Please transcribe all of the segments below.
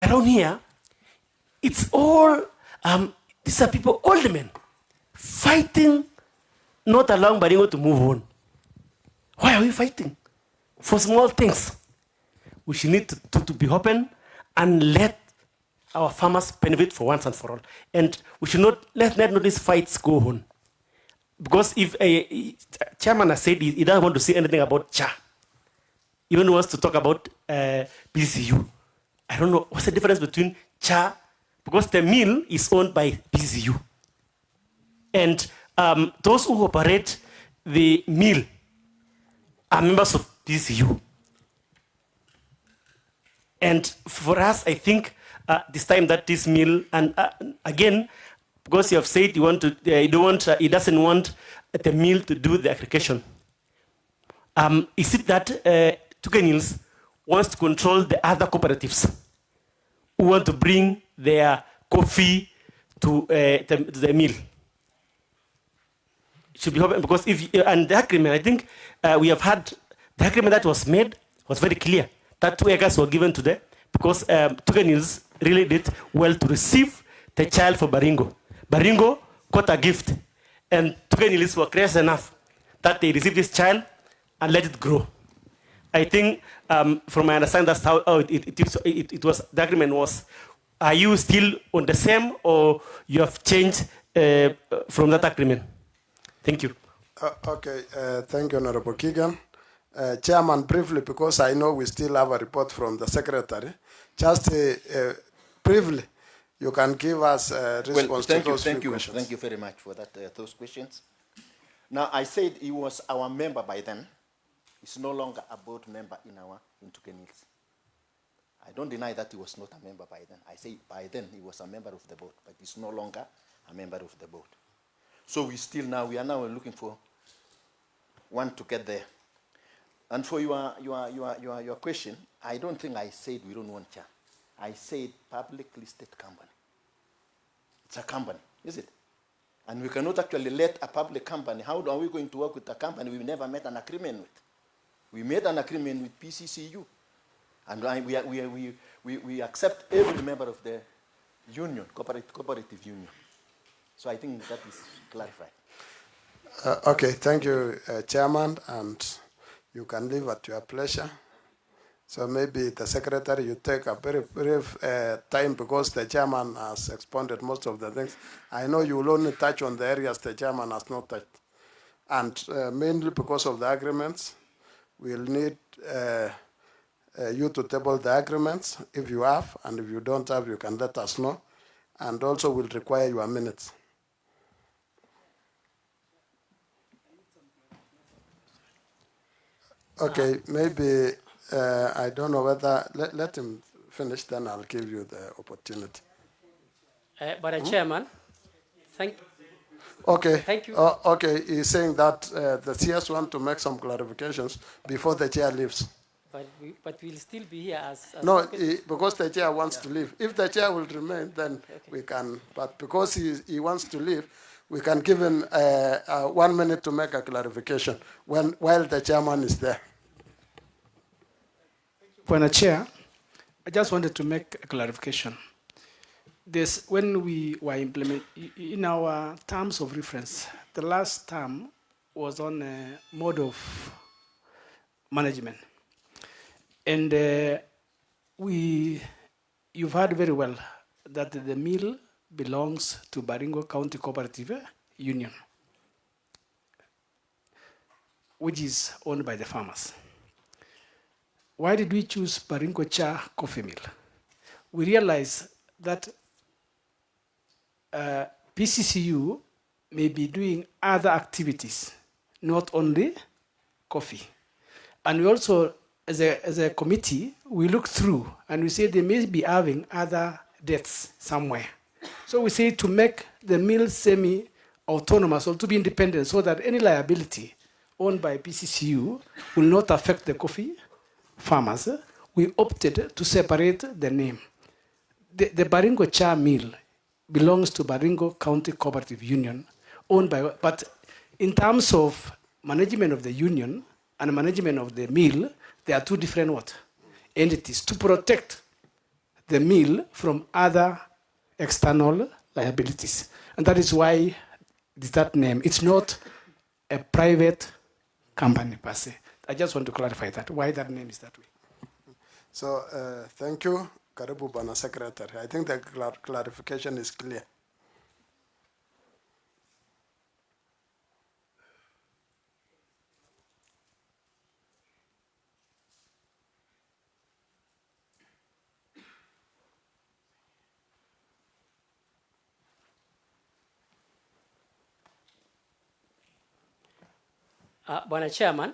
Around here, it's all, these are people, old men, fighting, not allowing Baringo to move on. Why are we fighting? For small things. We should need to be open and let our farmers benefit for once and for all. And we should not let these fights go on. Because if a chairman has said he doesn't want to say anything about CHA, even wants to talk about PCU. I don't know what's the difference between CHA, because the mill is owned by PCU. And those who operate the mill are members of PCU. And for us, I think this time that this mill, and again, because you have said you want to, he doesn't want the mill to do the aggregation. Is it that Tuganils wants to control the other cooperatives who want to bring their coffee to the mill? It should be open, because and the agreement, I think we have had, the agreement that was made was very clear that 2 acres were given to them because Tuganils really did well to receive the child for Baringo. Baringo got a gift, and Tuganils were gracious enough that they received this child and let it grow. I think, from my understanding, that's how it was. The agreement was. Are you still on the same, or you have changed from that agreement? Thank you. Okay, thank you, Honorable Keegan. Chairman, briefly, because I know we still have a report from the Secretary, just briefly, you can give us a response to those questions. Thank you very much for that, those questions. Now, I said he was our member by then. He's no longer a board member in Tukenils. I don't deny that he was not a member by then. I say by then he was a member of the board, but he's no longer a member of the board. So we are now looking for one to get there. And for your question, I don't think I said we don't want CHA. I said public listed company. It's a company, is it? And we cannot actually let a public company, how are we going to work with a company we never met an agreement with? We made an agreement with PCCU. And we accept every member of the union, cooperative union. So I think that is clarified. Okay, thank you, Chairman, and you can leave at your pleasure. So maybe the Secretary, you take a very brief time because the Chairman has expounded most of the things. I know you will only touch on the areas the Chairman has not touched. And mainly because of the agreements, we'll need you to table the agreements if you have, and if you don't have, you can let us know. And also we'll require your minutes. Okay, maybe, I don't know whether, let him finish, then I'll give you the opportunity. But Chairman, thank you. Okay. Thank you. Okay, he's saying that the CS want to make some clarifications before the chair leaves. But we'll still be here as no, because the chair wants to leave. If the chair will remain, then we can. But because he wants to leave, we can give him 1 minute to make a clarification while the chairman is there. When Chair, I just wanted to make a clarification. When we were implementing, in our terms of reference, the last term was on a mode of management. And you've heard very well that the mill belongs to Baringo County Cooperative Union, which is owned by the farmers. Why did we choose Baringo CHA Coffee Mill? We realized that PCCU may be doing other activities, not only coffee. And we also, as a committee, we look through and we say they may be having other debts somewhere. So we say to make the mill semi-autonomous or to be independent so that any liability owned by PCCU will not affect the coffee farmers. We opted to separate the name. The Baringo CHA mill belongs to Baringo County Cooperative Union, owned by, but in terms of management of the union and management of the mill, there are two different entities to protect the mill from other external liabilities. And that is why it's that name. It's not a private company per se. I just want to clarify that, why that name is that way. So thank you, Karibu Bana Secretary. I think the clarification is clear. Bwana Chairman,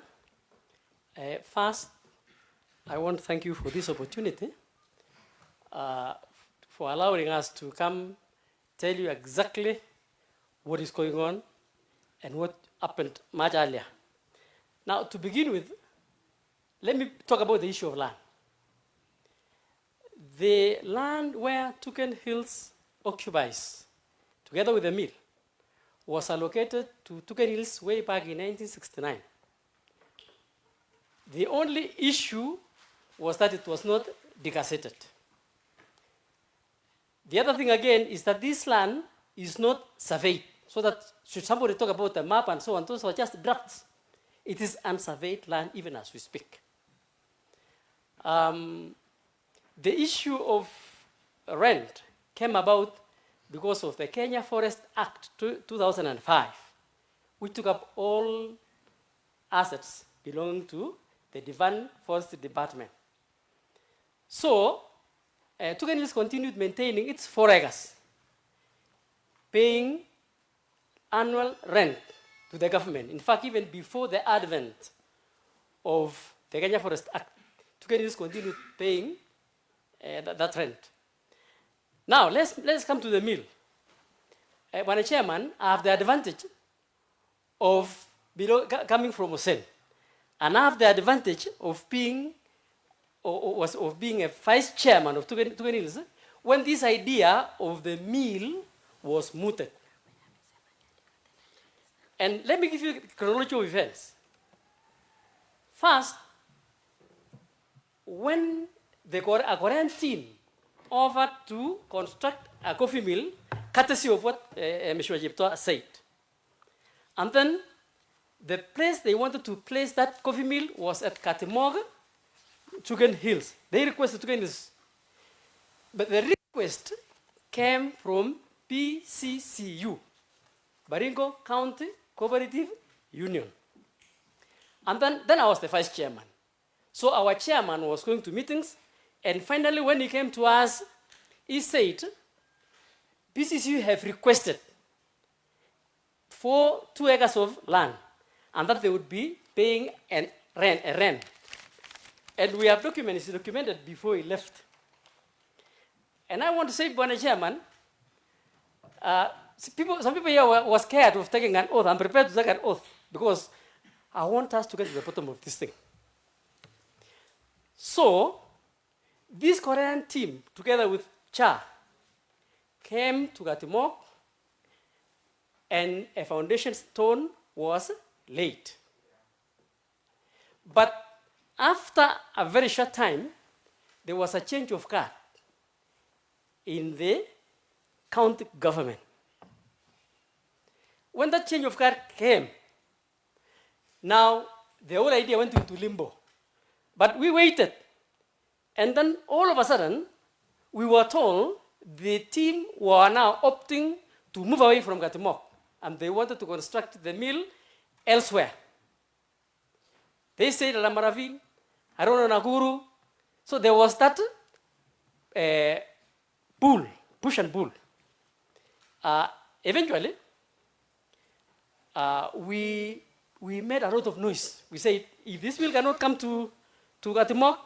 first, I want to thank you for this opportunity, for allowing us to come tell you exactly what is going on and what happened much earlier. Now, to begin with, let me talk about the issue of land. The land where Tuken Hills occupies, together with the mill, was allocated to Tuken Hills way back in 1969. The only issue was that it was not decasseted. The other thing again is that this land is not surveyed, so that should somebody talk about the map and so on, those are just drafts. It is unsurveyed land even as we speak. The issue of rent came about because of the Kenya Forest Act 2005, which took up all assets belonging to the Divan Forest Department. So, Tuken Hills continued maintaining its 4 acres, paying annual rent to the government. In fact, even before the advent of the Kenya Forest Act, Tuken Hills continued paying that rent. Now, let's come to the mill. When a chairman, I have the advantage of coming from Osen, and I have the advantage of being a vice chairman of Tuken Hills when this idea of the mill was mooted. And let me give you the chronology of events. First, when a Korean team offered to construct a coffee mill, courtesy of what Mr. Jipto said. And then the place they wanted to place that coffee mill was at Katimog, Tuken Hills. They requested Tuken Hills. But the request came from PCCU, Baringo County Cooperative Union. And then I was the vice chairman. So our chairman was going to meetings, and finally when he came to us, he said, PCCU have requested for 2 acres of land, and that they would be paying a rent. And we have documents, it's documented before he left. And I want to say, Bwana Chairman, some people here were scared of taking an oath. I'm prepared to take an oath because I want us to get to the bottom of this thing. So, this Korean team, together with Cha, came to Gatimok, and a foundation stone was laid. But after a very short time, there was a change of guard in the county government. When that change of guard came, now the whole idea went into limbo. But we waited, and then all of a sudden, we were told the team were now opting to move away from Gatimok, and they wanted to construct the mill elsewhere. They said Lamaraville, I don't know, Nakuru. So there was that push and pull. Eventually, we made a lot of noise. We said, if this mill cannot come to Gatimok,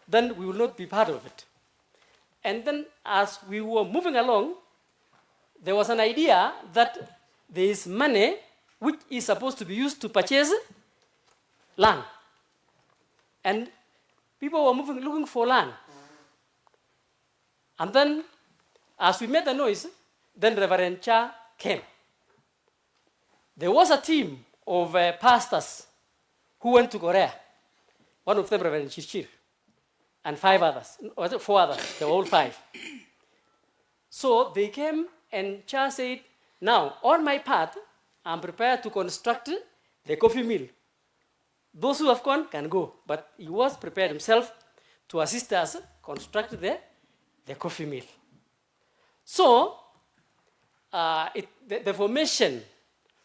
then we will not be part of it. And then as we were moving along, there was an idea that there is money which is supposed to be used to purchase land. And people were looking for land. And then, as we made the noise, then Reverend Cha came. There was a team of pastors who went to Korea. One of them, Reverend Chirchir. and 5 others, was it 4 others, the whole 5. So they came and Cha said, now, on my part, I'm prepared to construct the coffee mill. Those who have gone can go, but he was prepared himself to assist us construct the coffee mill. So, the formation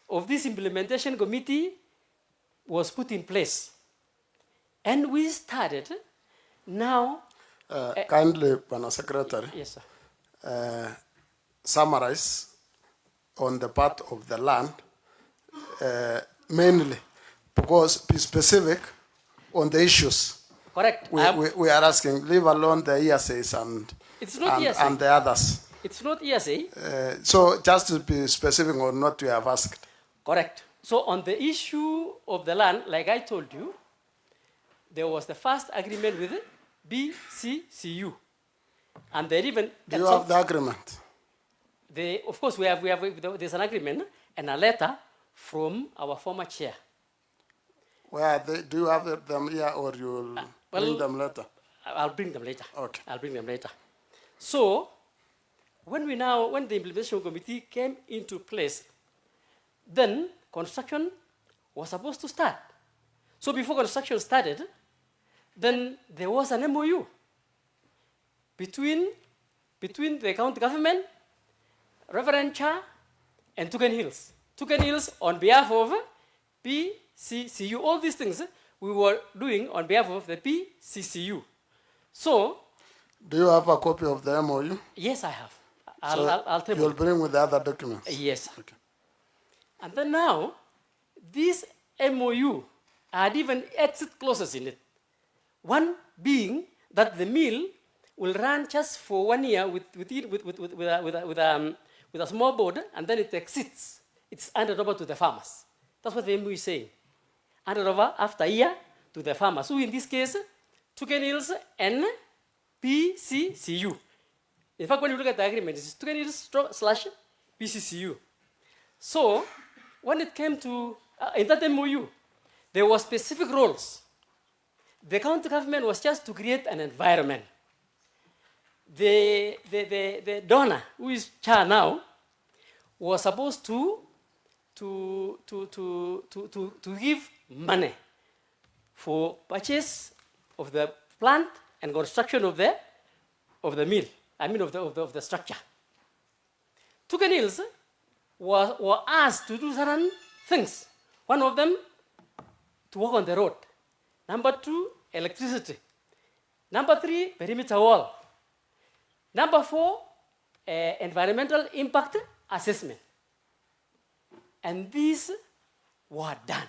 of this implementation committee was put in place. And we started now. Kindly, Pana Secretary, Yes, sir. Summarize on the part of the land, mainly, because be specific on the issues. Correct. We are asking, leave alone the ESAs and, It's not and, ESA. and the others. It's not ESA. So just to be specific on what you have asked. Correct. So on the issue of the land, like I told you, there was the first agreement with BCCU. And they even... Do you have the agreement? Of course, there's an agreement and a letter from our former chair. Do you have them here or you will bring them later? I'll bring them later. Okay. I'll bring them later. So, when the implementation committee came into place, then construction was supposed to start. So before construction started, then there was an MOU between the county government, Reverend Cha, and Tugen Hills. Tugen Hills on behalf of PCCU. All these things we were doing on behalf of the PCCU. So, do you have a copy of the MOU? yes, I have. So I'll tell you. you'll bring with the other documents? Yes. Okay. And then now, this MOU had even exit clauses in it. One being that the mill will run just for 1 year with a small board, and then it exits. It's handed over to the farmers. That's what the MOU is saying. Handed over after a year to the farmers, who in this case, Tugen Hills and PCCU. In fact, when you look at the agreement, it's Tugen Hills / PCCU. So, when it came to, in that MOU, there were specific roles. The county government was just to create an environment. The donor, who is Cha now, was supposed to give money for purchase of the plant and construction of the mill. I mean of the structure. Tugen Hills were asked to do certain things. One of them, to work on the road. Number 2, electricity. Number 3, perimeter wall. Number 4, environmental impact assessment. And these were done.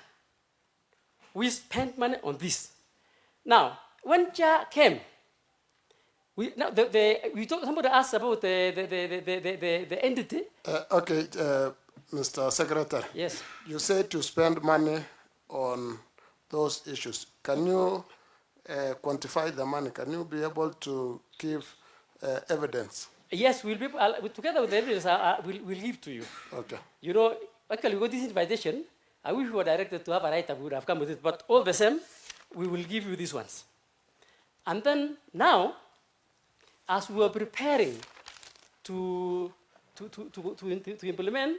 We spent money on this. Now, when Cha came, somebody asked about the entity. Okay, Mr. Secretary. Yes. You said to spend money on those issues. Can you quantify the money? Can you be able to give evidence? Yes, we'll be together with the evidence. We'll give to you. Okay. You know, actually, we got this invitation. I wish we were directed to have a write-up. We would have come with it. But all the same, we will give you these ones. And then now, as we were preparing to implement,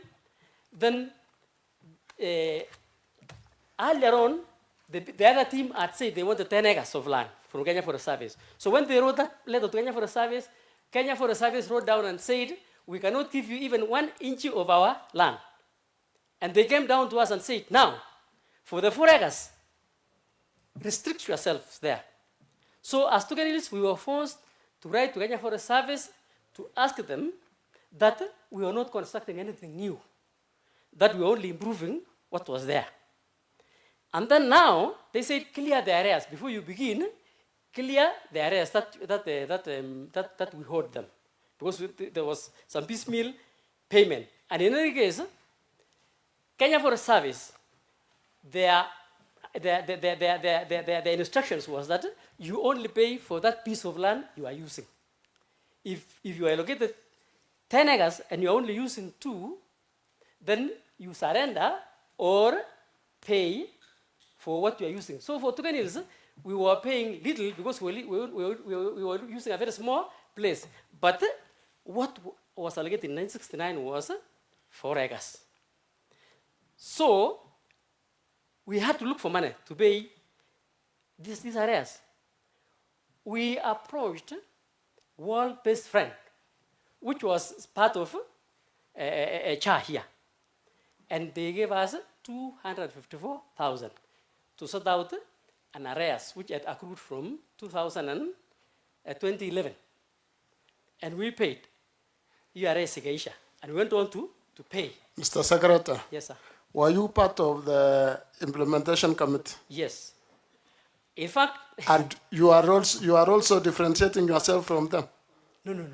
then earlier on, the other team had said they wanted 10 acres of land from Kenya Forest Service. So when they wrote that letter to Kenya Forest Service wrote down and said, we cannot give you even 1 inch of our land. And they came down to us and said, now, for the 4 acres, restrict yourselves there. So as Tugen Hills, we were forced to write to Kenya Forest Service to ask them that we were not constructing anything new, that we were only improving what was there. And then now, they said, clear the areas. Before you begin, clear the areas that we hold them. Because there was some piecemeal payment. And in any case, Kenya Forest Service, their instructions was that you only pay for that piece of land you are using. If you allocated 10 acres and you're only using 2, then you surrender or pay for what you are using. So for Tugen Hills, we were paying little because we were using a very small place. But what was allocated in 1969 was 4 acres. So we had to look for money to pay these areas. We approached World Best Friend, which was part of a CHA here. And they gave us 254,000 to sort out an arrears which had accrued from 2011. And we paid URA Segeisha. And we went on to pay. Mr. Secretary, Yes, sir. were you part of the implementation committee? Yes. In fact, And you are also differentiating yourself from them? no.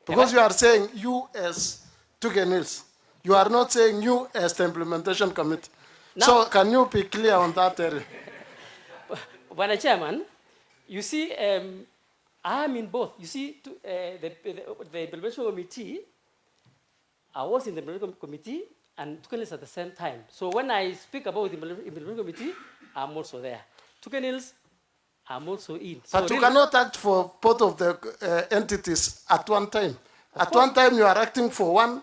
Because you are saying you as Tugenils. You are not saying you as the implementation committee. Now- So can you be clear on that area? When Chairman, you see, I am in both. You see, the implementation committee, I was in the implementation committee and Tukenils at the same time. So when I speak about the implementation committee, I'm also there. Tukenils, I'm also in. So But you really- cannot act for both of the entities at one time. At one time you are acting for one,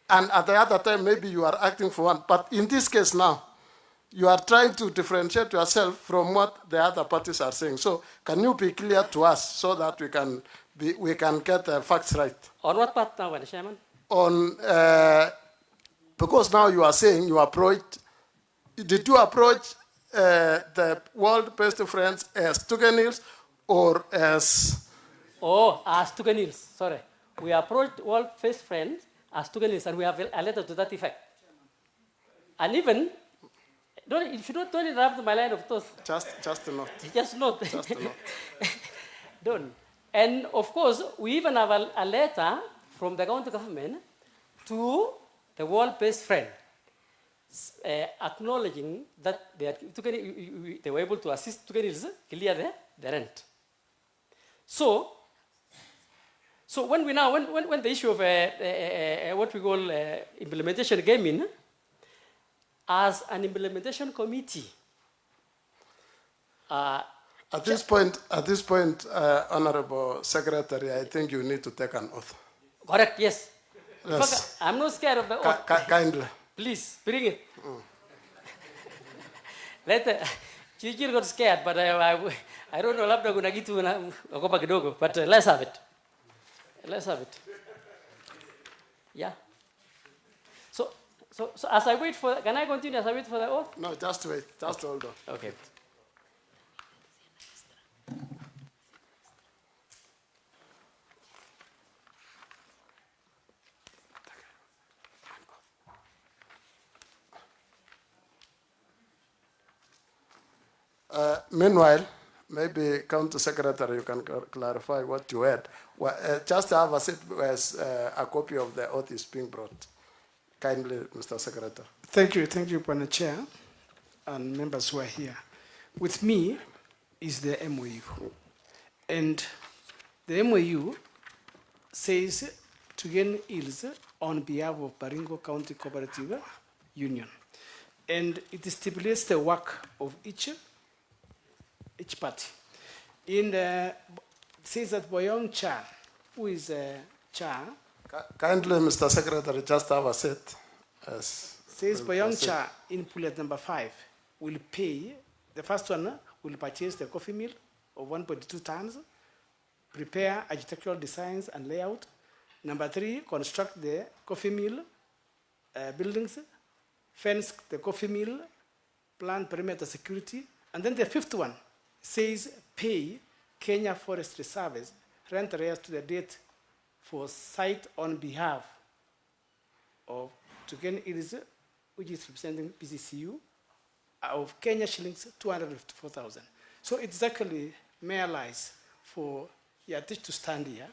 and at the other time maybe you are acting for one. But in this case now, you are trying to differentiate yourself from what the other parties are saying. So can you be clear to us so that we can get the facts right? On what part now, Madam Chairman? On because now you are saying you approached. Did you approach the World Best Friends as Tugenils or as? Oh, as Tukenils, sorry. We approached World First Friends as Tukenils, and we have a letter to that effect. And even, if you don't interrupt my line of thought, Just a note. just not. Just a note. Don't. And of course, we even have a letter from the county government to the World Best Friend, acknowledging that they were able to assist Tukenils clear the rent. So when the issue of what we call implementation came in, as an implementation committee, At this point, Honorable Secretary, I think you need to take an oath. correct, yes. In Yes. fact, I'm not scared of the oath. Kindly. Please, bring it. Later, Chichir got scared, but I don't know, labda kuna kitu naogopa kidogo, but let's have it. Let's have it. Yeah. So as I wait for, can I continue as I wait for the oath? No, just wait. Just hold on. Okay. Meanwhile, maybe County Secretary, you can clarify what you had. Well, just have a seat as a copy of the oath is being brought. Kindly, Mr. Secretary. Thank you, Pana Chair, and members who are here. With me is the MOU. And the MOU says to gain yields on behalf of Baringo County Cooperative Union. And it stipulates the work of each party. It says that Boyong Cha, who is Cha, Kindly, Mr. Secretary, just have a seat. says Boyong Cha in bullet number 5 will pay, the first one will purchase the coffee mill of 1.2 tons, prepare architectural designs and layout. Number 3, construct the coffee mill buildings, fence the coffee mill, plan perimeter security. And then the 5th one says pay Kenya Forestry Service rent arrears to the date for site on behalf of Tugen Iris, which is representing PCCU, of Kenya shillings 254,000. So it's actually merely for Yatich to stand here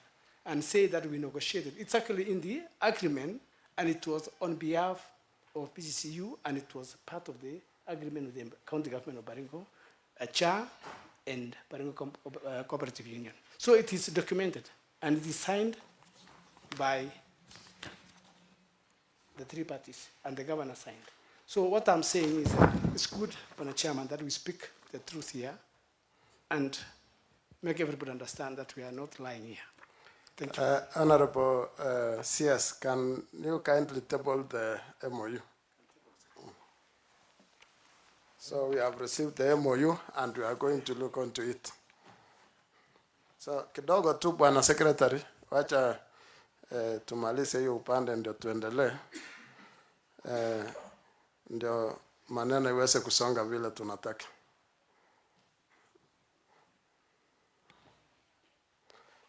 and say that we negotiated. It's actually in the agreement, and it was on behalf of PCCU, and it was part of the agreement with the county government of Baringo, CHA, and Baringo Cooperative Union. So it is documented, and it is signed by the 3 parties, and the governor signed. So what I'm saying is, it's good, Mr. Chairman, that we speak the truth here and make everybody understand that we are not lying here. Thank you. Honorable CS, can you kindly table the MOU? So we have received the MOU and we are going to look into it. So kidogo tu Bwana Secretary, wacha tumalize hiyo upande ndio tuendelee. Ndio maneno iweze kusonga vile tunataka.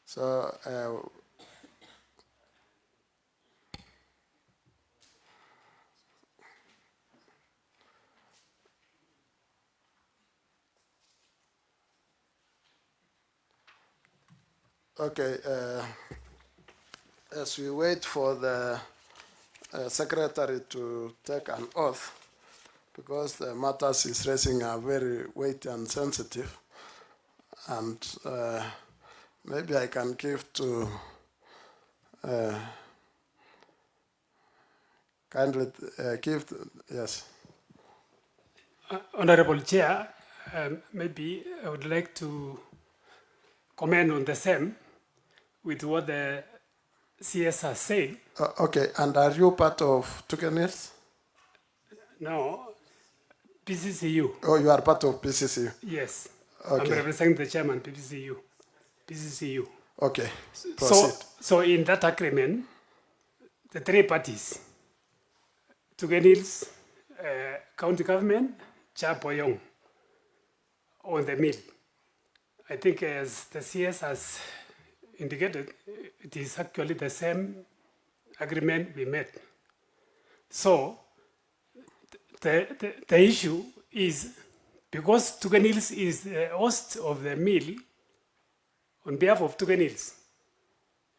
So okay, as we wait for the secretary to take an oath, because the matters he's raising are very weighty and sensitive, and maybe I can give to kindly give, yes. Honorable Chair, maybe I would like to comment on the same with what the CS has said. Okay, and are you part of Tukenils? No, PCCU. Oh, you are part of PCCU? Yes. Okay. I'm representing the chairman, PCCU. Okay, proceed. So in that agreement, the three parties, Tugenils, county government, Chapoyong, on the mill. I think as the CS has indicated, it is actually the same agreement we made. So the issue is, because Tugenils is the host of the mill, on behalf of Tugenils,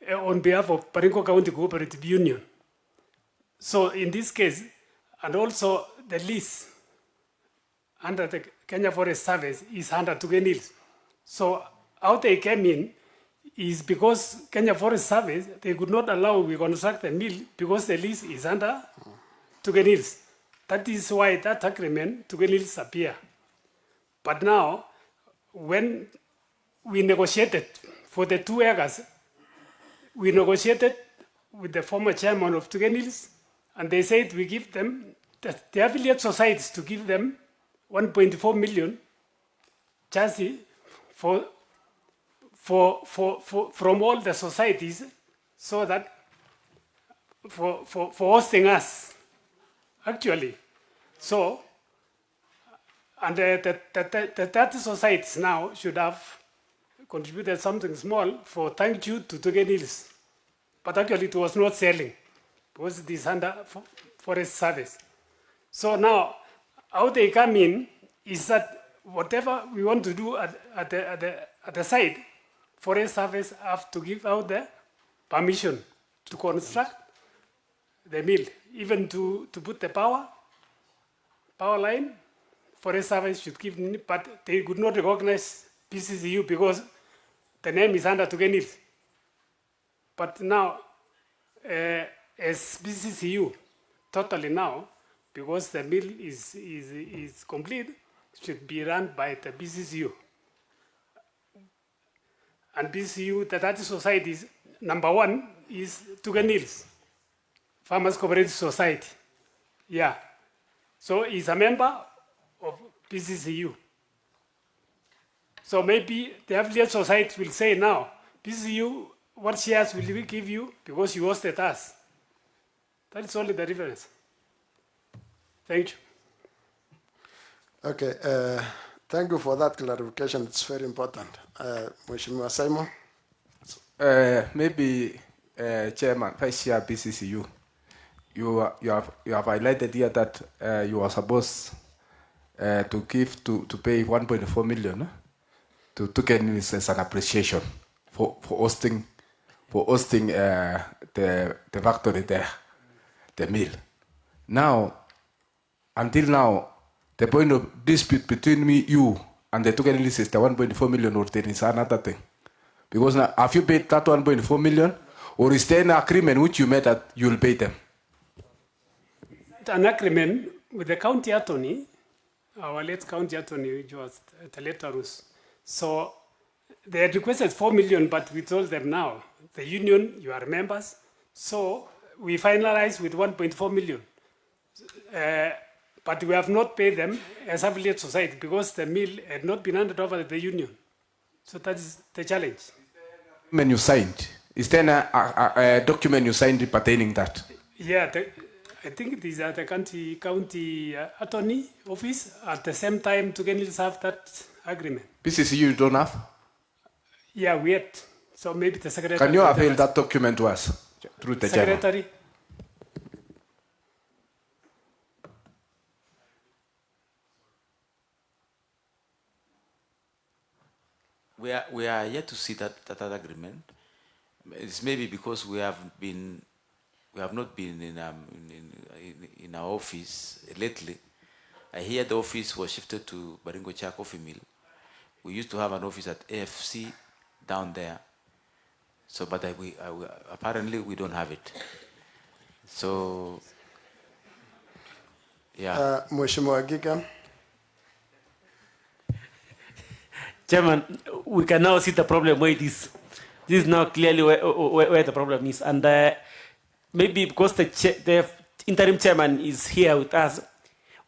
on behalf of Baringo County Cooperative Union. So in this case, and also the lease under the Kenya Forest Service is under Tugenils. So how they came in is because Kenya Forest Service, they could not allow we construct the mill because the lease is under Tugenils. That is why that agreement, Tugenils appear. But now, when we negotiated for the 2 acres, we negotiated with the former chairman of Tugenils, and they said we give them, the affiliate societies, to give them 1.4 million chassis from all the societies, so that for hosting us, actually. So, and the 30 societies now should have contributed something small for thank you to Tugenils. But actually it was not selling because it is under Forest Service. So now, how they come in is that whatever we want to do at the site, Forest Service have to give out the permission to construct the mill, even to put the power line. Forest Service should give, but they could not recognize PCCU because the name is under Tugenils. But now, as PCCU, totally now, because the mill is complete, should be run by the PCCU. And PCCU, the 30 societies, number 1 is Tugenils, Farmers Cooperative Society. Yeah. So he's a member of PCCU. So maybe the affiliate society will say now, PCCU, what shares will we give you because you hosted us? That is only the difference. Thank you. Okay, thank you for that clarification. It's very important. Mheshimiwa Simon? Maybe Chairman, Vice Chair PCCU, you have highlighted here that you are supposed to pay 1.4 million to Tugenils as an appreciation for hosting the factory there, the mill. Now, until now, the point of dispute between you and the Tugenils is the 1.4 million, or there is another thing. Because now, have you paid that 1.4 million, or is there an agreement which you made that you will pay them? An agreement with the county attorney our late county attorney, which was Teletarus. So they had requested 4 million, but we told them now, the union, you are members. So we finalized with 1.4 million. But we have not paid them as affiliate society because the mill had not been handed over to the union. So that is the challenge. Document you signed. Is there a document you signed pertaining that? Yeah, I think it is at the county attorney office. At the same time, Tugenils have that agreement. PCCU you don't have? Yeah, we had. So maybe the secretary. Can you avail that document to us through the chairman? Secretary. We are yet to see that agreement. It's maybe because we have not been in our office lately. I hear the office was shifted to Baringo Cha Coffee Mill. We used to have an office at AFC down there. So, but apparently we don't have it. So, yeah. Mheshimiwa Gigan. Chairman, we can now see the problem where it is. This is now clearly where the problem is. And maybe because the interim chairman is here with us,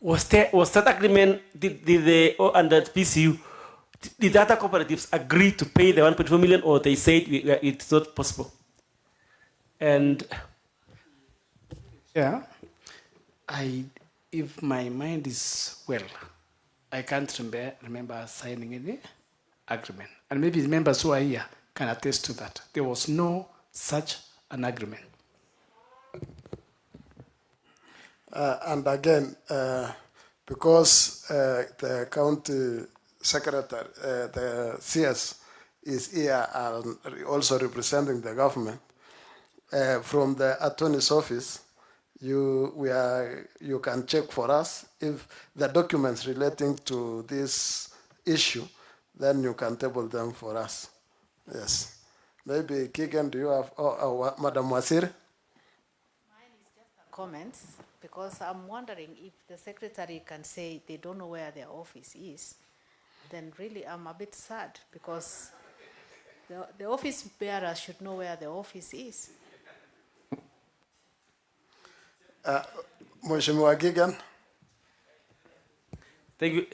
was that agreement, did the under PCU, did the other cooperatives agree to pay the 1.4 million, or they said it's not possible? And yeah, if my mind is well, I can't remember signing any agreement. And maybe the members who are here can attest to that. There was no such an agreement. And again, because the county secretary, the CS, is here and also representing the government, from the attorney's office, you can check for us if the documents relating to this issue, then you can table them for us. Yes. Maybe Keegan, do you have, Madam Wasir? Mine is just a comment, because I'm wondering if the secretary can say they don't know where their office is, then really I'm a bit sad, because the office bearer should know where the office is. Mheshimiwa Gigan. thank you,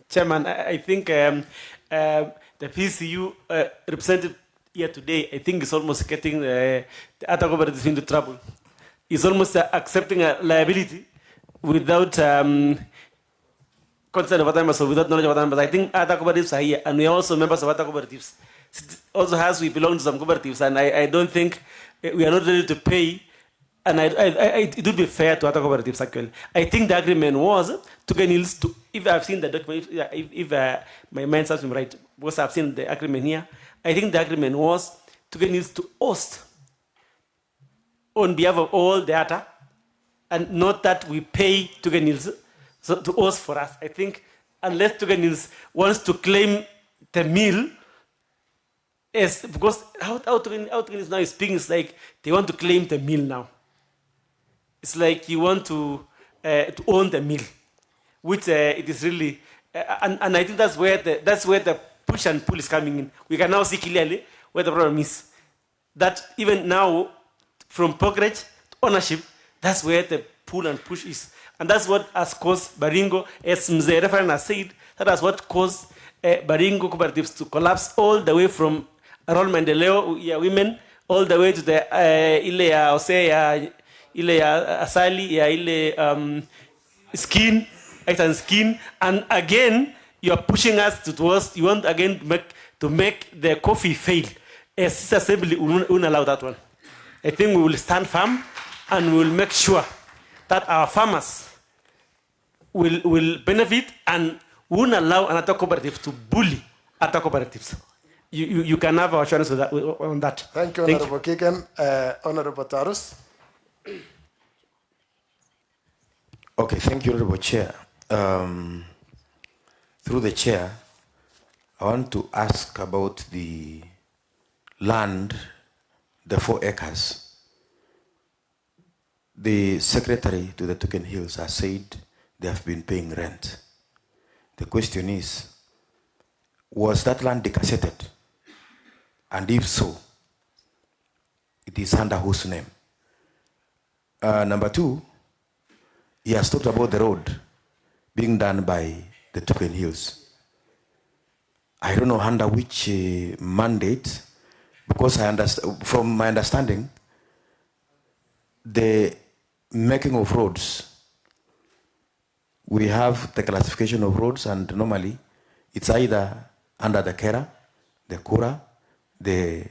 Chairman. I think the PCU represented here today, I think is almost getting the other cooperatives into trouble. It's almost accepting a liability without consent of other members or without knowledge of other members. I think other cooperatives are here, and we are also members of other cooperatives. Also, as we belong to some cooperatives, and I don't think we are not ready to pay. And it would be fair to other cooperatives, actually. I think the agreement was to, if I've seen the document, if my mind serves me right, because I've seen the agreement here, I think the agreement was to host on behalf of all the other, and not that we pay to host for us. I think unless Tugenils wants to claim the meal, because how Tugenils now is speaking, is like they want to claim the meal now. It's like you want to own the mill, which it is really, and I think that's where the push and pull is coming in. We can now see clearly where the problem is. That even now, from brokerage to ownership, that's where the pull and push is, and that's what has caused Baringo, as Mzee referent has said, that is what caused Baringo cooperatives to collapse all the way from Arol Mandeleo women all the way to the ile asali ya ile skin, and again you are pushing us towards, you want again to make the coffee fail. As assembly won't allow that one. I think we will stand firm and we will make sure that our farmers will benefit and won't allow another cooperative to bully other cooperatives. You can have our assurance on that. Thank you, Honorable Kiken. Honorable Tarus. Okay, thank you, Honorable Chair. Through the chair, I want to ask about the land, the 4 acres. The secretary to the Token Hills has said they have been paying rent. The question is, was that land decasseted? And if so, it is under whose name? Number two, he has talked about the road being done by the Tuken Hills. I don't know under which mandate, because I understand, from my understanding, the making of roads, we have the classification of roads, and normally it's either under the Kera, the Kura, the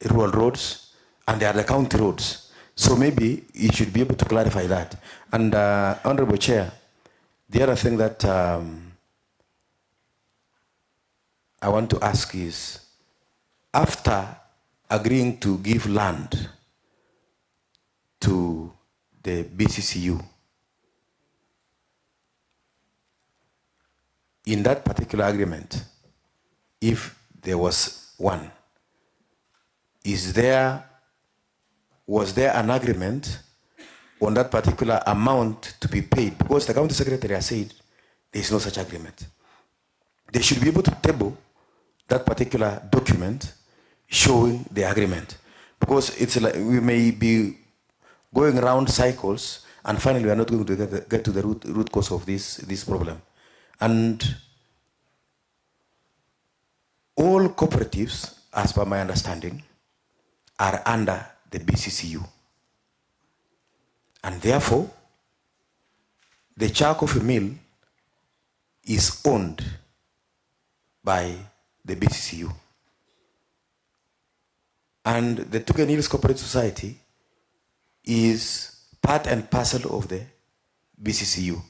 rural roads, and they are the county roads. So maybe you should be able to clarify that. And Honorable Chair, the other thing that I want to ask is, after agreeing to give land to the BCCU, in that particular agreement, if there was one, was there an agreement on that particular amount to be paid? Because the county secretary has said there is no such agreement. They should be able to table that particular document showing the agreement, because it's like we may be going around cycles and finally we are not going to get to the root cause of this problem. And all cooperatives, as per my understanding, are under the BCCU. And therefore, the Char Coffee Mill is owned by the BCCU. And the Tuken Hills Cooperative Society is part and parcel of the BCCU.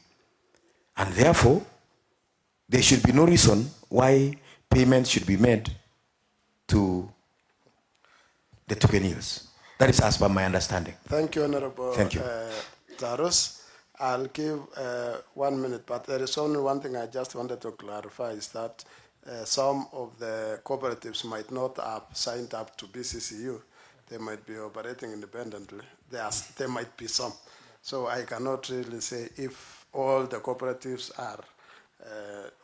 And therefore, there should be no reason why payments should be made to the Tuken Hills. That is as per my understanding. Thank you, Honorable Thank you. Tarus. I'll give 1 minute, but there is only one thing I just wanted to clarify, is that some of the cooperatives might not have signed up to BCCU. They might be operating independently. There might be some. So I cannot really say if all the cooperatives are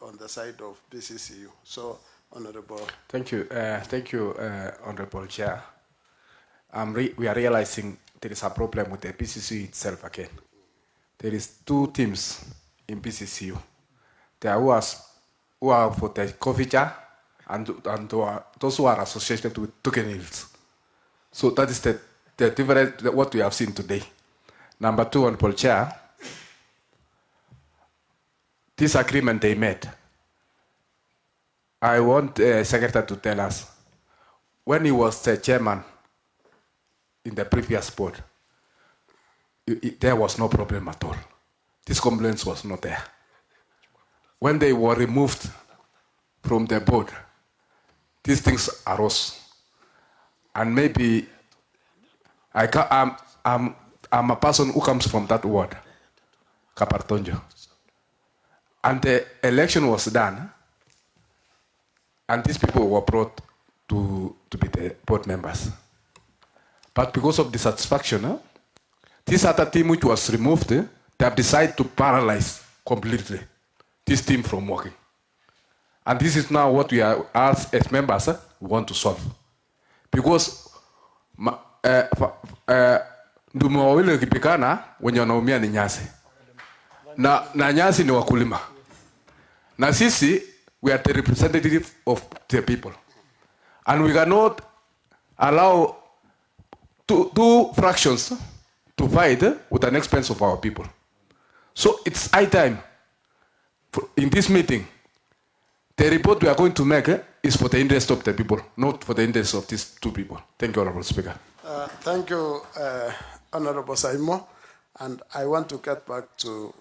on the side of BCCU. So, Honorable. Thank you, Honorable Chair. We are realizing there is a problem with the BCCU itself again. There is two teams in BCCU. There are who are for the coffee jar and those who are associated with Tuken Hills. So that is the difference, what we have seen today. Number two, Honorable Chair, this agreement they made, I want the Secretary to tell us, when he was the chairman in the previous board, there was no problem at all. This complaint was not there. When they were removed from the board, these things arose. And maybe I'm a person who comes from that ward, Kapartonjo. And the election was done, and these people were brought to be the board members. But because of dissatisfaction, this other team which was removed, they have decided to paralyze completely this team from working. And this is now what we are, as members, we want to solve. Because ndume wawili wakipikana, wenye wanaumia ni nyasi. Na nyasi ni wakulima. Na sisi, we are the representative of the people. And we cannot allow two fractions to fight with an expense of our people. So it's high time in this meeting, the report we are going to make is for the interest of the people, not for the interest of these two people. Thank you, Honorable Speaker. Thank you, Honorable Saimo. And I want to get back to,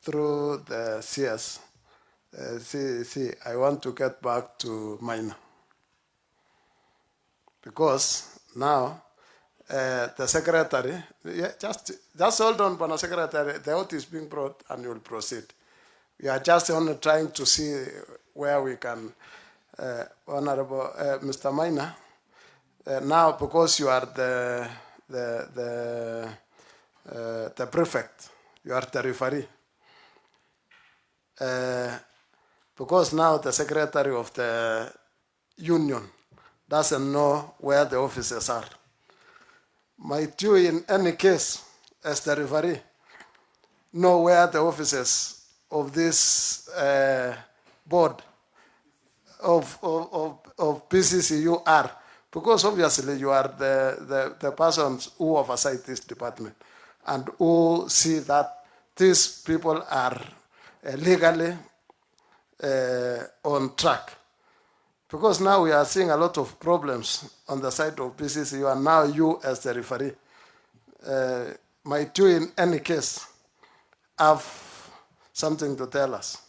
through the CS, I want to get back to Maina. Because now, the secretary, just hold on, Pana Secretary, the oath is being brought and you will proceed. We are just only trying to see where we can, Honorable Mr. Maina, now because you are the prefect, you are the referee. because now the secretary of the union doesn't know where the officers are. Might you, in any case, as the referee, know where the officers of this board of PCCU are? Because obviously you are the persons who oversight this department and who see that these people are legally on track. Because now we are seeing a lot of problems on the side of PCCU, and now you as the referee, might you in any case have something to tell us?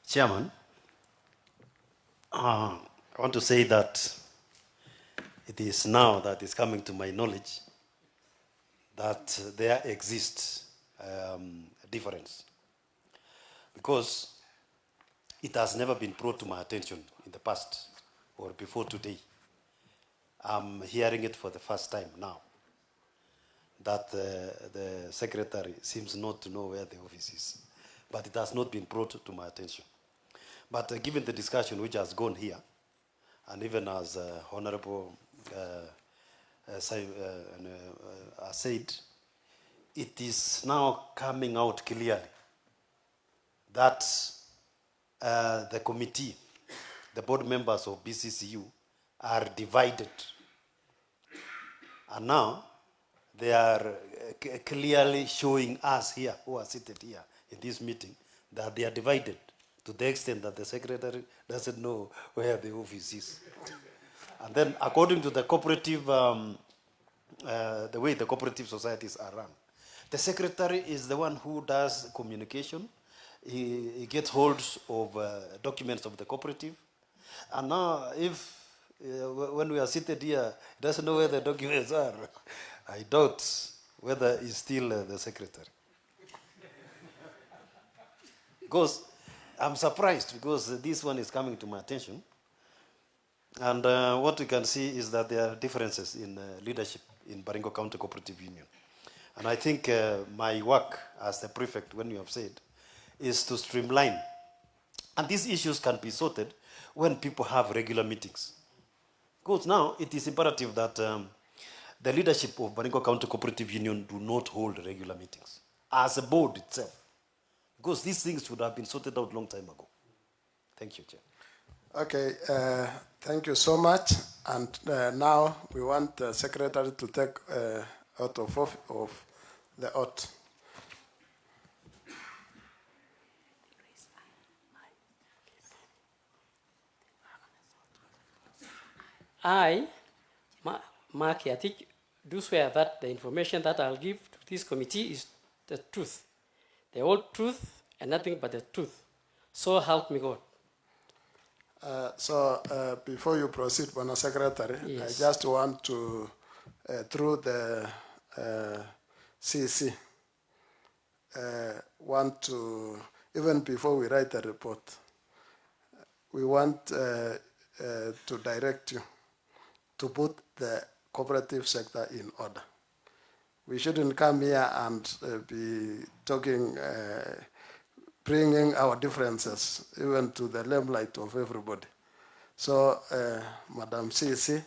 Chairman, I want to say that it is now that is coming to my knowledge that there exists a difference, because it has never been brought to my attention in the past or before today. I'm hearing it for the first time now, that the secretary seems not to know where the office is, but it has not been brought to my attention. But given the discussion which has gone here, and even as Honorable said, it is now coming out clearly that the committee, the board members of BCCU are divided. And now they are clearly showing us here, who are seated here in this meeting, that they are divided to the extent that the secretary doesn't know where the office is. And then according to the cooperative, the way the cooperative societies are run, the secretary is the one who does communication. He gets hold of documents of the cooperative. And now if, when we are seated here, he doesn't know where the documents are, I doubt whether he's still the secretary. Because I'm surprised, because this one is coming to my attention. And what we can see is that there are differences in leadership in Baringo County Cooperative Union. And I think my work as the prefect, when you have said, is to streamline. And these issues can be sorted when people have regular meetings. Because now it is imperative that the leadership of Baringo County Cooperative Union do not hold regular meetings as a board itself. Because these things would have been sorted out a long time ago. Thank you, Chair. Okay, thank you so much. And now we want the secretary to take out of the oath. I, Mark Yatik, do swear that the information that I'll give to this committee is the truth, the whole truth and nothing but the truth. So help me God. Before you proceed, Madam Secretary, yes. I just want to, through the CC, want to, even before we write the report, we want to direct you to put the cooperative sector in order. We shouldn't come here and be talking, bringing our differences even to the limelight of everybody. So, Madam CC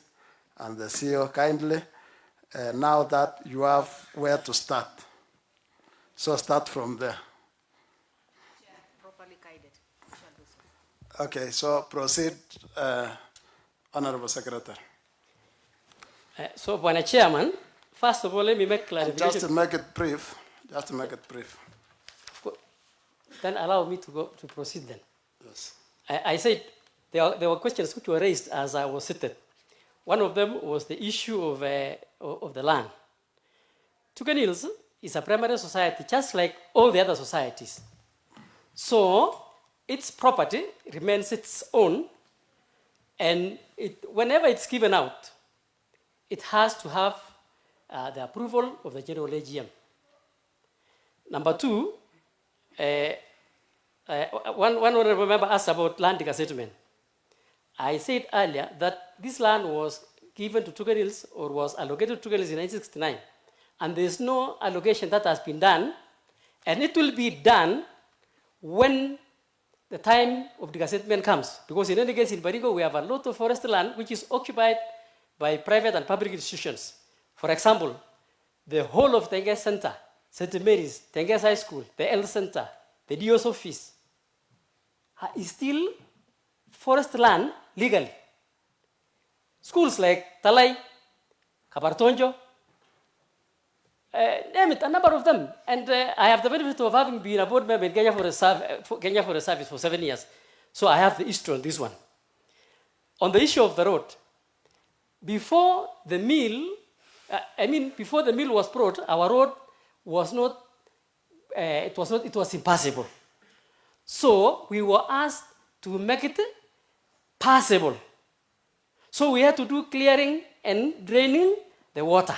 and the CEO, kindly, now that you have where to start, so start from there. Properly guided. Shall do so. Okay, so proceed, Honorable Secretary. So, Bwana Chairman, first of all, let me make clarification. Just to make it brief, Then allow me to go to proceed then. Yes. I said there were questions which were raised as I was seated. One of them was the issue of the land. Tuganils is a primary society just like all the other societies. So its property remains its own, and whenever it's given out, it has to have the approval of the General AGM. Number two, one honorable member asked about land settlement. I said earlier that this land was given to Tugen Hills or was allocated to Tugen Hills in 1969. And there's no allocation that has been done. And it will be done when the time of degazettement comes. Because in any case, in Baringo, we have a lot of forest land which is occupied by private and public institutions. For example, the whole of Tenges Center, St. Mary's, Tenges High School, the Health Center, the DO's office, is still forest land legally. Schools like Talai, Kabartonjo, name it, a number of them. And I have the benefit of having been a board member in Kenya for a service for 7 years. So I have the history on this one. On the issue of the road, before the mill, before the mill was brought, our road was not, it was impassable. So we were asked to make it passable. So we had to do clearing and draining the water.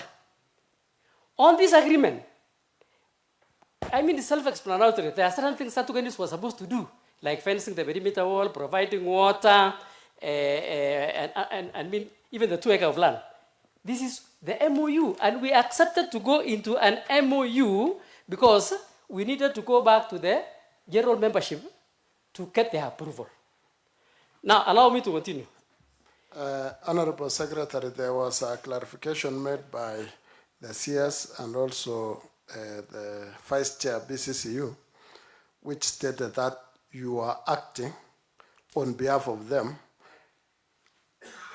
On this agreement, it's self-explanatory. There are certain things that Tugenis was supposed to do, like fencing the perimeter wall, providing water, and even the 2 acres of land. This is the MOU, and we accepted to go into an MOU because we needed to go back to the general membership to get their approval. Now, allow me to continue. Honorable Secretary, there was a clarification made by the CS and also the Vice Chair BCCU, which stated that you are acting on behalf of them.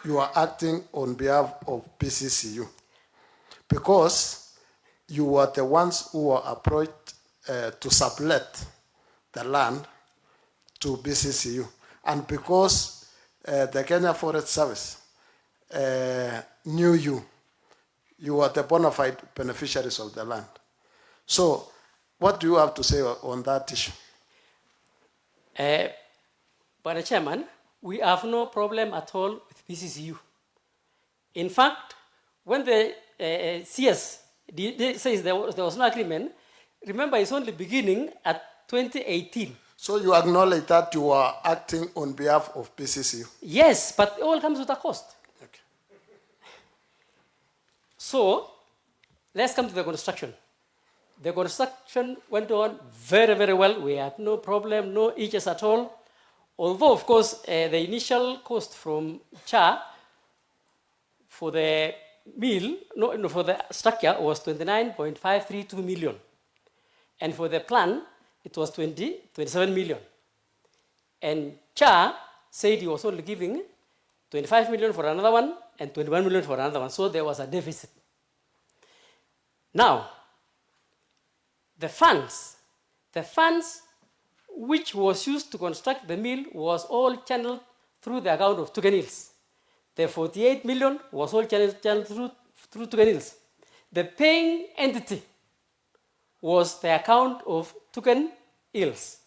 You are acting on behalf of BCCU because you were the ones who were approached to sublet the land to BCCU. And because the Kenya Forest Service knew you are the bona fide beneficiaries of the land. So what do you have to say on that issue? But Chairman, we have no problem at all with BCCU. In fact, when the CS says there was no agreement, remember it's only beginning at 2018. So you acknowledge that you are acting on behalf of BCCU? Yes, but it all comes with a cost. Okay. So let's come to the construction. The construction went on very, very well. We had no problem, no issues at all. Although, of course, the initial cost from CHA for the mill, for the structure was 29.532 million. And for the plan, it was 27 million. And CHA said he was only giving 25 million for another one and 21 million for another one. So there was a deficit. Now, the funds which was used to construct the mill was all channeled through the account of Tugen Hills. The 48 million was all channeled through Tugen Hills. The paying entity was the account of Tugen Hills.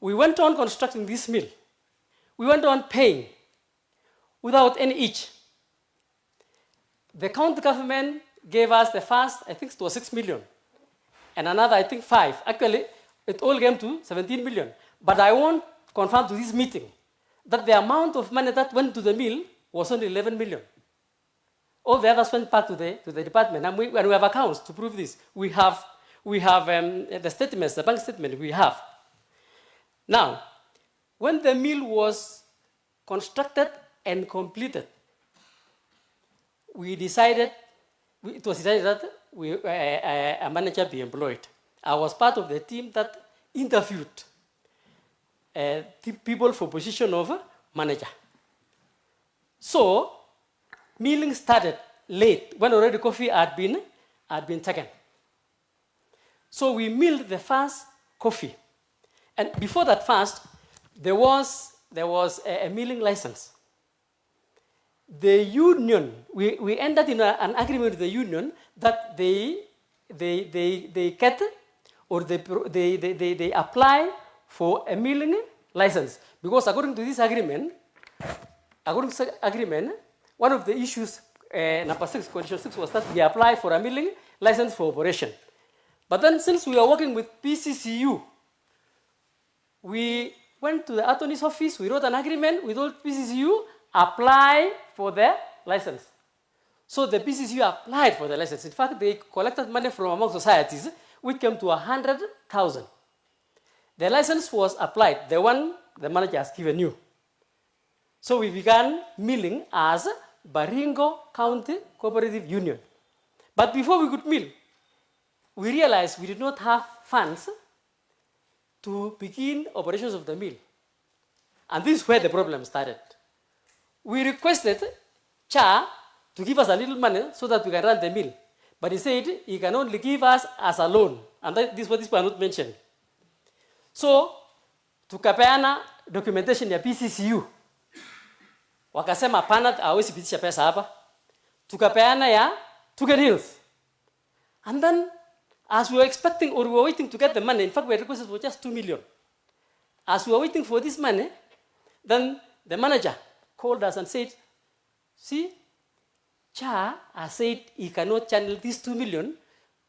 We went on constructing this mill. We went on paying without any hitch. The county government gave us the first, I think it was 6 million, and another, I think 5. Actually, it all came to 17 million. But I won't confirm to this meeting that the amount of money that went to the mill was only 11 million. All the others went back to the department, and we have accounts to prove this. We have the statements, the bank statement we have. Now, when the mill was constructed and completed, it was decided that a manager be employed. I was part of the team that interviewed people for position of manager. So, milling started late when already coffee had been taken. So we milled the first coffee, and before that first, there was a milling license. The union, we ended in an agreement with the union that they get or they apply for a milling license, because according to this agreement, one of the issues, number 6, condition 6, was that we apply for a milling license for operation. But then, since we are working with PCCU, we went to the attorney's office, we wrote an agreement, we told PCCU, apply for the license. So the PCCU applied for the license. In fact, they collected money from among societies, which came to 100,000. The license was applied, the one the manager has given you. So we began milling as Baringo County Cooperative Union. But before we could mill, we realized we did not have funds to begin operations of the mill. And this is where the problem started. We requested Cha to give us a little money so that we can run the mill. But he said he can only give us as a loan. And this is what this was not mentioned. So, tukapeana documentation ya PCCU. Wakasema pana hawezi pitisha pesa hapa. Tukapeana ya Tugen Hills. And then, as we were expecting or we were waiting to get the money, in fact we had requested for just 2 million. As we were waiting for this money, then the manager called us and said, see, Cha has said he cannot channel this 2 million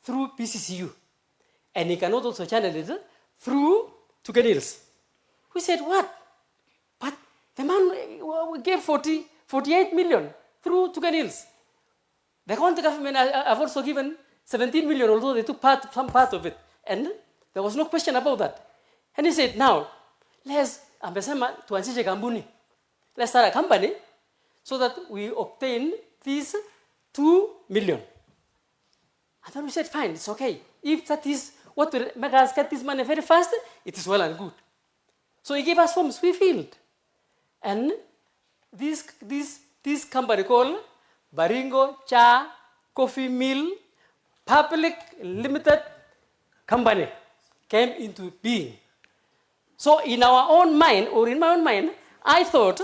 through PCCU. And he cannot also channel it through Tugen Hills. We said, what? But the man gave 48 million through Tugen Hills. The county government have also given 17 million, although they took some part of it. And there was no question about that. And he said, now, let's start a company so that we obtain these 2 million. And then we said, fine, it's okay. If that is what will make us get this money very fast, it is well and good. So he gave us forms, we filled. And this company called Baringo Cha Coffee Mill Public Limited Company came into being. So in our own mind, or in my own mind, I thought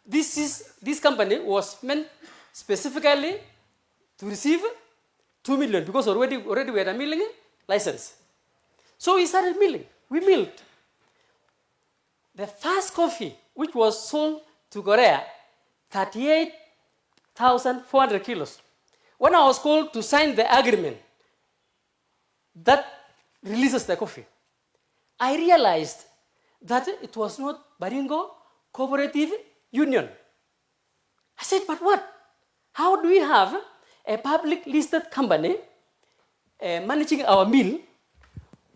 this company was meant specifically to receive 2 million because already we had a milling license. So we started milling. We milled. The first coffee, which was sold to Korea, 38,400 kilos. When I was called to sign the agreement that releases the coffee, I realized that it was not Baringo Cooperative Union. I said, but what? How do we have a public listed company managing our mill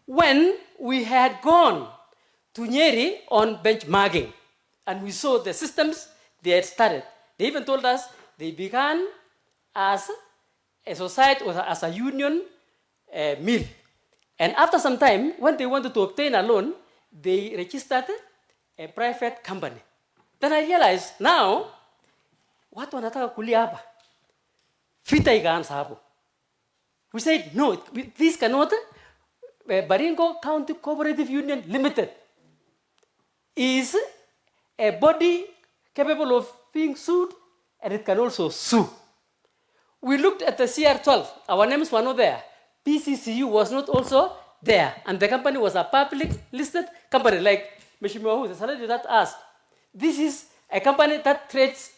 when we had gone to Nyeri on benchmarking and we saw the systems they had started? They even told us they began as a society or as a union mill. And after some time, when they wanted to obtain a loan, they registered a private company. Then I realized, now, watu wanataka kulia hapa. Vita ikaanza hapo. We said, no, this cannot. Baringo County Cooperative Union Limited is a body capable of being sued, and it can also sue. We looked at the CR12. Our names were not there. PCCU was not also there. And the company was a public listed company, like Mheshimiwa Hu, the salary that asked. This is a company that trades,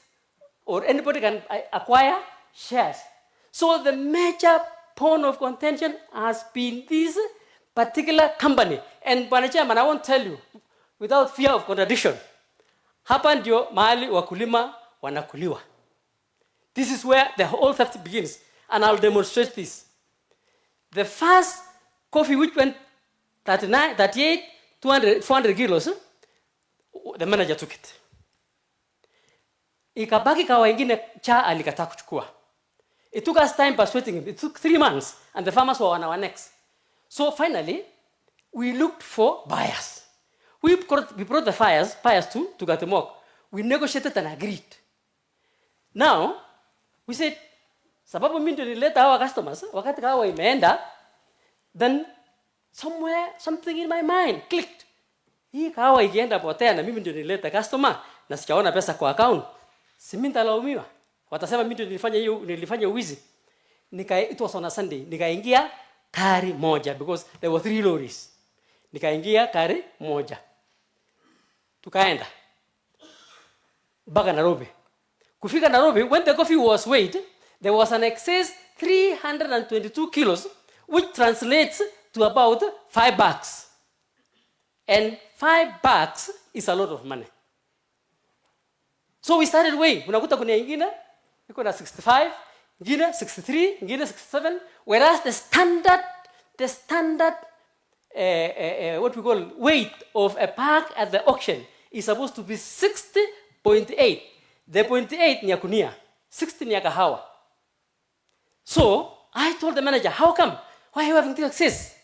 or anybody can acquire shares. So the major point of contention has been this particular company. And Bwana Chairman, I won't tell you, without fear of contradiction, hapa ndio mahali wakulima wanakuliwa. This is where the whole theft begins. And I'll demonstrate this. The first coffee which went 38, 400 kilos, the manager took it. Ikabaki kawa ingine Cha alikataa kuchukua. It took us time persuading him. It took 3 months, and the farmers were on our necks. So finally, we looked for buyers. We brought the buyers to Gatemok. We negotiated and agreed. Now, we said, sababu mimi ndio nileta hawa customers, wakati kawa imeenda, then something in my mind clicked. Hii kawa ikienda potea na mimi ndio nileta customer, na sijaona pesa kwa account, si mimi nitalaumiwa. Watasema mimi ndio nilifanya uwizi. It was on a Sunday. Nikaingia kari moja because there were 3 lorries. Nikaingia kari moja. Tukaenda mpaka Nairobi. Kufika Nairobi, when the coffee was weighed, there was an excess 322 kilos, which translates to about 5 bags. And 5 bags is a lot of money. So we started weighing. Unakuta kuna ingine iko na 65, ingine 63, ingine 67, whereas the standard what we call weight of a pack at the auction is supposed to be 60.8. The 0.8 ni ya kunia, 60 ni ya kahawa. So I told the manager, how come? Why are you having excess?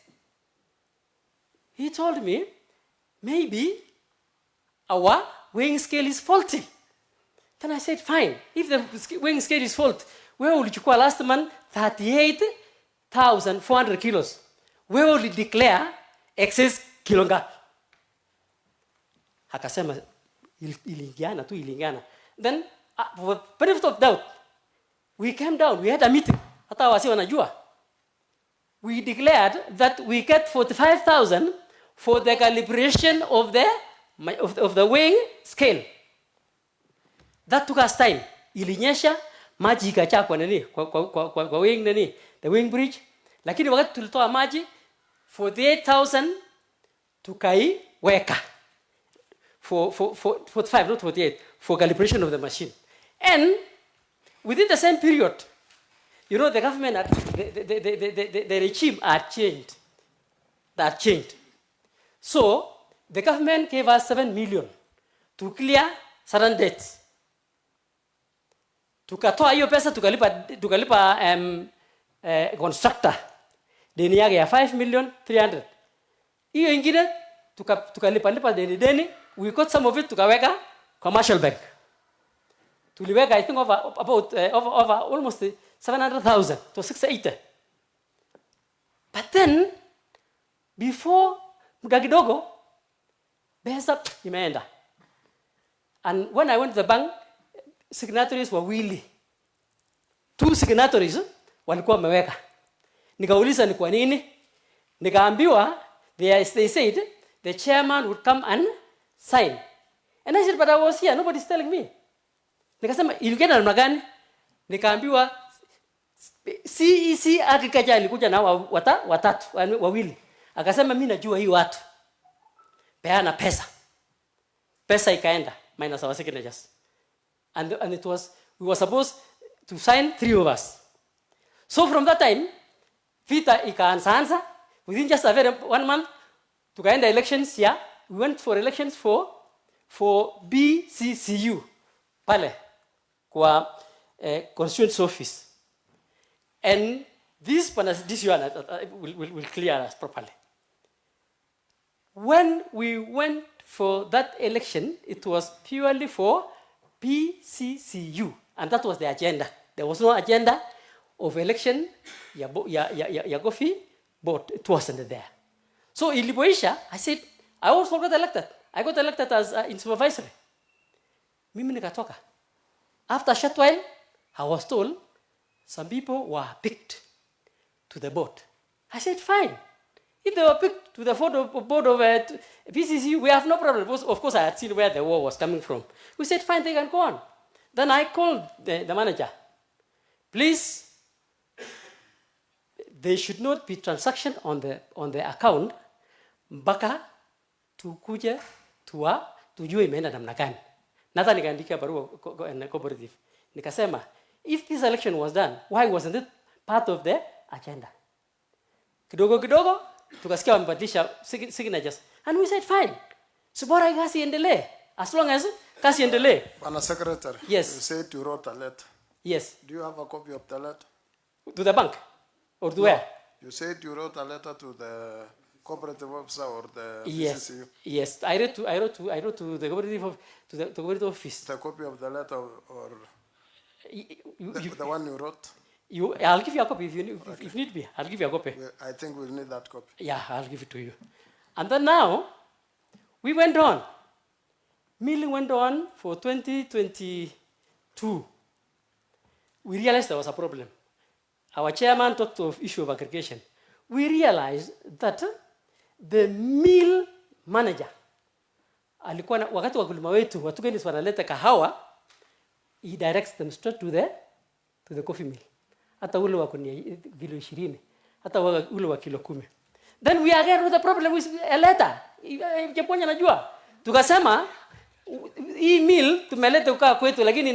He told me, maybe our weighing scale is faulty. Then I said, fine. If the weighing scale is faulty, where will you call last month 38,400 kilos? Where will you declare excess kilo ngapi? Akasema ilingana. Then, for benefit of doubt, we came down, we had a meeting. Hata wasi wanajua. We declared that we get 45,000 for the calibration of the weighing scale. That took us time. Ilinyesha, maji ikajaa kwa nini? Kwa weighing nini? The weighing bridge. Lakini wakati tulitoa maji, 48,000 tukaiweka. For 45, not 48, for calibration of the machine. And within the same period, you know, the government, the regime had changed. That changed. So, the government gave us 7 million to clear certain debts. Tukatoa hiyo pesa, tukalipa constructor. Deni yake ya 5,300,000. Hiyo ingine, tukalipa deni. We got some of it, tukaweka commercial bank. Tuliweka, I think, over almost 700,000 to 680. But then, before muda kidogo, pesa imeenda. And when I went to the bank, signatories were willing. 2 signatories walikuwa wameweka. Nikauliza ni kwa nini? Nikaambiwa, they said the chairman would come and sign. And I said, but I was here, nobody's telling me. Nikasema, ilikenda namna gani? Nikaambiwa, CEC agriculture alikuja na watatu, wawili. Akasema, mimi najua hii watu. Peana pesa. Pesa ikaenda, minus our signatures. And we were supposed to sign 3 of us. So from that time, vita ikaanza. Within just 1 month, tukaenda elections here. We went for elections for BCCU pale kwa constituency office, and this one will clear us properly. When we went for that election, it was purely for BCCU, and that was the agenda. There was no agenda of election ya coffee, but it wasn't there. So in Liboisha, I said, I also got elected. I got elected as in supervisory. Mimi nikatoka. After a short while, I was told some people were picked to the board. I said, fine. If they were picked to the board of PCC, we have no problem. Of course, I had seen where the war was coming from. We said, fine, they can go on. Then I called the manager. Please, there should not be transaction on the account mpaka tukuje tujue imeenda namna gani. Nata nikaandikia barua cooperative. Nikasema, if this election was done, why wasn't it part of the agenda? Kidogo, tukasikia wamebadilisha signatures. And we said, fine. So bora kazi iendelee. As long as kazi iendelee. Pana Secretary, yes. You said you wrote a letter. Yes. Do you have a copy of the letter? To the bank? Or to where? You said you wrote a letter to the cooperative officer or the yes. PCCU? Yes, I wrote to the cooperative office. The copy of the letter or the one you wrote? I'll give you a copy if need be. I'll give you a copy. I think we'll need that copy. Yeah, I'll give it to you. And then now, we went on. Milling went on for 2022. We realized there was a problem. Our chairman talked of issue of aggregation. We realized that the mill manager alikuwa wakati wa kulima wetu watu gani wanaleta kahawa, he directs them straight to the coffee mill. Hata ule wa kilo 20, hata ule wa kilo 10. Then we again with the problem with a letter. Japonya najua Tukasema hii mill tumeleta ukaa kwetu lakini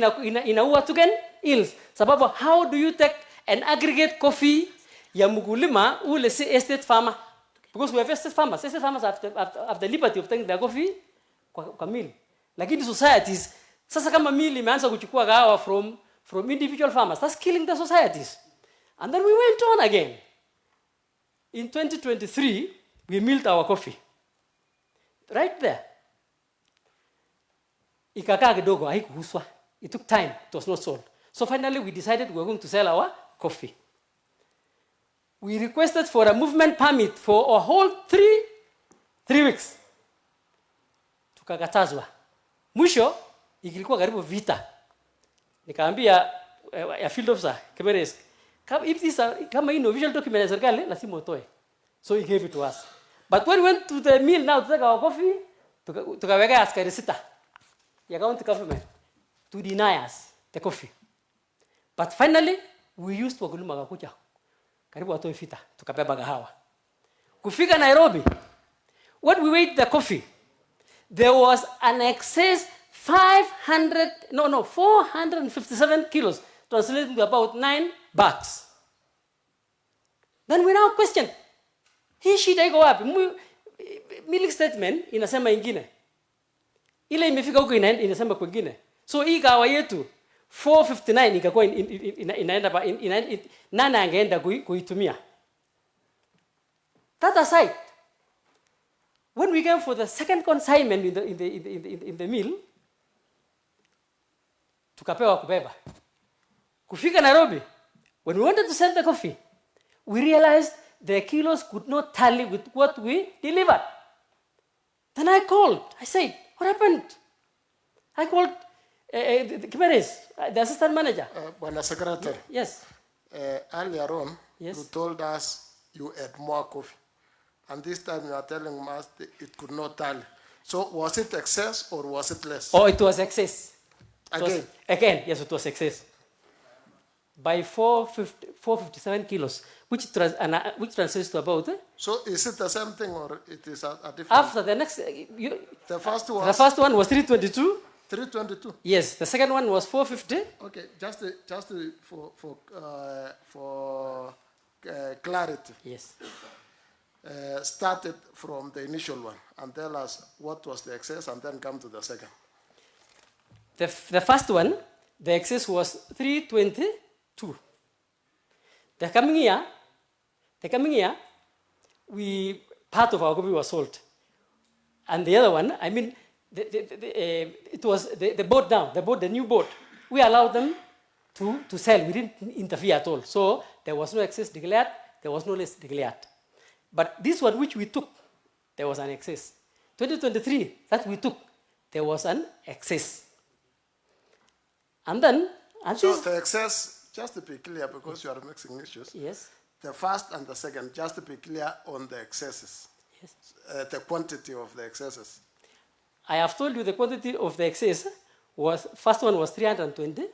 inaua tuken hills. Sababu how do you take an aggregate coffee ya mkulima ule si estate farmer? Because we have estate farmers. Estate farmers have the liberty of taking their coffee kwa mill. Lakini societies, sasa kama mill imeanza kuchukua kahawa from individual farmers, that's killing the societies. And then we went on again. In 2023, we milled our coffee. Right there. Ikakaa kidogo haikuhuswa. It took time. It was not sold. So finally we decided we were going to sell our coffee. We requested for a movement permit for a whole three weeks. Tukakatazwa. Mwisho ilikuwa karibu vita. Nikaambia a field officer, Kemeres, kama hii official document ya serikali lazima utoe. So he gave it to us. But when we went to the mill now to take our coffee, tukaweka askari 6 ya county government to deny us the coffee. But finally we used wakulima wakakuja. Karibu watoe fita, tukabeba kahawa. Kufika Nairobi, when we weighed the coffee, there was an excess 457 kilos, translating to about 9 bags. Then we now question, hii shida iko wapi? Milk statement inasema ingine. Ile imefika huko inasema kwingine. So hii kahawa yetu 459 ikakuwa inaenda nani angeenda kuitumia. That aside, when we came for the second consignment in the mill, tukapewa kubeba. Kufika Nairobi, when we wanted to sell the coffee, we realized the kilos could not tally with what we delivered. Then I called. I said, what happened? I called the assistant manager. Bwana Secretary. Yes. Earlier on, yes, you told us you had more coffee. And this time you are telling us it could not tally. So was it excess or was it less? Oh, it was excess. Again? Again, yes, it was excess. By 457 kilos, which translates to about... So is it the same thing or it is a different... After the next... the first one... The first one was 322. 322? Yes, the second one was 450. Okay, just for clarity. Yes. Started from the initial one and tell us what was the excess and then come to the second. The first one, the excess was 322. The coming year, part of our coffee was sold. And the other one, I mean, it was the boat now, the new boat. We allowed them to sell. We didn't interfere at all. So there was no excess declared, there was no less declared. But this one which we took, there was an excess. 2023, that we took, there was an excess. And then... so the excess, just to be clear, because you are mixing issues. Yes. The first and the second, just to be clear on the excesses. Yes. The quantity of the excesses. I have told you the quantity of the excess was, first one was 322.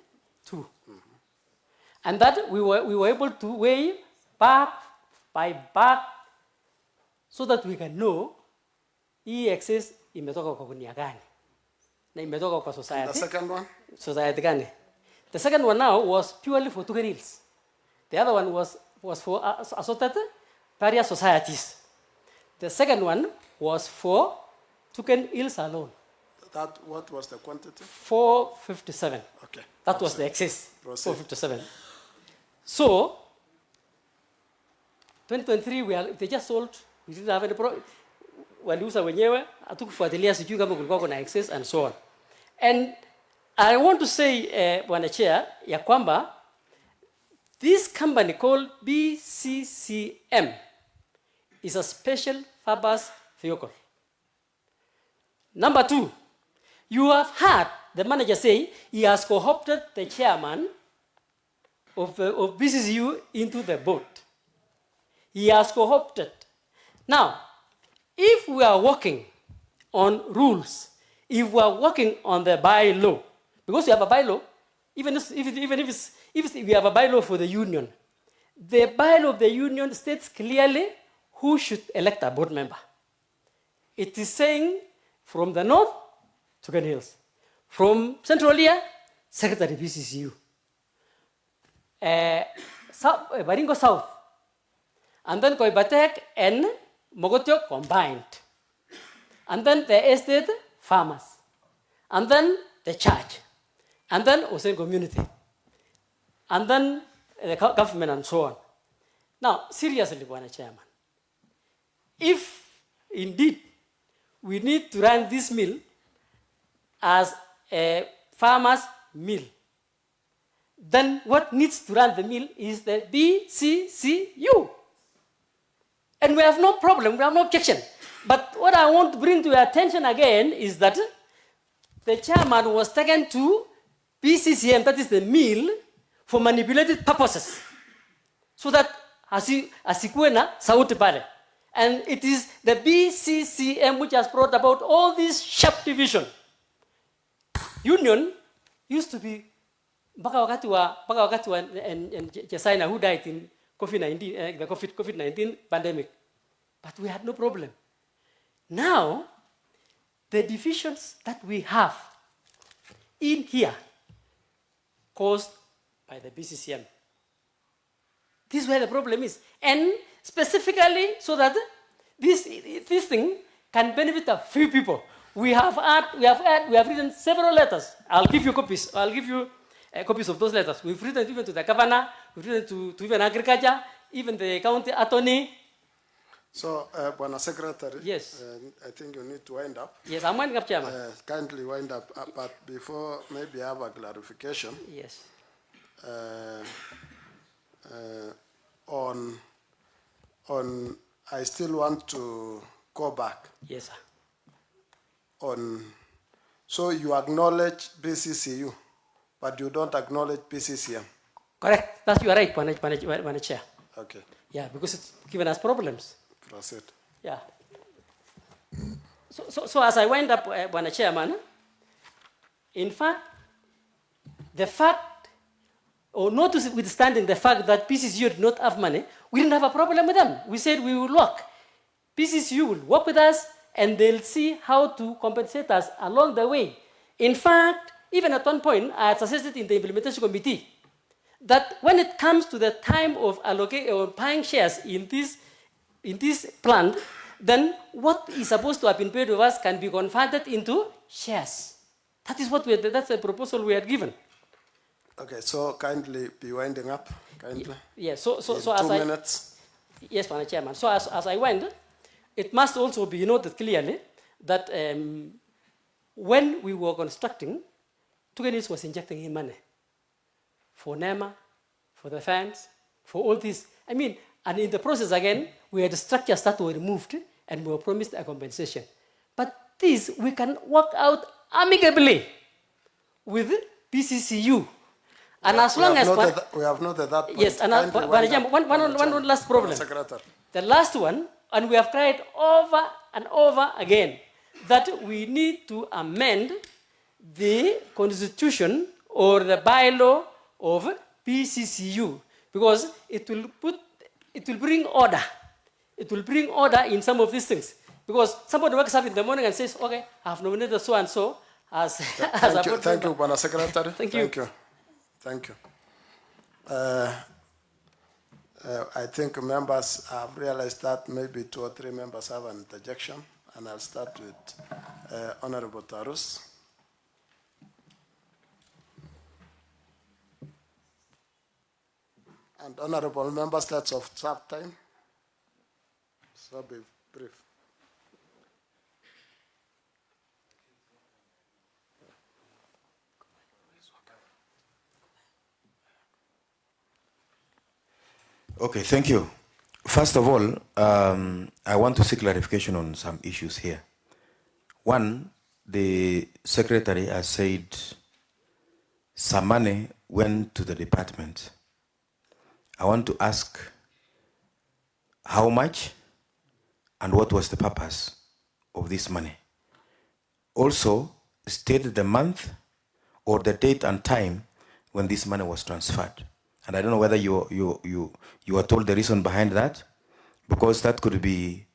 Mm-hmm. And that we were able to weigh bag by bag so that we can know hii excess imetoka kwa gunia gani na imetoka kwa society. The second one? Society gani. The second one now was purely for Tugen Hills. The other one was for assorted various societies. The second one was for Tugen Hills alone. That, what was the quantity? 457. Okay. That was the excess. Proceed. 457. So, 2023, they just sold. We didn't have any problem. Waliuza wenyewe, hatukufuatilia sijui kama kulikuwa kuna excess and so on. And I want to say, Bwana Chair, ya kwamba this company called BCCM is a special farmers vehicle. Number 2, you have heard the manager say he has co-opted the chairman of BCCU into the board. He has co-opted. Now, if we are working on rules, if we are working on the bylaw, because we have a bylaw, even if we have a bylaw for the union, the bylaw of the union states clearly who should elect a board member. It is saying From the north, Tugen Hills. From Central here, Secretary PCCU. Baringo South. And then Koibatek and Mogotio combined. And then the estate farmers. And then the church. And then Osen community. And then the government and so on. Now, seriously, Bwana Chairman, if indeed we need to run this mill as a farmer's mill, then what needs to run the mill is the BCCU. And we have no problem, we have no objection. But what I want to bring to your attention again is that the chairman was taken to BCCM, that is the mill, for manipulated purposes. So that asikuena sauti pale. And it is the BCCM which has brought about all this sharp division. Union used to be mpaka wakati wa China who died in COVID-19, the COVID-19 pandemic. But we had no problem. Now, the divisions that we have in here caused by the BCCM. This is where the problem is. And specifically so that this thing can benefit a few people. We have written several letters. I'll give you copies. I'll give you copies of those letters. We've written even to the governor, we've written to even agriculture, even the county attorney. So, Bwana Secretary, yes. I think you need to wind up. Yes, I'm winding up, Chairman. Kindly wind up, but before maybe I have a clarification. Yes. On, I still want to go back. Yes, sir. So you acknowledge BCCU, but you don't acknowledge BCCM. Correct. That's you are right, Bwana Chair. Okay. Yeah, because it's given us problems. Proceed. Yeah. So as I wind up, Bwana Chairman, in fact, or notwithstanding the fact that PCCU did not have money, we didn't have a problem with them. We said we will work. PCCU will work with us, and they'll see how to compensate us along the way. In fact, even at one point, I had suggested in the implementation committee that when it comes to the time of allocating or buying shares in this plant, then what is supposed to have been paid to us can be converted into shares. That is that's the proposal we had given. Okay, so kindly be winding up. Kindly. Yes. So in as 2 minutes. Yes, Mr. Chairman. So as I went, it must also be noted clearly that when we were constructing, Tugenis was injecting in money for NEMA, for the fans, for all this. I mean, and in the process again, we had structures that were removed and we were promised a compensation. But this we can work out amicably with PCCU. And as long as we have noted that point. Yes, and one last problem. The last one, and we have tried over and over again, that we need to amend the constitution or the bylaw of PCCU because it will bring order. It will bring order in some of these things. Because somebody wakes up in the morning and says, okay, I have nominated so and so as Thank you, Bwana Secretary. Thank you. Thank you. I think members have realized that maybe 2 or 3 members have an interjection, and I'll start with Honorable Tarus. And honorable members, let's observe time. So be brief. Okay, thank you. First of all, I want to seek clarification on some issues here. One, the secretary has said some money went to the department. I want to ask how much and what was the purpose of this money. Also, state the month or the date and time when this money was transferred. And I don't know whether you are told the reason behind that, because that could be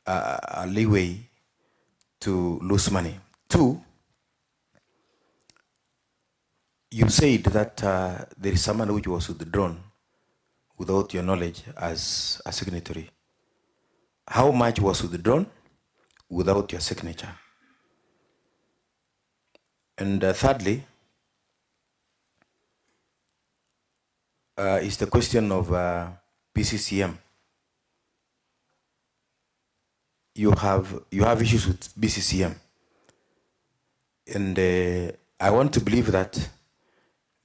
a leeway to lose money. Two, you said that there is someone which was withdrawn without your knowledge as a signatory. How much was withdrawn without your signature? And thirdly, is the question of PCCM. You have issues with BCCM, and I want to believe that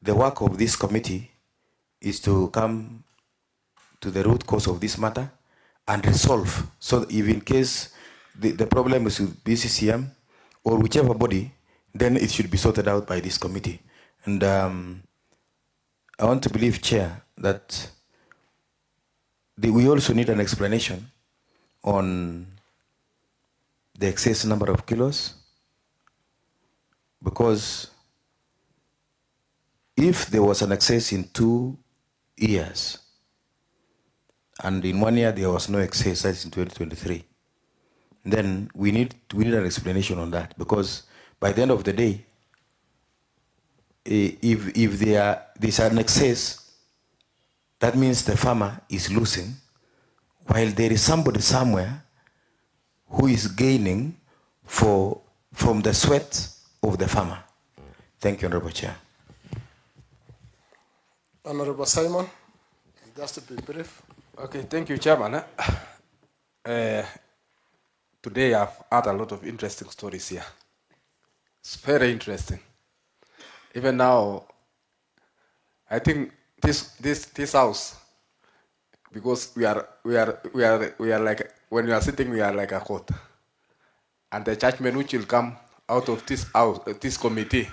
the work of this committee is to come to the root cause of this matter and resolve. So if in case the problem is with BCCM or whichever body, then it should be sorted out by this committee. And I want to believe, Chair, that we also need an explanation on the excess number of kilos, because if there was an excess in 2 years, and in 1 year there was no excess, that's in 2023, then we need an explanation on that, because by the end of the day, if there's an excess, that means the farmer is losing, while there is somebody somewhere who is gaining from the sweat of the farmer. Thank you, Honorable Chair. Honorable Simon, just to be brief. Okay, thank you, Chairman. Today I've had a lot of interesting stories here. It's very interesting. Even now, I think this house, because we are like, when we are sitting, we are like a court, and the judgment which will come out of this house, this committee,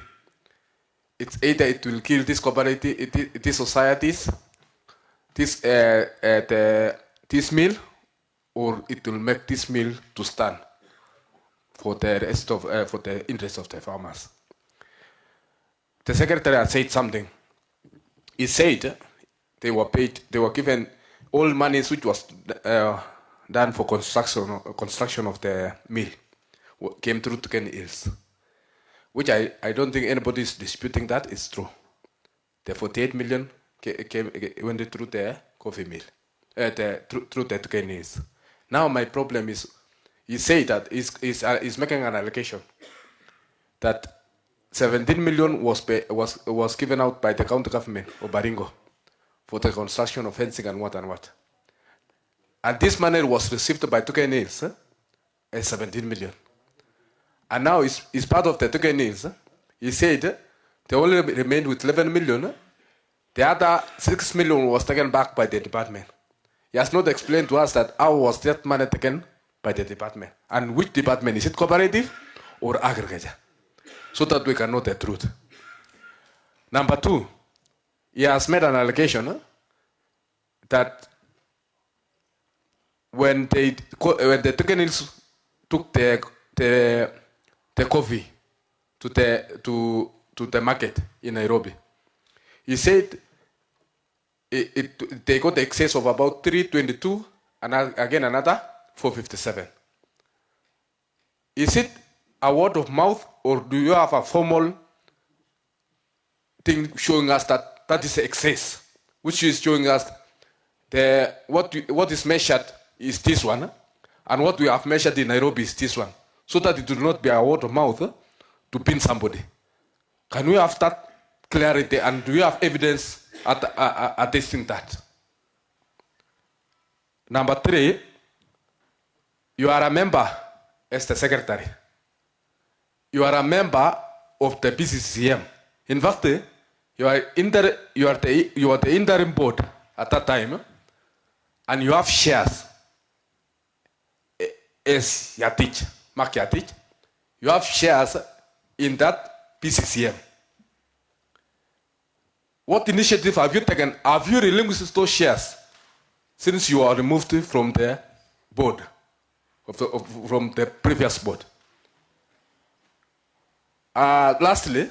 it's either it will kill this cooperative, these societies, this mill, or it will make this mill to stand for the rest of for the interest of the farmers. The secretary had said something. He said they were paid, they were given all monies which was done for construction of the mill came through to Ken Hills, which I don't think anybody is disputing that is true. The 48 million went through the coffee mill, through the Ken Hills. Now my problem is, he said that he's making an allegation that 17 million was given out by the county government of Baringo for the construction of fencing and what and what. And this money was received by Tuken Hills as 17 million. And now it's part of the Tuken Hills. He said they only remained with 11 million. The other 6 million was taken back by the department. He has not explained to us that how was that money taken by the department. And which department? Is it cooperative or agriculture? So that we can know the truth. Number two, he has made an allegation that when the Tuken Hills took the coffee to the market in Nairobi, he said they got the excess of about 322 and again another 457. Is it a word of mouth, or do you have a formal thing showing us that that is excess, which is showing us what is measured is this one, and what we have measured in Nairobi is this one, so that it will not be a word of mouth to pin somebody? Can we have that clarity, and do you have evidence attesting that? Number three, you are a member as the secretary. You are a member of the BCCM. In fact, you are the interim board at that time, and you have shares as Yatich, Mark Yatich. You have shares in that BCCM. What initiative have you taken? Have you relinquished those shares since you are removed from the board, from the previous board? Lastly,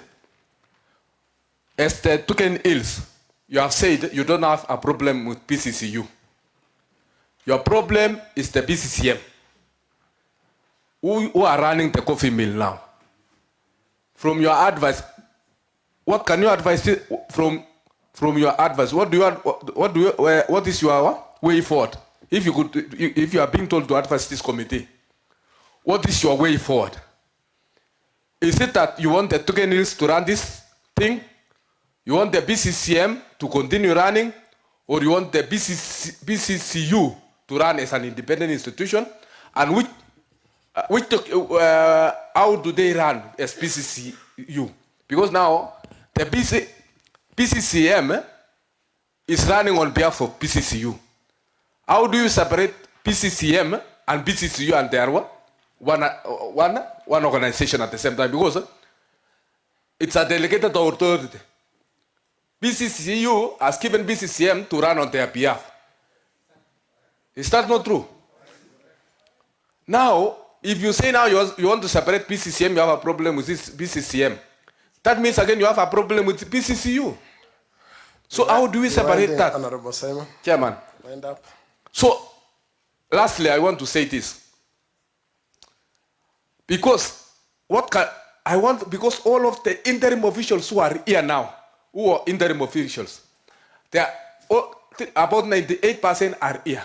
as the Tuken Hills, you have said you don't have a problem with PCCU. Your problem is the BCCM. who are running the coffee mill now, from your advice, what can you advise from your advice? What is your way forward? If you are being told to advise this committee, what is your way forward? Is it that you want the Tugenils to run this thing? You want the BCCM to continue running? Or you want the BCCU to run as an independent institution? And how do they run as BCCU? Because now the BCCM is running on behalf of BCCU. How do you separate BCCM and BCCU and they are one organization at the same time? Because it's a delegated authority. BCCU has given BCCM to run on their behalf. Is that not true? Now, if you say now you want to separate BCCM, you have a problem with this BCCM. That means again you have a problem with BCCU. So how do we separate that? Honorable Simon. Chairman. Wind up. So, lastly, I want to say this. Because because all of the interim officials who are here now, who are interim officials, they are about 98% are here.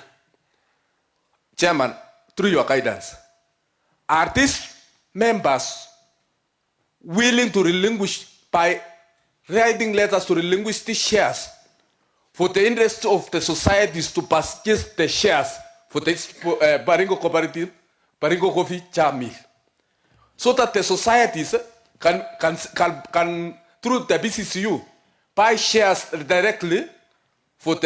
Chairman, through your guidance, are these members willing to relinquish by writing letters to relinquish these shares for the interest of the societies to purchase the shares for the Baringo Cooperative, Baringo Coffee Char Mill, so that the societies can through the BCCU buy shares directly for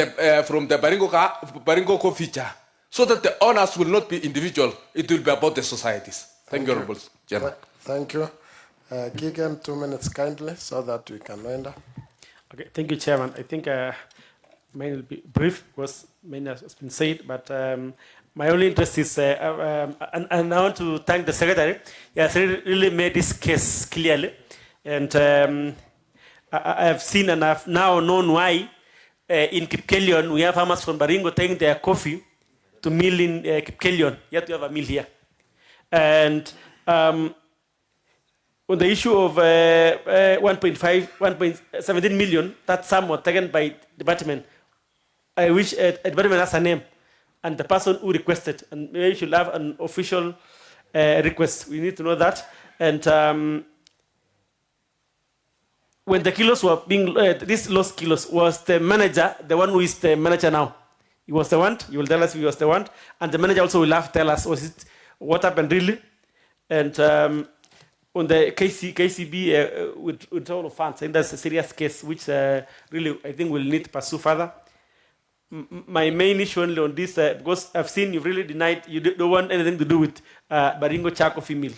from the Baringo Coffee Char, so that the owners will not be individual; it will be about the societies. Thank you, Honorable Chairman. Thank you. Gigan, 2 minutes kindly, so that we can wind up. Okay, thank you, Chairman. I think mine will be brief because many has been said, but my only interest is, and I want to thank the Secretary. He has really made this case clearly, and I have seen and I've now known why in Kipkelion we have farmers from Baringo taking their coffee to mill in Kipkelion. Yet we have a mill here, and on the issue of 1.17 million, that sum was taken by department. I wish a department has a name, and the person who requested, and maybe we should have an official request. We need to know that. And when the kilos were being, these lost kilos, was the manager, the one who is the manager now. He was the one. He will tell us if he was the one, and the manager also will have to tell us what happened really, and. On the KCB withdrawal of funds, and that's a serious case which really I think we'll need to pursue further. My main issue only on this, because I've seen you've really denied, you don't want anything to do with Baringo Char Coffee Mill.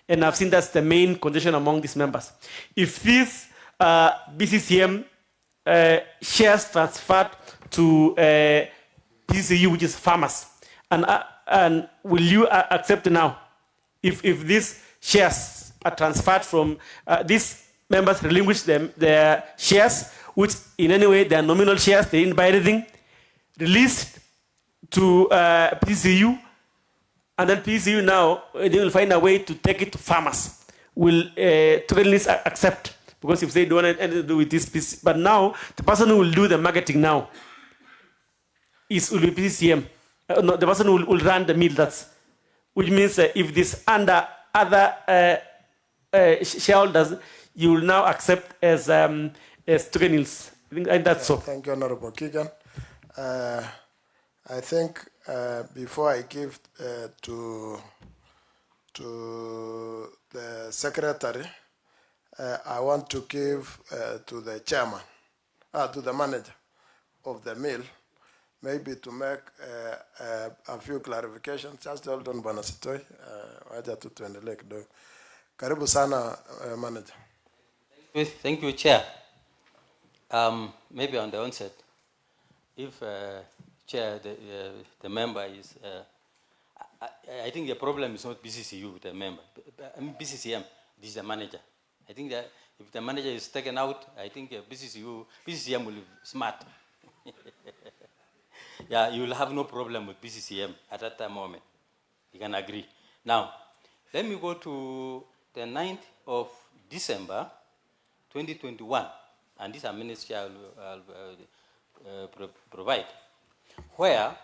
And I've seen that's the main condition among these members. If this BCCM shares transferred to PCU, which is farmers, and will you accept now if these shares are transferred from these members relinquish their shares, which in any way they are nominal shares, they didn't buy anything, released to PCU, and then PCU now they will find a way to take it to farmers. Will Togolese accept? Because if they don't want anything to do with this piece, but now the person who will do the marketing now will be PCM. No, the person who will run the mill. Which means if this under other shareholders, you will now accept as Togolese. I think that's so. Thank you, Honorable Keegan. I think before I give to the Secretary, I want to give to the chairman, to the manager of the mill, maybe to make a few clarifications. Just hold on, Bwana Sitoi. Wacha tu tuendelee kidogo. Karibu sana, manager. Thank you, Chair. Maybe on the onset, if Chair, the member is, I think the problem is not BCCU with the member. I mean BCCM, this is the manager. I think that if the manager is taken out, I think BCCM will be smart. Yeah, you will have no problem with BCCM at that moment. You can agree. Now, Let me go to the 9th of December 2021, and these are minutes Chair will provide, where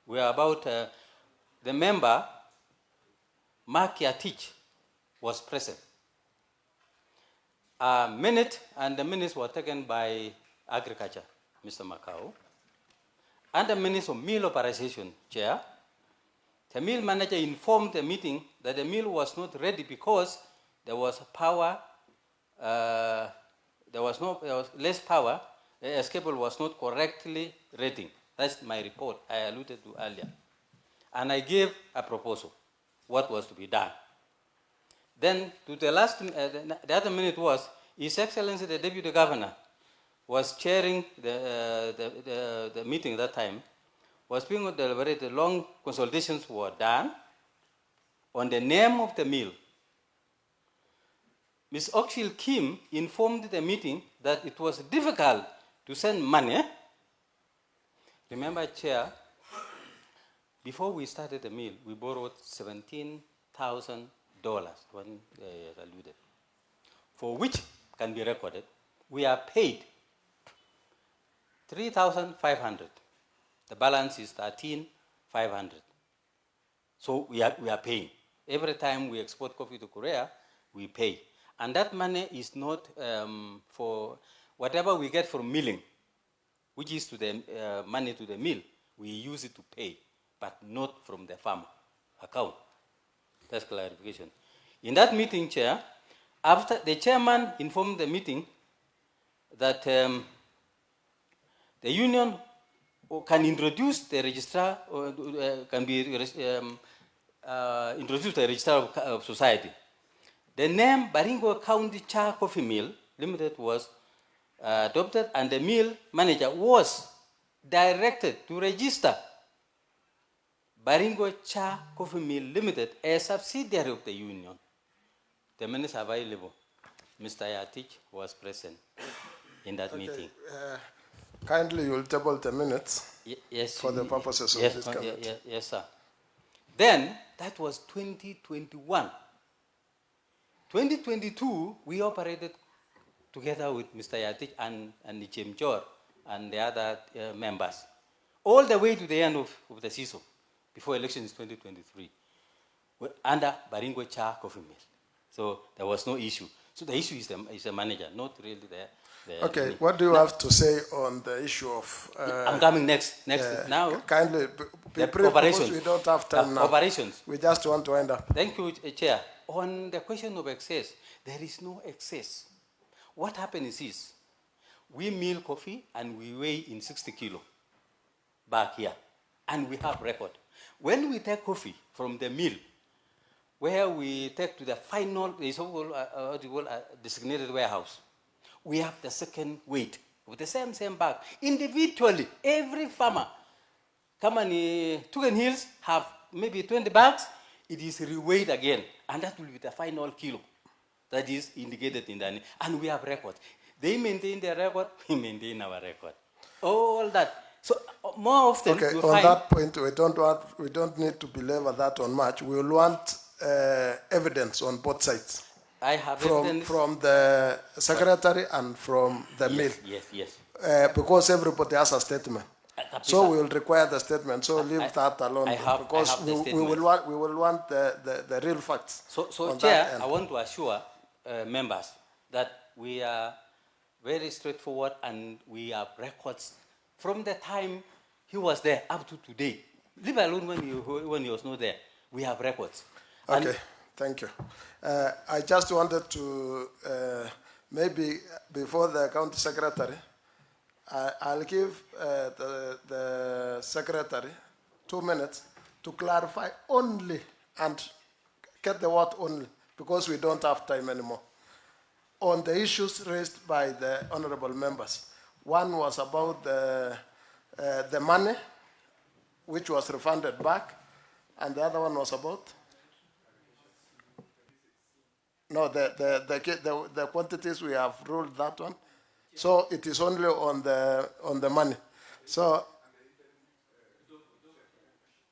we are about the member Mark Yatich was present. A minute, and the minutes were taken by Agriculture, Mr. Macau, and the minutes of meal operation, Chair. The mill manager informed the meeting that the mill was not ready because there was power, there was less power, the cable was not correctly rating. That's my report I alluded to earlier. And I gave a proposal, what was to be done. Then to the last, the other minute was, His Excellency the Deputy Governor was chairing the meeting that time, was being deliberated, long consultations were done on the name of the mill. Ms. Oxil Kim informed the meeting that it was difficult to send money. Remember, Chair, before we started the mill, we borrowed $17,000, when alluded, for which can be recorded. We are paid $3,500. The balance is $13,500. So we are paying. Every time we export coffee to Korea, we pay. And that money is not for whatever we get from milling, which is to the money to the mill. We use it to pay, but not from the farm account. That's clarification. In that meeting, Chair, after the chairman informed the meeting that the union can introduce the registrar, can be introduced the registrar of society. The name Baringo County Cha Coffee Mill Limited was adopted, and the mill manager was directed to register Baringo Cha Coffee Mill Limited, a subsidiary of the union. The minutes are available. Mr. Yatich was present in that meeting. Kindly, you'll table the minutes yes, for the purposes of this committee. Yes, sir. Then, that was 2021. 2022, we operated together with Mr. Yatich and Nichem Jor and the other members, all the way to the end of the season, before elections 2023, under Baringo Cha Coffee Mill. So there was no issue. So the issue is the manager, not really the okay, what do you have to say on the issue of... I'm coming next now. Kindly be brief, because we don't have time now. Operations. We just want to wind up. Thank you, Chair. On the question of excess, there is no excess. What happens is, we mill coffee and we weigh in 60 kilo back here, and we have record. When we take coffee from the mill, where we take to the final, designated warehouse, we have the second weight with the same bag. Individually, every farmer, come on, Tugen Hills have maybe 20 bags, it is reweighed again, and that will be the final kilo that is indicated in the, and we have records. They maintain their record, we maintain our record. All that. So more often, okay, on that point, we don't need to belabor that on much. We will want evidence on both sides. I have evidence from the secretary and from the mill. Yes. Because everybody has a statement. So we will require the statement. So leave that alone, because we will want the real facts. So Chair, I want to assure members that we are very straightforward, and we have records from the time he was there up to today. Leave alone when he was not there. We have records. Okay, thank you. I just wanted to, maybe before the county secretary, I'll give the secretary 2 minutes to clarify only, and get the word only, because we don't have time anymore, on the issues raised by the honorable members. One was about the money, which was refunded back, and the other one was about? No, the quantities, we have ruled that one. So it is only on the money. So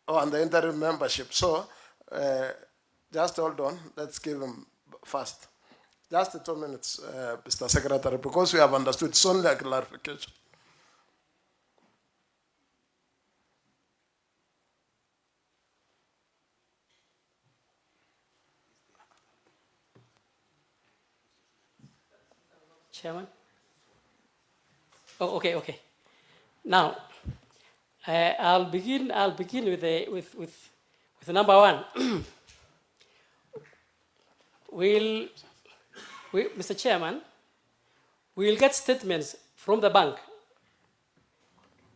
on the interim membership. So Just hold on. Let's give him first. Just 2 minutes, Mr. Secretary, because we have understood. It's only a clarification. Chairman? Oh, okay. Now, I'll begin with number one. Mr. Chairman, we'll get statements from the bank,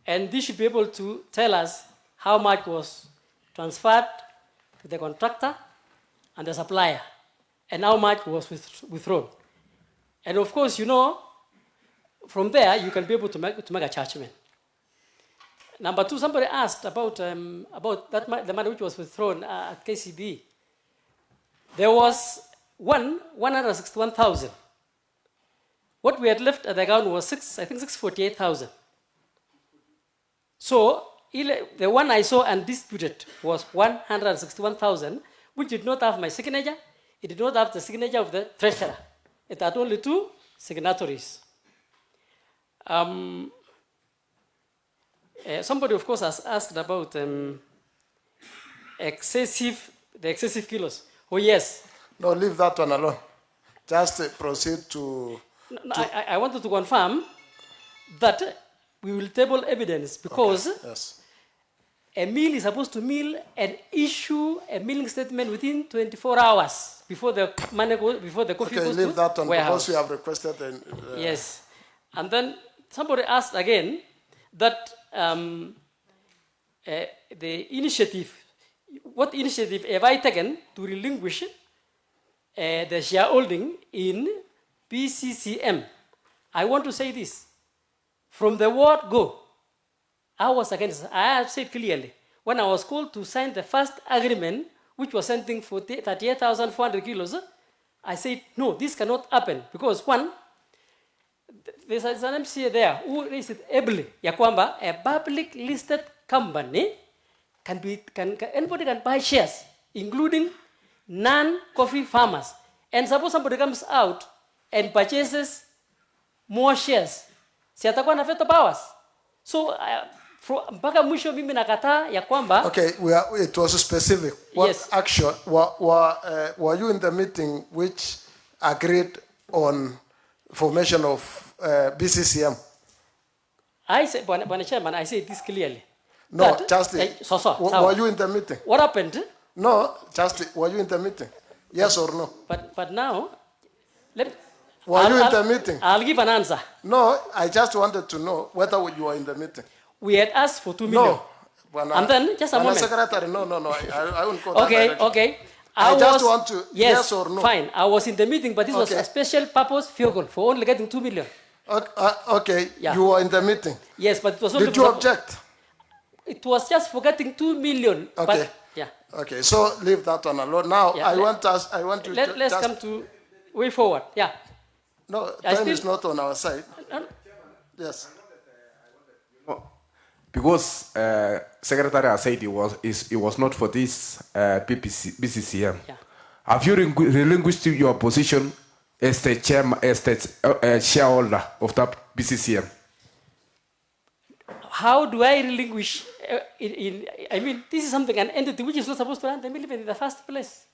and they should be able to tell us how much was transferred to the contractor and the supplier, and how much was withdrawn. And of course, from there you can be able to make a judgment. Number two, somebody asked about the money which was withdrawn at KCB. There was 161,000. What we had left at the account was 648,000. So the one I saw and disputed was 161,000, which did not have my signature. It did not have the signature of the treasurer. It had only 2 signatories. Somebody, of course, has asked about the excessive kilos. Oh, yes. No, leave that one alone. Just proceed to... No, I wanted to confirm that we will table evidence because yes. A mill is supposed to mill and issue a milling statement within 24 hours before the coffee goes leave to that one warehouse. because we have requested. Yes. And then somebody asked again that the initiative, what initiative have I taken to relinquish the shareholding in BCCM? I want to say this. From the word go, I was against. I have said clearly, when I was called to sign the first agreement, which was something for 38,400 kilos, I said, no, this cannot happen. Because one, there's an MCA there who raised it ably, ya kwamba a public listed company anybody can buy shares, including non-coffee farmers. And suppose somebody comes out and purchases more shares, si atakuwa na veto powers. So mpaka mwisho mimi nakataa ya kwamba. Okay, it was specific. What yes. Action were you in the meeting which agreed on formation of BCCM? I said, Bwana Chairman, I said this clearly. No, that, just were you in the meeting? What happened? No, just were you in the meeting? Yes or no? But now, were you in the meeting? I'll give an answer. No, I just wanted to know whether you were in the meeting. We had asked for 2 million. No. And then, just a moment. Secretary, no, I won't go Okay. I just want to, yes or no. Fine, I was in the meeting, but this was a special purpose vehicle for only getting 2 million. Okay, yeah. You were in the meeting. Yes, but it was only. Did you object? It was just for getting 2 million. Okay. But, yeah. Okay, so leave that one alone. Now, yeah, I want to. Let's come to way forward. Yeah. No, time is not on our side. Yes. Because Secretary has said it was not for this BCCM. Yeah. Have you relinquished your position as the chairman, as the shareholder of that BCCM? How do I relinquish? I mean, this is something, an entity which is not supposed to run the mill in the first place.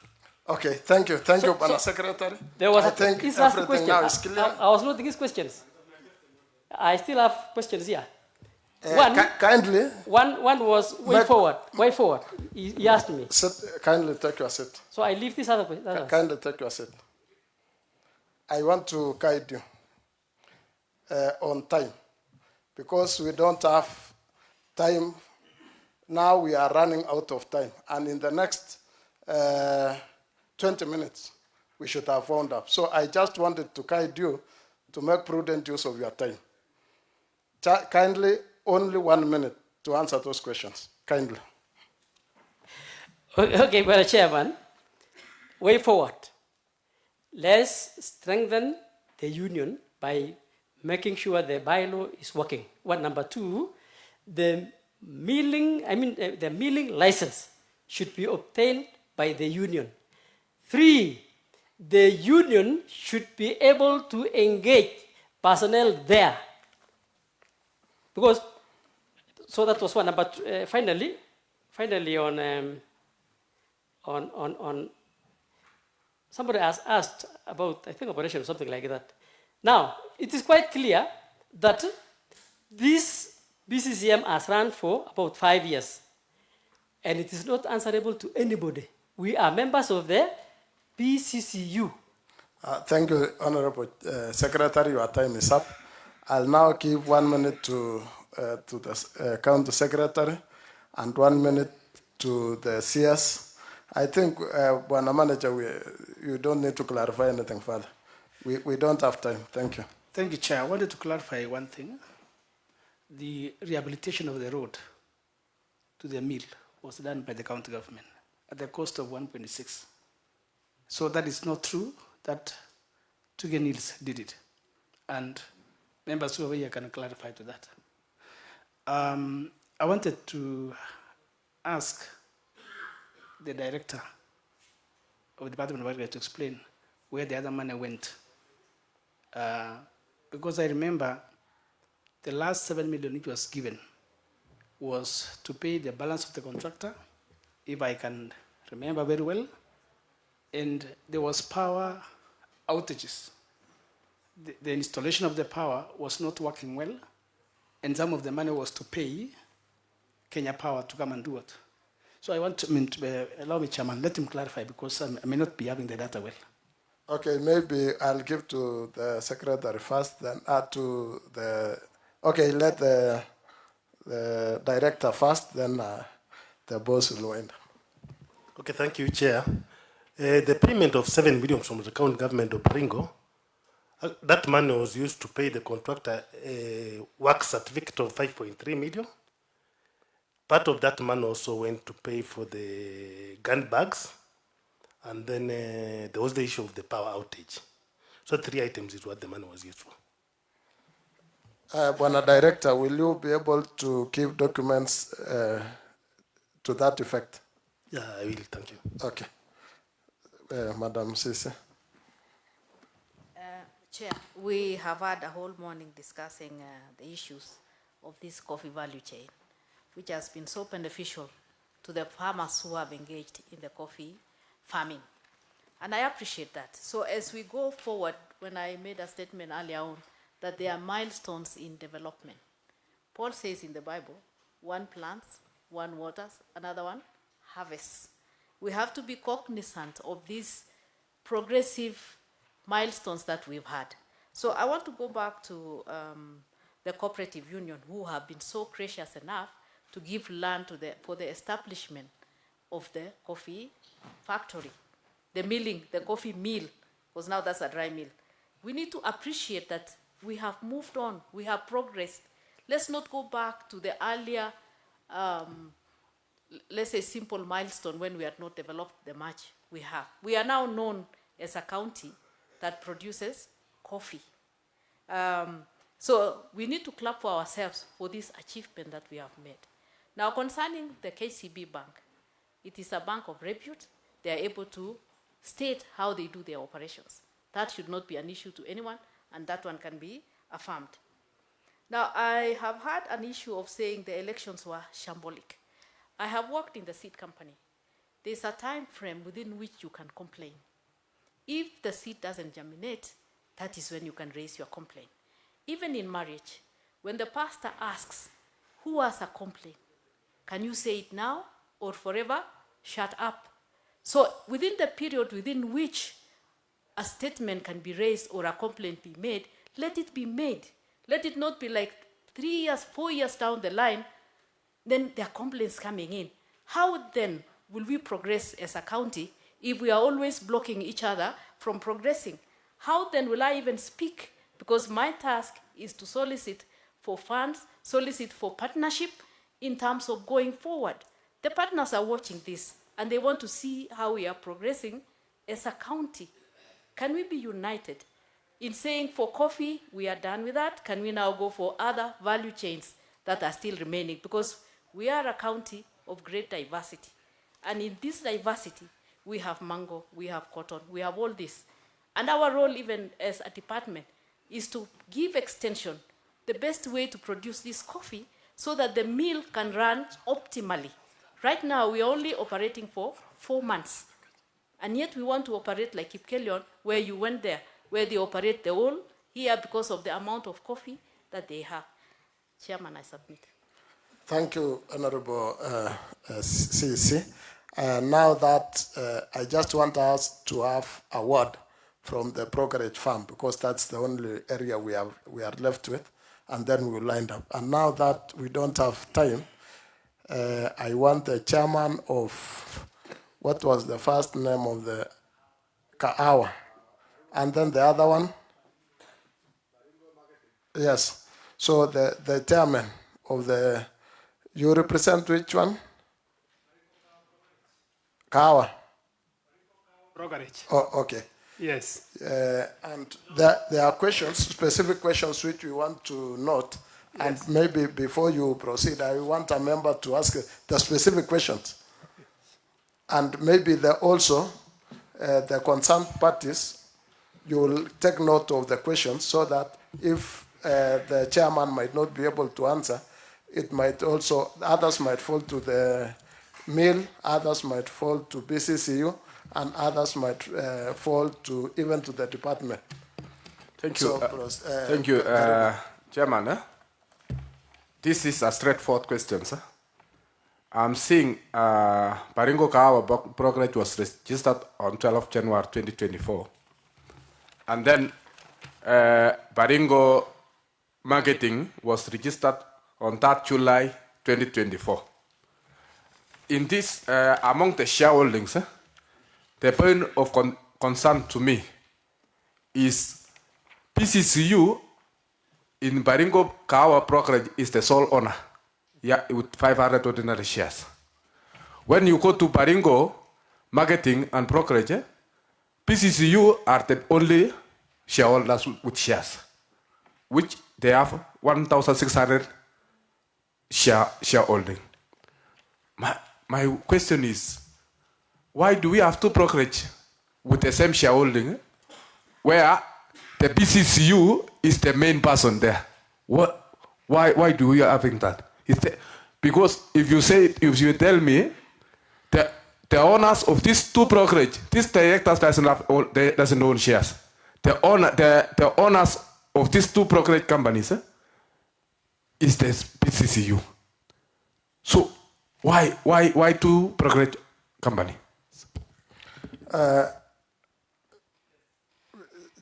Okay, thank you, Madam Secretary. There was I think everything now is clear. I was noting his questions. I still have questions here. Kindly. One was way forward. He asked me. Kindly take your seat. So I leave this other question. Kindly take your seat. I want to guide you on time because we don't have time. Now we are running out of time, and in the next 20 minutes we should have wound up. So I just wanted to guide you to make prudent use of your time. Kindly. Only 1 minute to answer those questions. Kindly. Okay, Mr. Chairman. Way forward. Let's strengthen the union by making sure the bylaw is working. Number 2, the milling license should be obtained by the union. 3, the union should be able to engage personnel there. Because, so that was one. But finally on somebody has asked about, I think, operation or something like that. Now, it is quite clear that this BCCM has run for about 5 years, and it is not answerable to anybody. We are members of the BCCU. Thank you, Honorable Secretary. Your time is up. I'll now give 1 minute to the County Secretary and 1 minute to the CS. I think, Bwana Manager, you don't need to clarify anything further. We don't have time. Thank you. Thank you, Chair. I wanted to clarify one thing. The rehabilitation of the road to the mill was done by the county government at the cost of 1.6. So that is not true that Tugen Hills did it. And members over here can clarify to that. I wanted to ask the director of the Department of Agriculture to explain where the other money went. Because I remember the last 7 million which was given was to pay the balance of the contractor, if I can remember very well, and there was power outages. The installation of the power was not working well, and some of the money was to pay Kenya Power to come and do it. So I want to, allow me, Chairman, let him clarify, because I may not be having the data well. Okay, maybe I'll give to the Secretary first, then add to the... Okay, let the Director first, then the boss will end. Okay, thank you, Chair. The payment of 7 million from the county government of Baringo, that money was used to pay the contractor work certificate of 5.3 million. Part of that money also went to pay for the gun bags, and then there was the issue of the power outage. So 3 items is what the money was used for. Bwana Director, will you be able to give documents to that effect? Yeah, I will, thank you. Okay. Madam Sisi. Chair, we have had a whole morning discussing the issues of this coffee value chain, which has been so beneficial to the farmers who have engaged in the coffee farming. And I appreciate that. So as we go forward, when I made a statement earlier on that there are milestones in development, Paul says in the Bible, 1 plants, 1 waters, another one harvests. We have to be cognizant of these progressive milestones that we've had. So I want to go back to the cooperative union, who have been so gracious enough to give land to for the establishment of the coffee factory, the milling, the coffee mill, because now that's a dry mill. We need to appreciate that we have moved on, we have progressed. Let's not go back to the earlier, let's say, simple milestone when we had not developed the much we have. We are now known as a county that produces coffee. So we need to clap for ourselves for this achievement that we have made. Now, concerning the KCB Bank, it is a bank of repute. They are able to state how they do their operations. That should not be an issue to anyone, and that one can be affirmed. Now, I have had an issue of saying the elections were shambolic. I have worked in the seed company. There's a time frame within which you can complain. If the seed doesn't germinate, that is when you can raise your complaint. Even in marriage, when the pastor asks, who has a complaint? Can you say it now or forever? Shut up. So within the period within which a statement can be raised or a complaint be made, let it be made. Let it not be like 3 years, 4 years down the line, then there are complaints coming in. How then will we progress as a county if we are always blocking each other from progressing? How then will I even speak? Because my task is to solicit for funds, solicit for partnership in terms of going forward. The partners are watching this, and they want to see how we are progressing as a county. Can we be united in saying for coffee, we are done with that? Can we now go for other value chains that are still remaining? Because we are a county of great diversity. And in this diversity, we have mango, we have cotton, we have all this. And our role, even as a department, is to give extension, the best way to produce this coffee so that the mill can run optimally. Right now, we are only operating for 4 months. And yet we want to operate like Ipkelion, where you went there, where they operate the whole here because of the amount of coffee that they have. Chairman, I submit. Thank you, Honorable CC. Now that I just want us to have a word from the brokerage firm, because that's the only area we are left with, and then we'll line up. And now that we don't have time, I want the chairman of, what was the first name of the Kaawa? And then the other one? Yes. So the chairman of the, you represent which one? Kawa. Brokerage. Oh, okay. Yes. And there are questions, specific questions which we want to note. And Yes. maybe before you proceed, I want a member to ask the specific questions. And maybe also the concerned parties, you will take note of the questions so that if the chairman might not be able to answer, it might also, others might fall to the mill, others might fall to BCCU, and others might fall to even to the department. Thank you. So, Thank you, Chairman. This is a straightforward question, sir. I'm seeing Baringo Kahawa brokerage was registered on 12th January 2024. And then Baringo marketing was registered on 3rd July 2024. In this, among the shareholdings, the point of concern to me is PCCU in Baringo Kahawa brokerage is the sole owner, yeah, with 500 ordinary shares. When you go to Baringo marketing and brokerage, PCCU are the only shareholders with shares, which they have 1,600 shareholding. My question is, why do we have two brokerage with the same shareholding, where the BCCU is the main person there? Why do we having that? Because if you tell me the owners of these two brokerage, these directors doesn't own shares. The owners of these two brokerage companies is the BCCU. So why two brokerage company?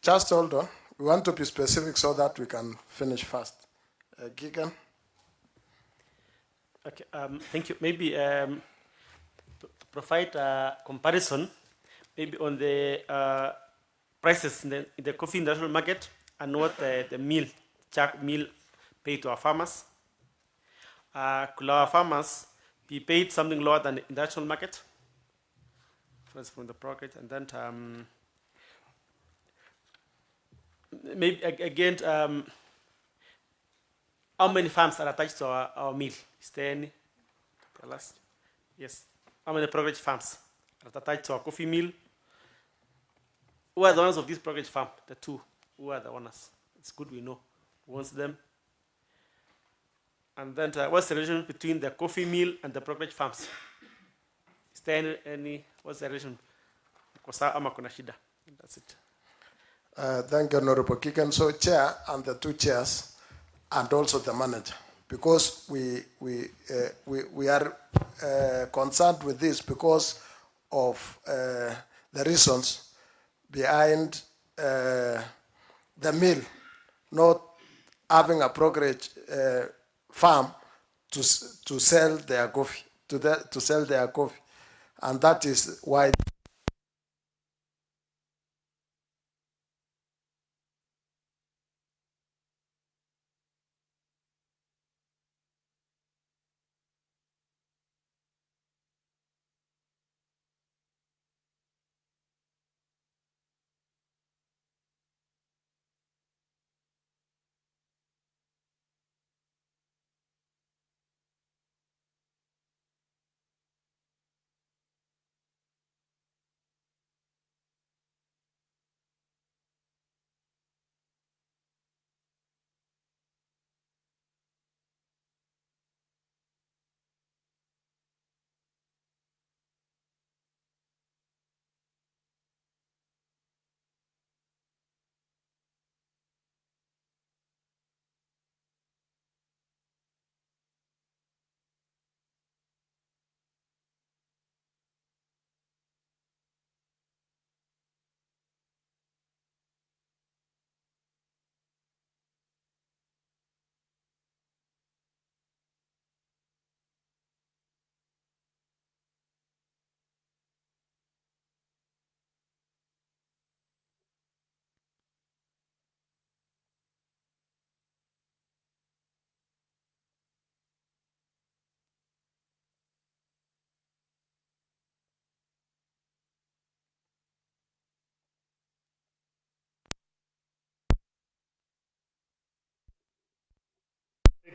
just hold on. We want to be specific so that we can finish fast. Gigan? Okay, thank you. Maybe to provide a comparison, maybe on the prices in the coffee industrial market and what the mill pay to our farmers. Could our farmers be paid something lower than the industrial market? First from the pocket, and then maybe again, how many farms are attached to our mill? Is there any? Tell us. Yes. How many brokerage farms are attached to our coffee mill? Who are the owners of this brokerage farm? The two. Who are the owners? It's good we know who owns them. And then what's the relation between the coffee mill and the brokerage farms? Is there any what's the relation? That's it. Thank you, Honorable Kiken. So, chair and the two chairs, and also the manager, because we are concerned with this because of the reasons behind the mill not having a brokerage farm to sell their coffee, to sell their coffee, and that is why.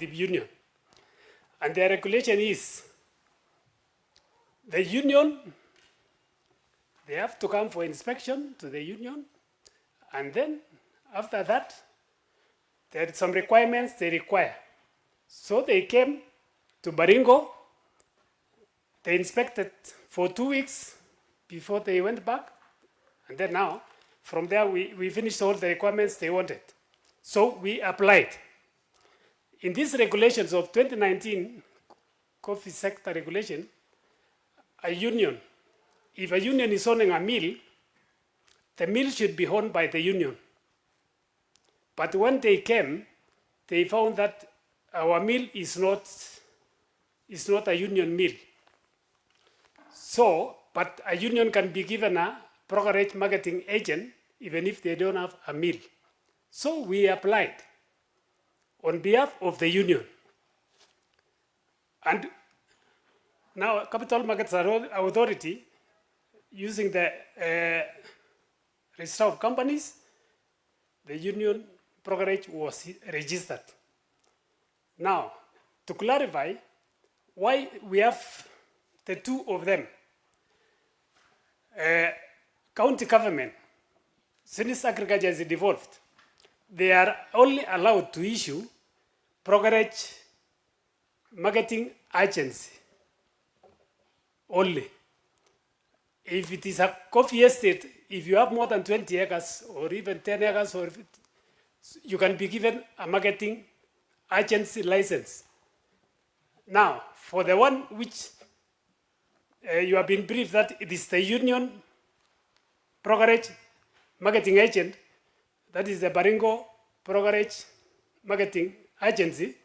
union. And their regulation is the union, they have to come for inspection to the union, and then after that, there are some requirements they require. So they came to Baringo, they inspected for 2 weeks before they went back, and then now, from there we finished all the requirements they wanted. So we applied. In these regulations of 2019 coffee sector regulation, a union, if a union is owning a mill, the mill should be owned by the union. But when they came, they found that our mill is not a union mill. So, but a union can be given a brokerage marketing agent even if they don't have a mill. So we applied on behalf of the union. And now Capital Markets Authority, using the register of companies, the union brokerage was registered. Now, to clarify why we have the two of them, county government, since agriculture is devolved, they are only allowed to issue brokerage marketing agency only. If it is a coffee estate, if you have more than 20 acres or even 10 acres, or you can be given a marketing agency license. Now, for the one which you have been briefed that it is the union brokerage marketing agent, that is the Baringo brokerage marketing agency,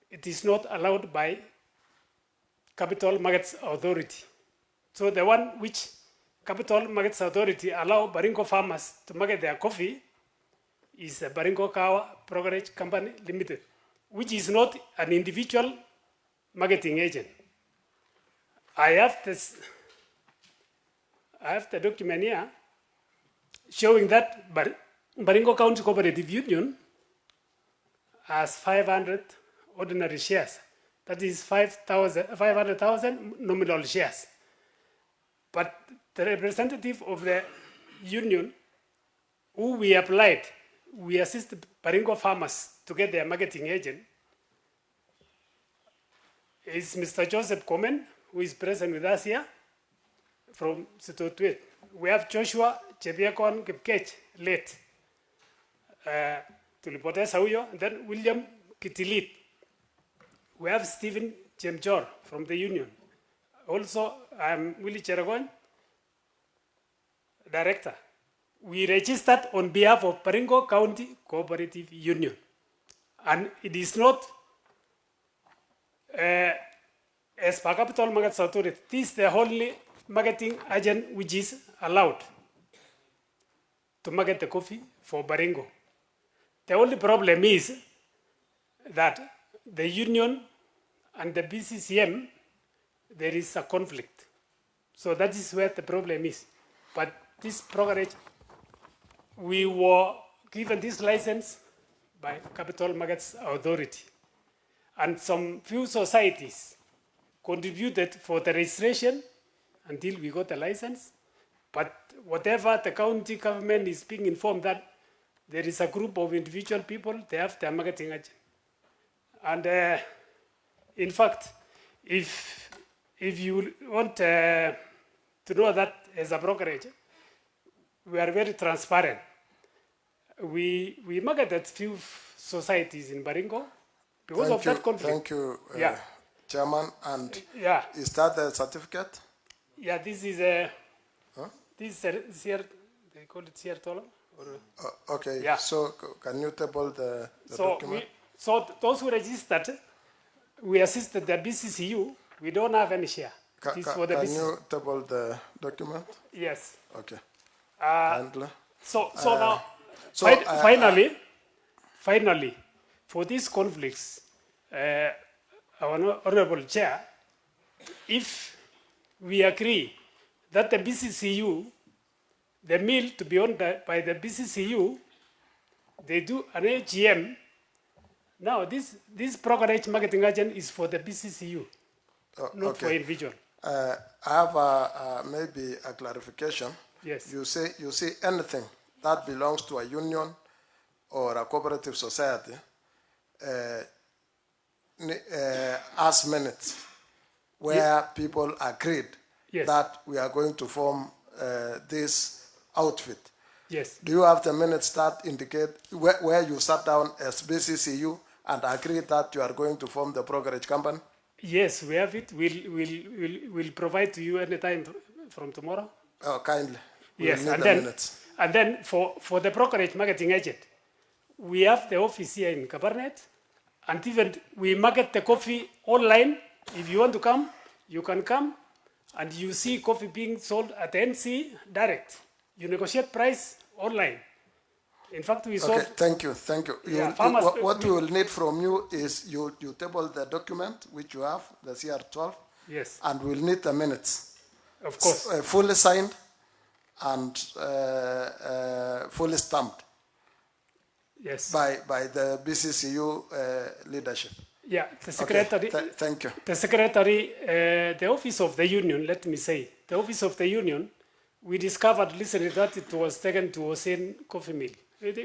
it is not allowed by Capital Markets Authority. So the one which Capital Markets Authority allow Baringo farmers to market their coffee is the Baringo Kawa Brokerage Company Limited, which is not an individual marketing agent. I have the document here showing that Baringo County Cooperative Union has 500 ordinary shares. That is 500,000 nominal shares. But the representative of the union who we applied, we assisted Baringo farmers to get their marketing agent, is Mr. Joseph Komen, who is present with us here from Sitotwit. We have Joshua Chebiakon Kipkech, late. Tulipoteza huyo, and then William Kitilit. We have Stephen Chemjor from the union. Also, I'm Willie Cheragon, director. We registered on behalf of Baringo County Cooperative Union. And it is not, as per Capital Markets Authority, this is the only marketing agent which is allowed to market the coffee for Baringo. The only problem is that the union and the BCCM, there is a conflict. So that is where the problem is. But this brokerage, we were given this license by Capital Markets Authority. And some few societies contributed for the registration until we got the license. But whatever the county government is being informed that there is a group of individual people, they have their marketing agent. And in fact, if you want to know that as a brokerage, we are very transparent. We marketed few societies in Baringo because of that conflict. Thank you, yeah. Chairman. And yeah. Is that a certificate? Yeah, this is a, this is here, they call it here Tolo. Okay, yeah. So can you table the document? So those who registered, we assisted the BCCU. We don't have any share. Can you table the document? Yes. Okay. Finally, for these conflicts, our Honorable Chair, if we agree that the BCCU, the mill to be owned by the BCCU, they do an AGM Now, this brokerage marketing agent is for the BCCU, not for individual. I have maybe a clarification. Yes. You say anything that belongs to a union or a cooperative society as minutes where people agreed that we are going to form this outfit. Yes. Do you have the minutes that indicate where you sat down as BCCU and agreed that you are going to form the brokerage company? Yes, we have it. We'll provide to you anytime from tomorrow. Oh, kindly. Yes, need the minutes. And then for the brokerage marketing agent, we have the office here in Cabernet, and even we market the coffee online. If you want to come, you can come, and you see coffee being sold at the NC direct. You negotiate price online. In fact, we sold. Okay, thank you. What we will need from you is you table the document which you have, the CR12. Yes. And we'll need the minutes. Of course. Fully signed and fully stamped. Yes. By the BCCU leadership. Yeah, the secretary. Okay, thank you. The secretary, the office of the union, let me say, the office of the union, we discovered recently that it was taken to Hussein Coffee Mill,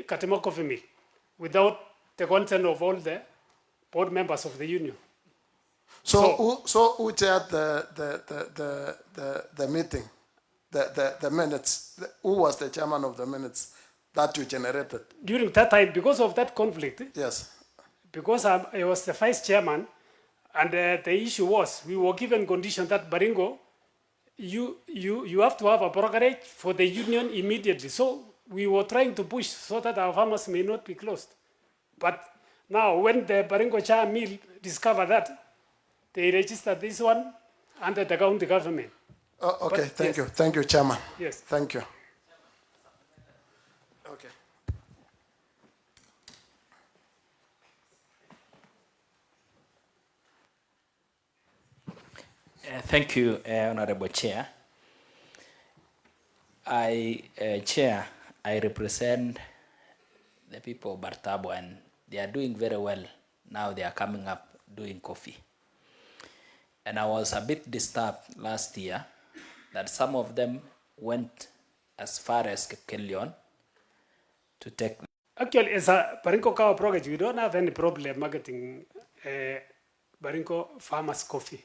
Katema Coffee Mill, without the consent of all the board members of the union. So who chaired the meeting, the minutes? Who was the chairman of the minutes that you generated? During that time, because of that conflict, yes, because I was the vice chairman, and the issue was we were given condition that Baringo, you have to have a brokerage for the union immediately. So we were trying to push so that our farmers may not be closed. But now when the Baringo Cha Mill discovered that, they registered this one under the county government. Oh, okay, thank you. Thank you, Chairman. Yes. Thank you. Okay. Thank you, Honorable Chair. Chair, I represent the people of Bartabo, and they are doing very well. Now they are coming up doing coffee. And I was a bit disturbed last year that some of them went as far as Kelion to take. Actually, as a Baringo Cow project, we don't have any problem marketing Baringo farmers coffee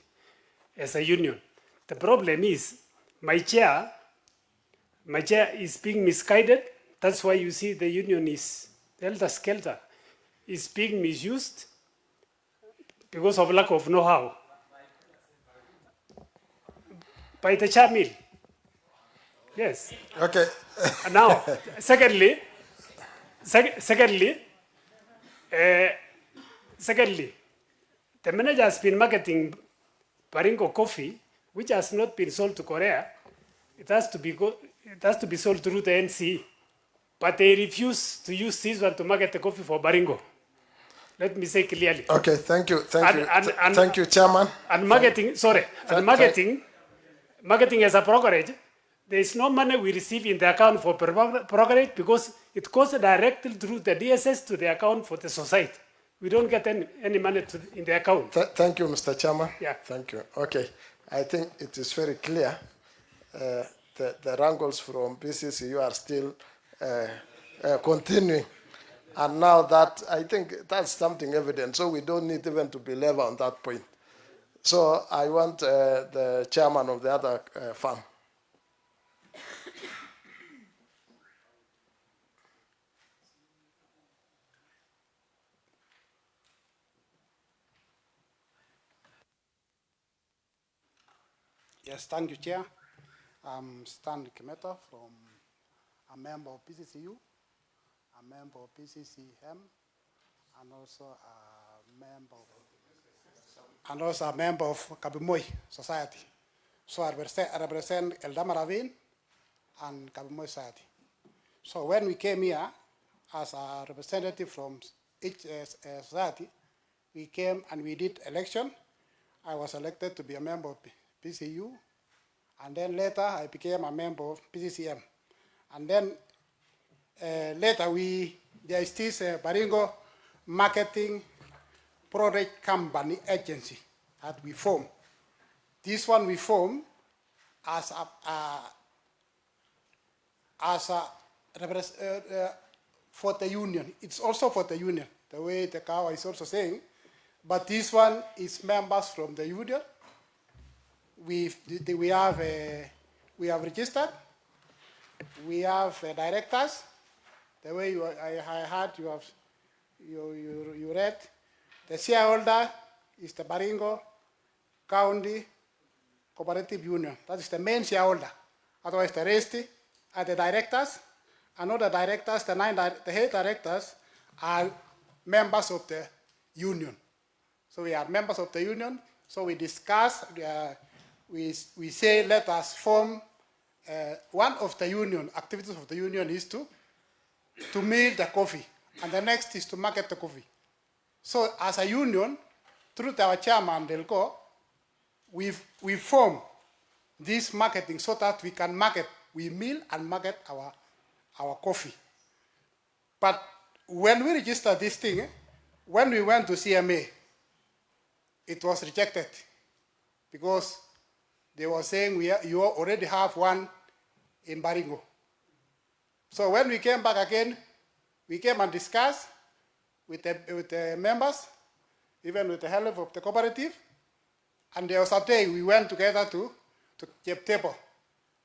as a union. The problem is my chair is being misguided. That's why you see the union is helter-skelter, is being misused because of lack of know-how by the chair mill. Yes. Okay. Now, secondly, the manager has been marketing Baringo coffee, which has not been sold to Korea. It has to be sold through the NC, but they refuse to use this one to market the coffee for Baringo. Let me say clearly. Okay, thank you, thank you, Chairman. And marketing, marketing as a brokerage, there is no money we receive in the account for brokerage because it goes directly through the DSS to the account for the society. We don't get any money in the account. Thank you, Mr. Chairman. Yeah. Thank you. Okay, I think it is very clear. The wrangles from BCCU are still continuing. And now that, I think that's something evident, so we don't need even to belabor on that point. So I want the chairman of the other farm. Yes, thank you, Chair. I'm Stan Kemeto from a member of PCCU, a member of PCCM, and also a member of Kabimoy Society. So I represent Eldama Ravine and Kabimoy Society. So when we came here as a representative from each society, we came and we did election. I was elected to be a member of PCU, and then later I became a member of PCCM. And then later there is this Baringo marketing product company agency that we form. This one we form as for the union. It's also for the union, the way the Kawa is also saying. But this one is members from the union. We have registered. We have directors. The way I heard you read. The shareholder is the Baringo County Cooperative Union. That is the main shareholder. Otherwise, the rest are the directors. And all the directors, the head directors, are members of the union. So we are members of the union. So we discuss, we say, let us form, one of the union, activities of the union is to mill the coffee. And the next is to market the coffee. So as a union, through our chairman, Delco, we form this marketing so that we can market, we mill and market our coffee. But when we registered this thing, when we went to CMA, it was rejected because they were saying you already have one in Baringo. So when we came back again, we came and discussed with the members, even with the help of the cooperative, and there was a day we went together to Jeptepo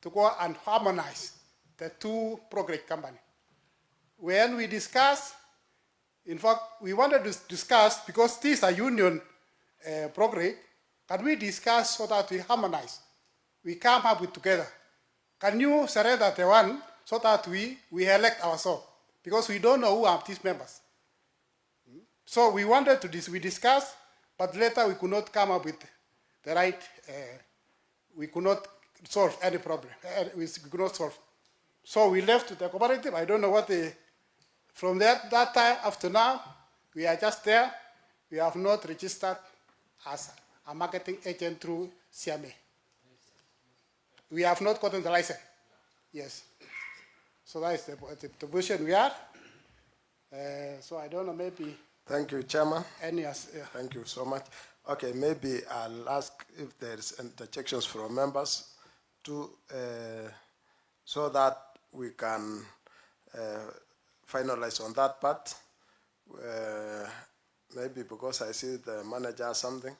to go and harmonize the two progress companies. When we discussed, in fact, we wanted to discuss, because this is a union progress, can we discuss so that we harmonize? We come up with together. Can you surrender the one so that we elect ourselves? Because we don't know who are these members. So we wanted to we discussed, but later we could not come up with the right, we could not solve any problem. We could not solve. So we left to the cooperative. I don't know what from that time up to now, we are just there. We have not registered as a marketing agent through CMA. We have not gotten the license. Yes. So that is the position we are. So I don't know, maybe. Thank you, Chairman. Yeah. Thank you so much. Okay, maybe I'll ask if there is interjections from members to, so that we can finalize on that part. Maybe because I see the manager or something,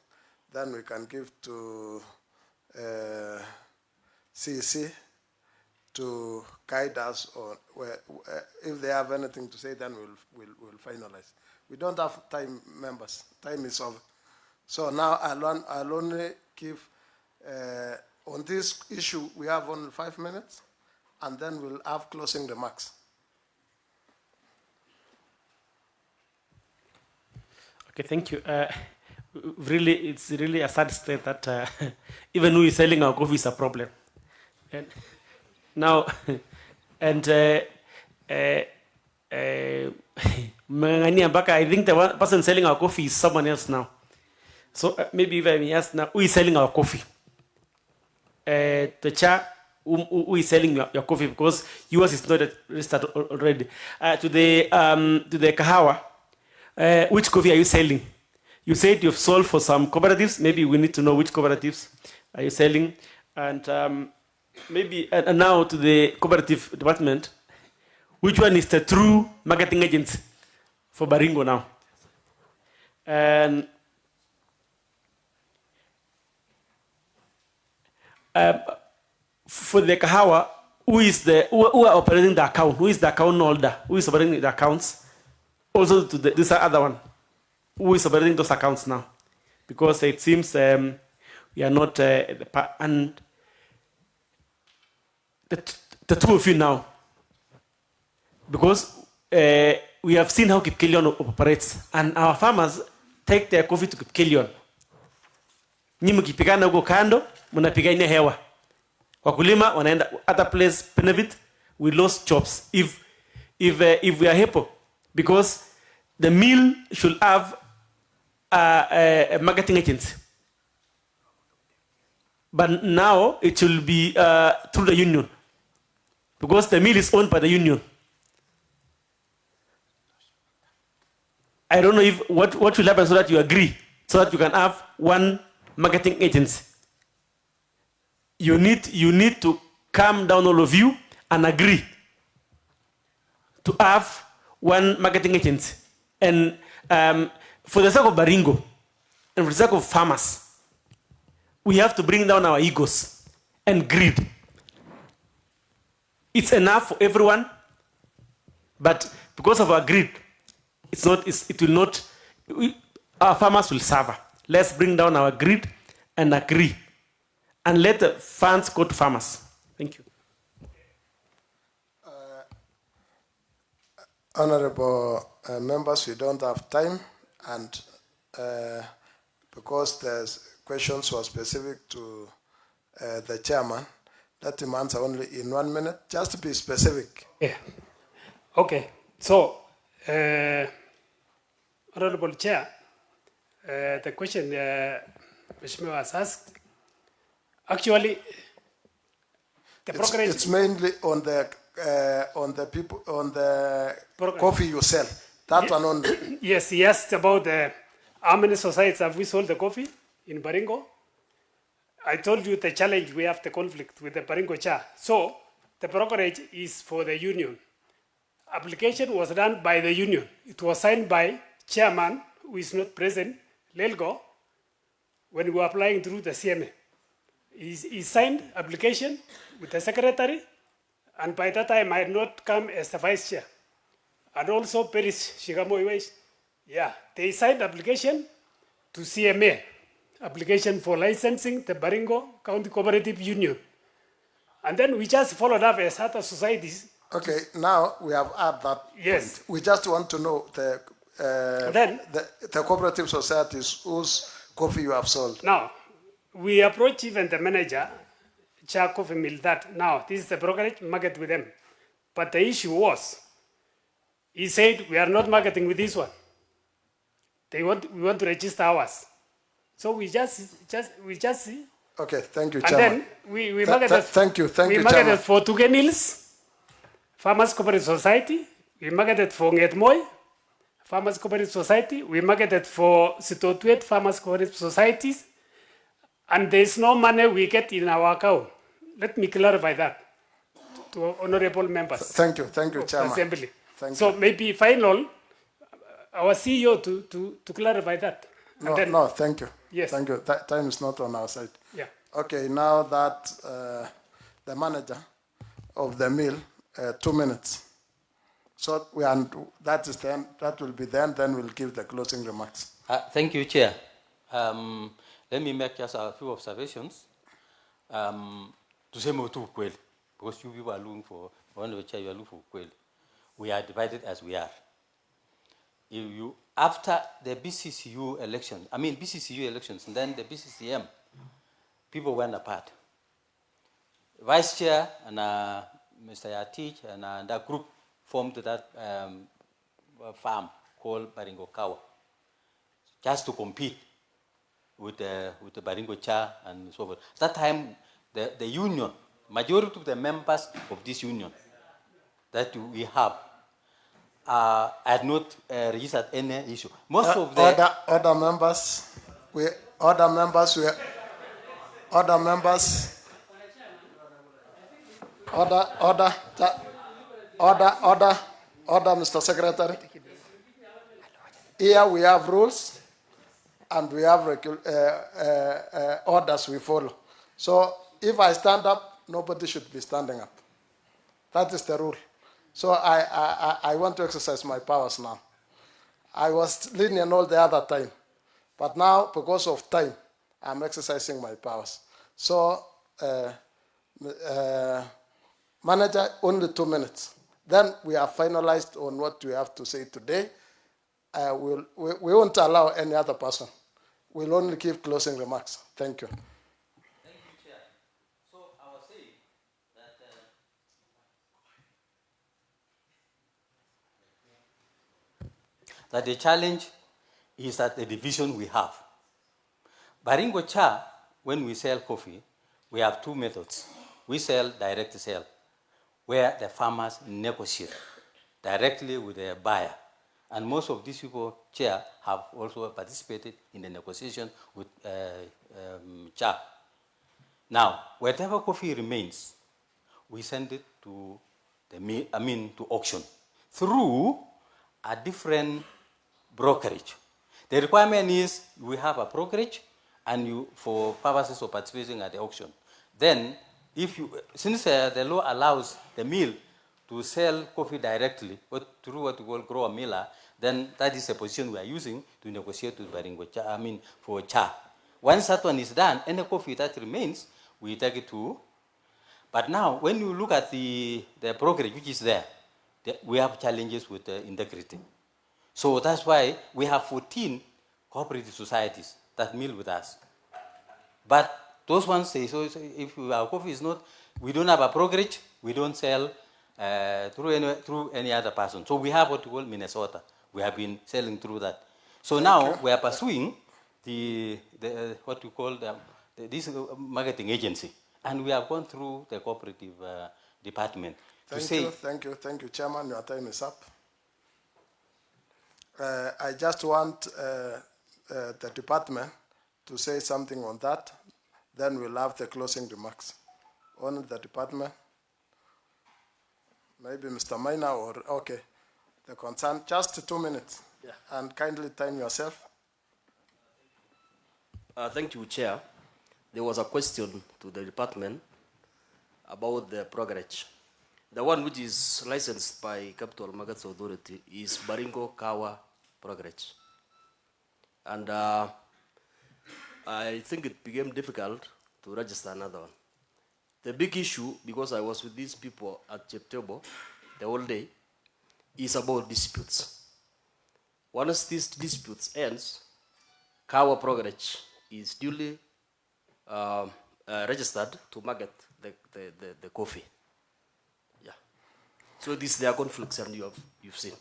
then we can give to CC to guide us, or if they have anything to say, then we'll finalize. We don't have time, members. Time is over. So now I'll only give, on this issue, we have only 5 minutes, and then we'll have closing remarks. Okay, thank you. Really, it's really a sad state that even who is selling our coffee is a problem. And now, and I think the one person selling our coffee is someone else now. So maybe if I may ask now, who is selling our coffee? The chair, who is selling your coffee, because yours is not registered already. To the Kahawa, which coffee are you selling? You said you've sold for some cooperatives. Maybe we need to know which cooperatives are you selling. And maybe now to the cooperative department, which one is the true marketing agent for Baringo now? And for the Kahawa, who are operating the account? Who is the account holder? Who is operating the accounts? Also to this other one, who is operating those accounts now? Because it seems we are not, and the two of you now, because we have seen how Kipkelion operates, and our farmers take their coffee to Kipkelion. Nyi mkipigana huko kando, mnapigania hewa. Wakulima wanaenda other place benefit, we lost jobs if we are happy, because the mill should have a marketing agency. But now it will be through the union, because the mill is owned by the union. I don't know if what will happen so that you agree, so that you can have one marketing agency. You need to calm down, all of you, and agree to have one marketing agency. And for the sake of Baringo, and for the sake of farmers, we have to bring down our egos and greed. It's enough for everyone, but because of our greed, our farmers will suffer. Let's bring down our greed and agree, and let the funds go to farmers. Thank you. Honorable members, we don't have time, and because the questions were specific to the chairman, let him answer only in 1 minute, just to be specific. Yeah. Okay. So, Honorable Chair, the question Mheshimiwa has asked, actually, It's mainly on the people, on the coffee you sell. That one only. Yes, he asked about how many societies have we sold the coffee in Baringo. I told you the challenge, we have the conflict with the Baringo chair. So the brokerage is for the union. Application was done by the union. It was signed by chairman, who is not present, Lelgo, when we were applying through the CMA. He signed application with the secretary, and by that time I had not come as the vice chair. And also Paris Shigamoiwes, yeah, they signed application to CMA, application for licensing the Baringo County Cooperative Union. And then we just followed up as other societies. Okay, now we have had that. Yes. Point. We just want to know the cooperative societies whose coffee you have sold. Now, we approach even the manager, Chair Coffee Mill, that now this is the brokerage, market with them. But the issue was, he said, we are not marketing with this one. We want to register ours. So we just. Okay, thank you, and Chairman. then we marketed. Thank you, we marketed Chairman. for Tugenils, Farmers Cooperative Society. We marketed for Ngetmoy, Farmers Cooperative Society. We marketed for Sitotuet, Farmers Cooperative Societies. And there's no money we get in our account. Let me clarify that to honorable members. Thank you, Chairman. Assembly. Thank so you. maybe final, our CEO to clarify that. No, thank you. Yes. Thank you. Time is not on our side. Yeah. Okay, now that the manager of the mill, 2 minutes. So that will be then we'll give the closing remarks. Thank you, Chair. Let me make just a few observations. To say more to Kwel, because you people are looking for, one of the chair you are looking for Kwel. We are divided as we are. After the BCCU election, BCCU elections, and then the BCCM, people went apart. Vice Chair and Mr. Yatich and that group formed that farm called Baringo Kawa, just to compete with the Baringo Cha and so forth. That time, the union, majority of the members of this union that we have had not registered any issue. Most of the other members, Mr. Secretary. Here we have rules and we have orders we follow. So if I stand up, nobody should be standing up. That is the rule. So I want to exercise my powers now. I was lenient all the other time, but now because of time, I'm exercising my powers. So manager, only 2 minutes. Then we are finalized on what we have to say today. We won't allow any other person. We'll only give closing remarks. Thank you. Thank you, Chair. So I was saying that the challenge is at the division we have. Baringo Cha, when we sell coffee, we have 2 methods. We sell direct sale, where the farmers negotiate directly with the buyer. And most of these people, Chair, have also participated in the negotiation with Chair. Now, whatever coffee remains, we send it to to auction through a different brokerage. The requirement is we have a brokerage and you, for purposes of participating at the auction. Then, since the law allows the mill to sell coffee directly through what we call grower miller, then that is a position we are using to negotiate with Baringo, for Cha. Once that one is done, any coffee that remains, we take it to. But now, when you look at the brokerage which is there, we have challenges with integrity. So that's why we have 14 cooperative societies that mill with us. But those ones say, so if our coffee is not, we don't have a brokerage, we don't sell through any other person. So we have what we call Minnesota. We have been selling through that. So now we are pursuing what we call this marketing agency. And we have gone through the cooperative department. Thank you, Chairman. Your time is up. I just want the department to say something on that. Then we'll have the closing remarks. On the department, maybe Mr. Minor or, okay, the concern, just 2 minutes. Yeah. And kindly time yourself. Thank you, Chair. There was a question to the department about the brokerage. The one which is licensed by Capital Markets Authority is Baringo Kawa Brokerage. And I think it became difficult to register another one. The big issue, because I was with these people at Cheptebo the whole day, is about disputes. Once these disputes ends, Kawa Brokerage is duly registered to market the coffee. Yeah. So these there are conflicts, and you've seen.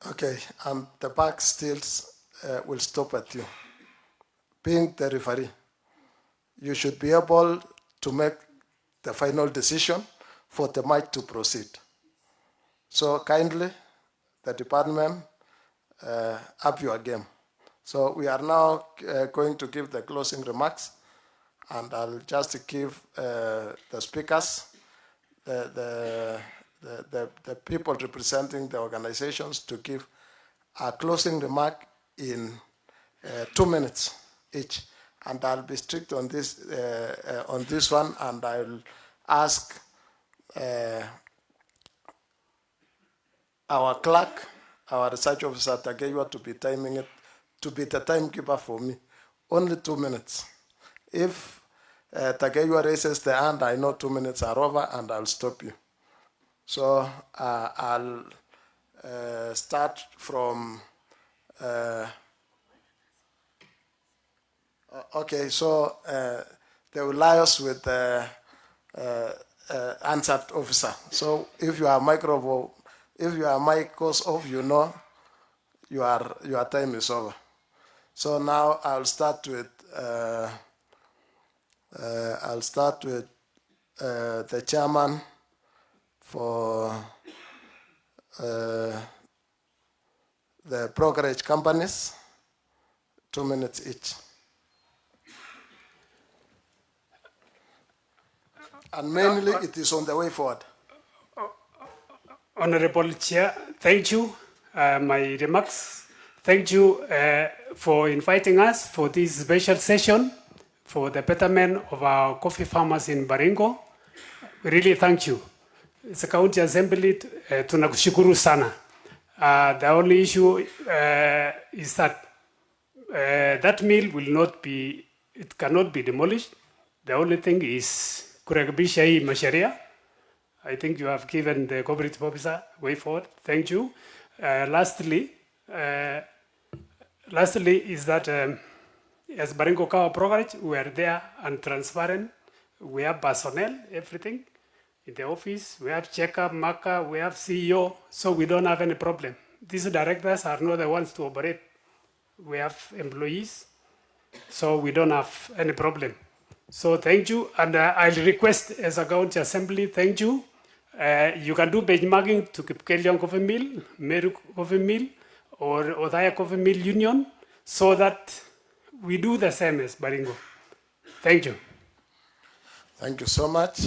Okay, and the back still will stop at you. Being the referee, you should be able to make the final decision for the match to proceed. So kindly, the department, up your game. So we are now going to give the closing remarks, and I'll just give the speakers, the people representing the organizations to give a closing remark in 2 minutes each. And I'll be strict on this one, and I'll ask our clerk, our research officer, Tagewa, to be timing it, to be the timekeeper for me. Only 2 minutes. If Tagewa raises the hand, I know 2 minutes are over, and I'll stop you. So I'll start from... okay, so they will liaise with the answered officer. So if you are microphone, if your mic goes off, you know your time is over. So now I'll start with the chairman for the brokerage companies. 2 minutes each. And mainly it is on the way forward. Honorable Chair, thank you. My remarks. Thank you for inviting us for this special session for the betterment of our coffee farmers in Baringo. We really thank you. It's a county assembly, tunakushukuru sana. The only issue is that that mill will not be, it cannot be demolished. The only thing is kurekebisha hii masharia. I think you have given the cooperative officer way forward. Thank you. Lastly is that as Baringo Kawa Brokerage, we are there and transparent. We have personnel, everything in the office. We have checkup, marker, we have CEO, so we don't have any problem. These directors are not the ones to operate. We have employees, so we don't have any problem. So thank you, and I'll request as a county assembly, thank you. You can do benchmarking to Kipkelian Coffee Mill, Meru Coffee Mill, or Othaya Coffee Mill Union so that we do the same as Baringo. Thank you. Thank you so much,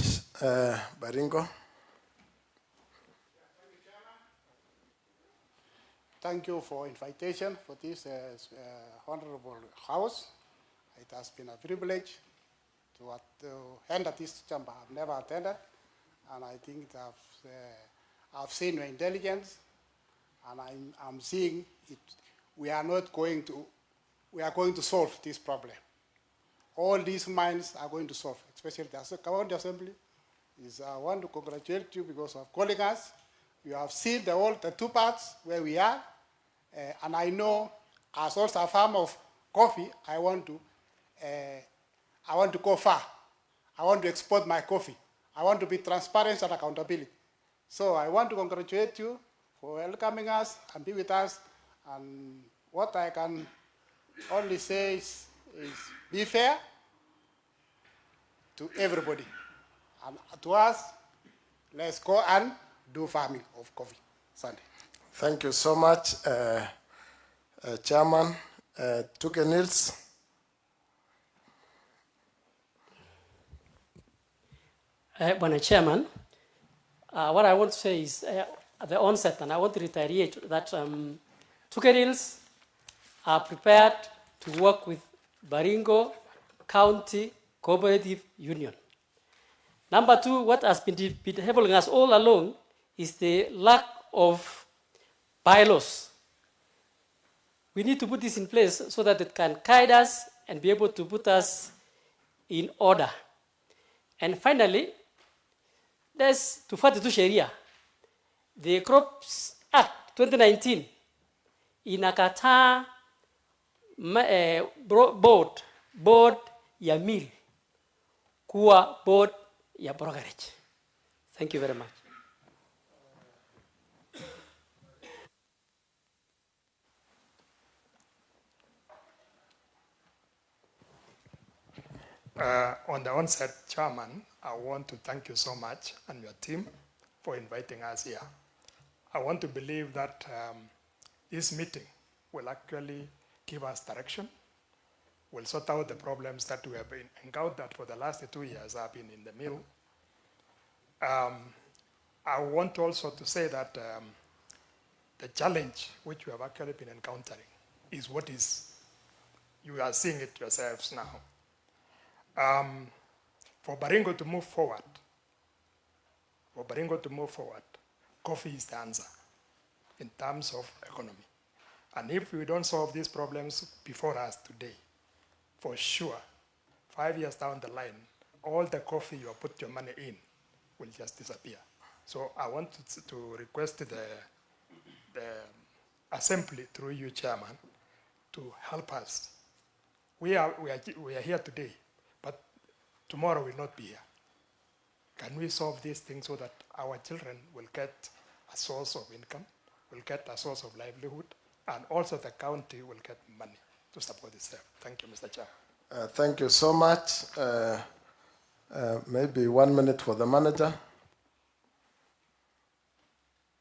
Baringo. Thank you for invitation for this honorable house. It has been a privilege to enter this chamber. I've never attended, and I think I've seen your intelligence, and I'm seeing it. We are going to solve this problem. All these minds are going to solve, especially the county assembly. I want to congratulate you because of calling us. You have seen the two parts where we are, and I know, as also a farmer of coffee, I want to go far. I want to export my coffee. I want to be transparent and accountability. So I want to congratulate you for welcoming us and be with us. And what I can only say is be fair to everybody. And to us, let's go and do farming of coffee. Sunday. Thank you so much, Chairman Tuke Nils. Bwana Chairman, what I want to say is at the onset, and I want to reiterate that Tuke Nils are prepared to work with Baringo County Cooperative Union. Number two, what has been bedeviling us all along is the lack of bylaws. We need to put this in place so that it can guide us and be able to put us in order. And finally, there's tufuate sheria. The Crops Act 2019 inakataa board ya mill kuwa board ya brokerage. Thank you very much. On the onset, Chairman, I want to thank you so much and your team for inviting us here. I want to believe that this meeting will actually give us direction, will sort out the problems that we have been encountered for the last 2 years I've been in the mill. I want also to say that the challenge which we have actually been encountering is what is, you are seeing it yourselves now. For Baringo to move forward, coffee is the answer in terms of economy. And if we don't solve these problems before us today, for sure, 5 years down the line, all the coffee you have put your money in will just disappear. So I want to request the assembly through you, Chairman, to help us. We are here today, but tomorrow will not be here. Can we solve these things so that our children will get a source of income, will get a source of livelihood, and also the county will get money to support itself? Thank you, Mr. Chair. Thank you so much. Maybe 1 minute for the manager.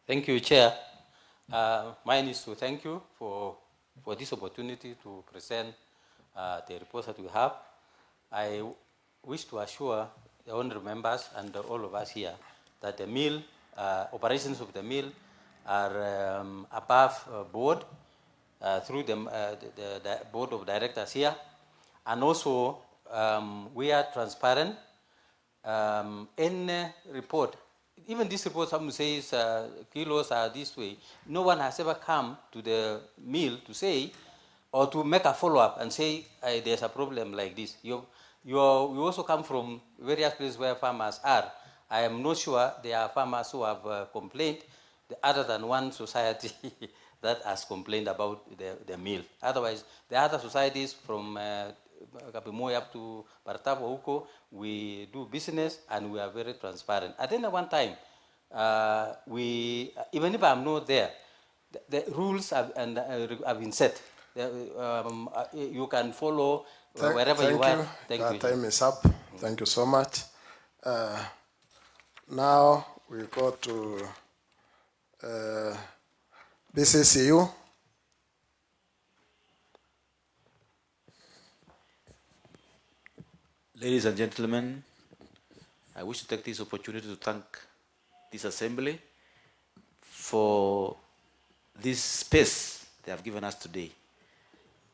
Thank you, Chair. Mine is to thank you for this opportunity to present the report that we have. I wish to assure the honourable members and all of us here that the mill, operations of the mill are above board through the board of directors here. And also, we are transparent. Any report, even this report, some says kilos are this way. No one has ever come to the mill to say, or to make a follow-up and say, there's a problem like this. You also come from various places where farmers are. I am not sure there are farmers who have complained, other than one society that has complained about the mill. Otherwise, the other societies from Kapimoy up to Bartabo, Huko, we do business and we are very transparent. At any one time, even if I'm not there, the rules have been set. You can follow wherever you are. Thank you. Time is up. Thank you so much. Now we go to BCCU. Ladies and gentlemen, I wish to take this opportunity to thank this assembly for this space they have given us today.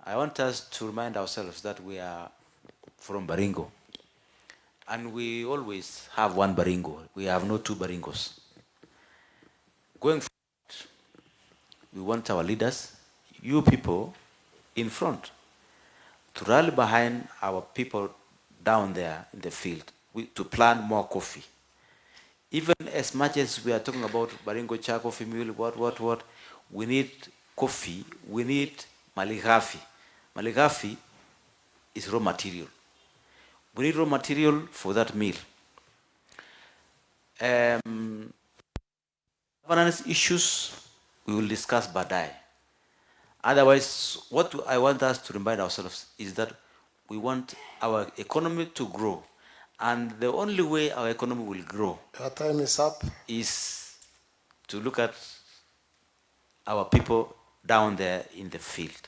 I want us to remind ourselves that we are from Baringo, and we always have one Baringo. We have no two Baringos. Going forward, we want our leaders, you people in front, to rally behind our people down there in the field to plant more coffee. Even as much as we are talking about Baringo Cha coffee mill, what, we need coffee, we need malighafi. Malighafi is raw material. We need raw material for that mill. Governance issues we will discuss baadaye. Otherwise, what I want us to remind ourselves is that we want our economy to grow. And the only way our economy will grow Your time is up. Is to look at our people down there in the field.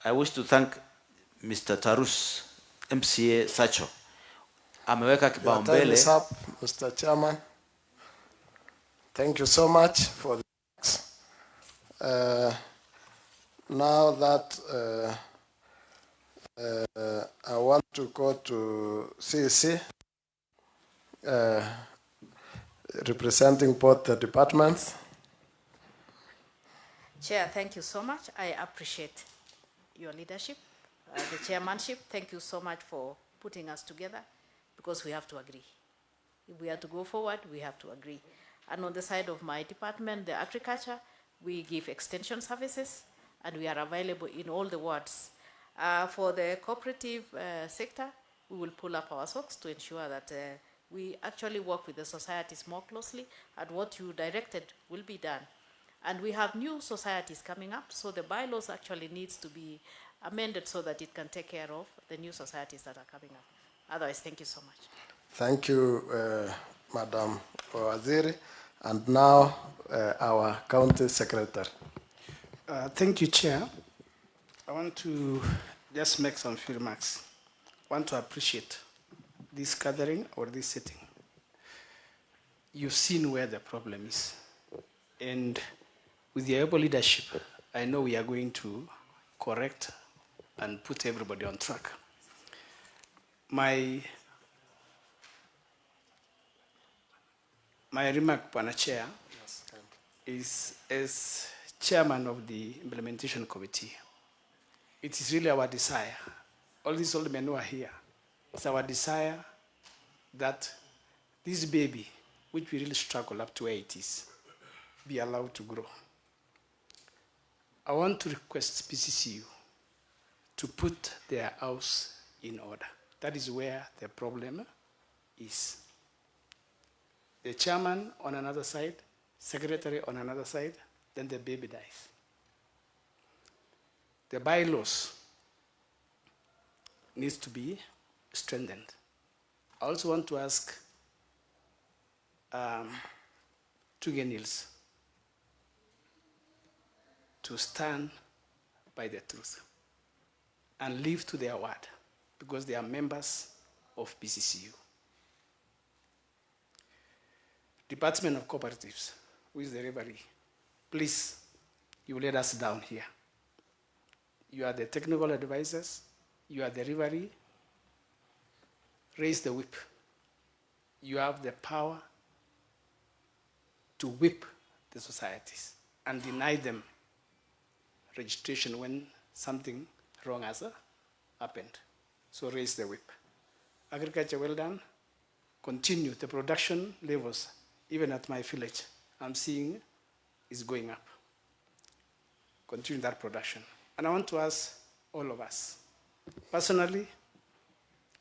I wish to thank Mr. Tarus, MCA Sacho. Ameweka Your time kipaumbele. is up, Mr. Chairman. Thank you so much for the now that I want to go to CEC, representing both the departments. Chair, thank you so much. I appreciate your leadership, the chairmanship. Thank you so much for putting us together, because we have to agree. If we are to go forward, we have to agree. And on the side of my department, the agriculture, we give extension services, and we are available in all the wards. For the cooperative sector, we will pull up our socks to ensure that we actually work with the societies more closely, and what you directed will be done. And we have new societies coming up, so the bylaws actually needs to be amended so that it can take care of the new societies that are coming up. Otherwise, thank you so much. Thank you, Madam Waziri. And now, our county secretary. Thank you, Chair. I want to just make some few remarks. I want to appreciate this gathering or this sitting. You've seen where the problem is. And with the able leadership, I know we are going to correct and put everybody on track. My remark, Pana Chair, is as chairman of the implementation committee. It is really our desire, all these old men who are here, it's our desire that this baby, which we really struggle up to where it is, be allowed to grow. I want to request PCCU to put their house in order. That is where the problem is. The chairman on another side, secretary on another side, then the baby dies. The bylaws needs to be strengthened. I also want to ask Tugenils to stand by the truth and live to their word, because they are members of PCCU. Department of Cooperatives, who is the referee, please, you let us down here. You are the technical advisors, you are the referee, raise the whip. You have the power to whip the societies and deny them registration when something wrong has happened. So raise the whip. Agriculture, well done. Continue the production levels, even at my village, I'm seeing is going up. Continue that production. And I want to ask all of us, personally,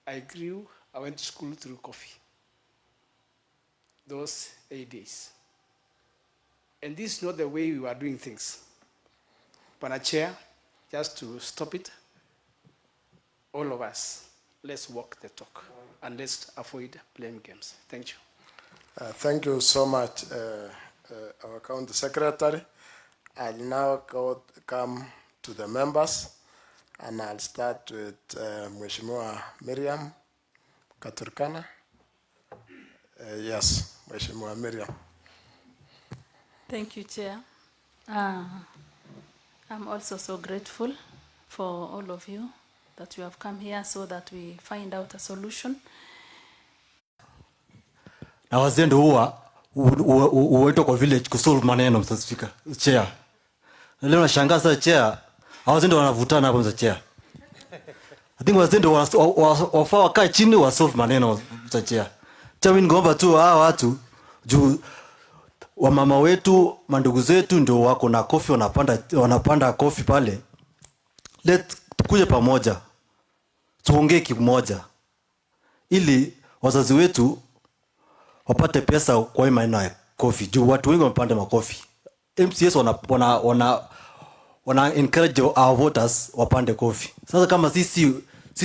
I went to school through coffee, those 8 days. And this is not the way we were doing things. Pana Chair, just to stop it, all of us, let's walk the talk and let's avoid playing games. Thank you. Thank you so much, our county secretary. I'll now come to the members, and I'll start with Mheshimiwa Miriam Katurkana. Yes, Mheshimiwa Miriam. Thank you, Chair. I'm also so grateful for all of you that you have come here so that we find out a solution. Na wazee ndio huwa kwa village kusolve maneno, Mr. Speaker, Chair. Na leo nashangaa sasa Chair, wazee ndio wanavutana hapo, Mr. Chair. I think wazee ndio wafaa wakae chini wa solve maneno, Mr. Chair. Mimi ningeomba tu hawa watu juu wa mama wetu, mandugu zetu ndio wako na kofi, wanapanda kofi pale. Tukuje pamoja, tuongee kimoja ili wazazi wetu wapate pesa kwa hii maana ya kofi. Juu watu wengi wamepanda makofi. MCS wana encourage our voters wapande kofi. Sasa kama sisi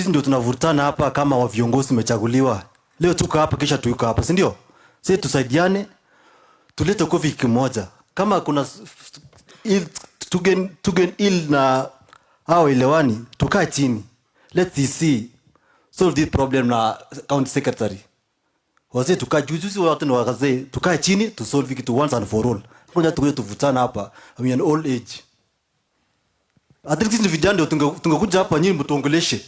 ndio tunavurutana hapa kama wa viongozi tumechaguliwa. Leo tuko hapa kisha tuko hapa, si ndio? Sisi tusaidiane, tulete kofi kimoja. Kama kuna tugen ill na hao elewani, tukae chini. Let's see solve this problem na county secretary. Wazee tukae juzi wote na wazee tukae chini to solve it once and for all. Ngoja tukuje tuvutana hapa. I mean old age. At least vijana tungekuja hapa nyinyi mtuongeleshe.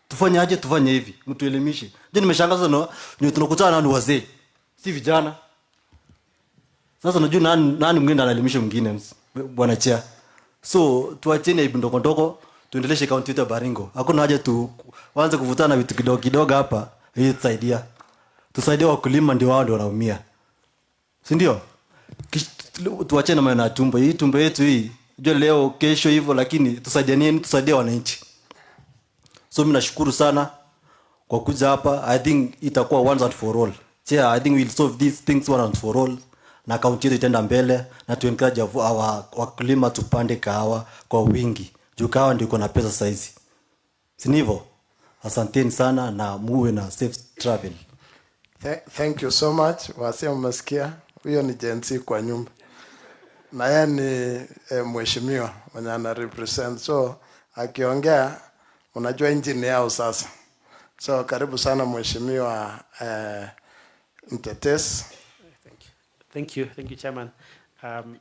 Tufanye aje, tufanye hivi, mtuelimishe. Je, nimeshangaza ndio tunakutana na wazee. Si vijana. Sasa unajua nani mwingine anaelimisha mwingine, bwana Chair. So tuacheni aibu ndoko tuendeleshe kaunti yetu ya Baringo. Hakuna haja waanze kuvutana vitu kidogo kidogo hapa. Hii tusaidia. Tusaidie wakulima, ndio wao ndio wanaumia. Si ndio? Tuachane na maneno ya tumbo. Hii tumbo yetu hii, unajua leo kesho hivyo, lakini tusaidiane, tusaidie wananchi. So mimi nashukuru sana kwa kuja hapa. I think itakuwa once and for all. Chair, I think we'll solve these things once and for all. Na kaunti yetu itaenda mbele na tu encourage wakulima tupande kahawa kwa wingi. Juu kahawa ndio iko na pesa saizi. Si ndivyo? Asanteni sana na muwe na safe travel. Thank you so much. Wasi mmesikia, huyo ni jensi kwa nyumba. Na yeye ni mheshimiwa mwenye ana represent. So akiongea unajua engine yao sasa. So karibu sana mheshimiwa mtetesi. Thank you, Chairman.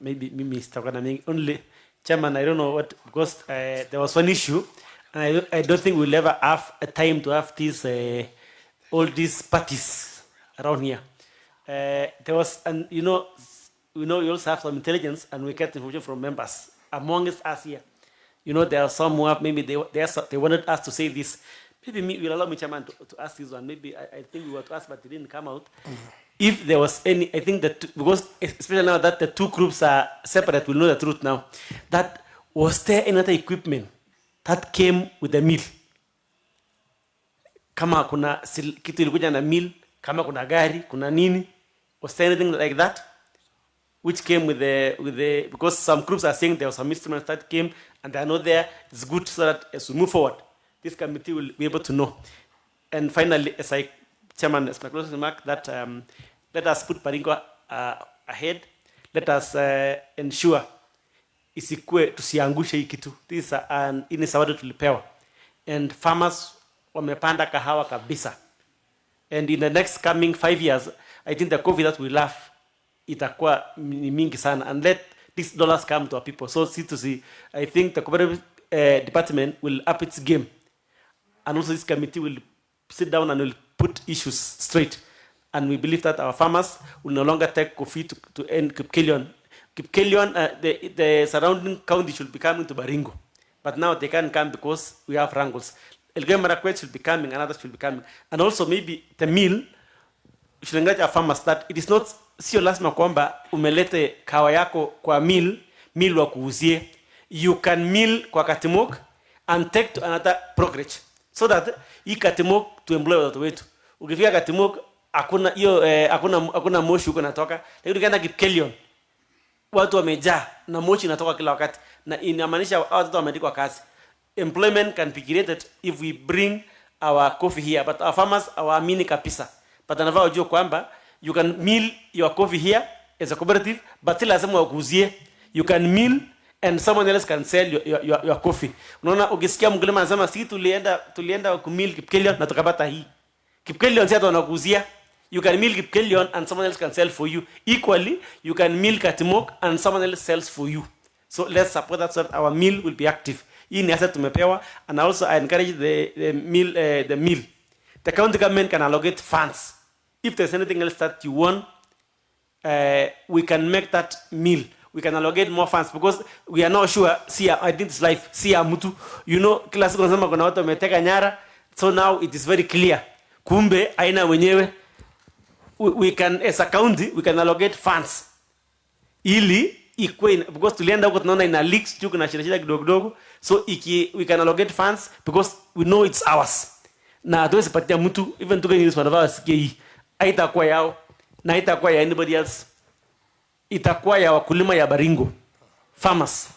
Maybe Mimi Stagana only Chairman. I don't know what, because there was one issue, and I don't think we'll ever have a time to have these all these parties around here. There was, and you know, we also have some intelligence, and we get information from members amongst us here. You know, there are some who have maybe they wanted us to say this. Maybe will allow me, Chairman, to ask this one. Maybe I think we were to ask, but it didn't come out. If there was any, I think that because especially now that the two groups are separate, we'll know the truth now. That was there any other equipment that came with the meal? Kama kuna kitu ilikuja na meal, kama kuna gari, kuna nini? Was there anything like that? Which came with the because some groups are saying there was some instruments that came and they are not there. It's good so that as we move forward, this committee will be able to know. And finally, as Chairman, as my closing remark, that let us put Baringo ahead. Let us ensure isikue tusiangushe hii kitu. This is an zawadi tulipewa. And farmers wamepanda kahawa kabisa. And in the next coming 5 years, I think the COVID that we have itakuwa mingi sana. And let these dollars come to our people. So I think the cooperative department will up its game. And also this committee will sit down and will put issues straight. And we believe that our farmers will no longer take coffee to end Kipkelion. Kipkelion, the surrounding county should be coming to Baringo. But now they can't come because we have wrangles. Elgeyo Marakwet should be coming, and others should be coming. And also maybe the meal, should encourage our farmers that it is not, sio lazima kwamba umelete kawa yako kwa meal wa kuuzie. You can meal kwa Katimok and take to another brokerage. So that hii Katimok to employ watoto wetu. Ukifika Katimok, hakuna moshi huko natoka. Lakini ukienda Kipkelion, watu wamejaa na moshi inatoka kila wakati. Na inamaanisha watu wameandikwa kazi. Employment can be created if we bring our coffee here. But our farmers hawaamini kabisa. But anafaa ujue kwamba you can mill your coffee here as a cooperative, but still lazima wakuuzie. You can mill and someone else can sell your coffee. Unaona ukisikia mkulima anasema si tulienda kumill Kipkelion na tukapata hii. Kipkelion si hata wanakuuzia. You can milk Kipkelion and someone else can sell for you. Equally, you can milk Katimok and someone else sells for you. So let's support that so that our mill will be active. Hii ni asset tumepewa, and also I encourage the mill. The county government can allocate funds. If there's anything else that you want, we can make that mill. We can allocate more funds because we are not sure. See, I did this life. See, Mutu. You know, kila siku nasema kuna watu wameteka nyara. So now it is very clear. Kumbe aina wenyewe. We can, as a county, we can allocate funds. Ili ikwe, because tulienda huko tunaona ina leaks juu kuna shida kidogo. So we can allocate funds because we know it's ours. Na hatuwezi patia mtu, even tuke nilis wanavaa wasikie hii. Haitakuwa yao na haitakuwa ya anybody else. Itakuwa ya wakulima ya Baringo, farmers.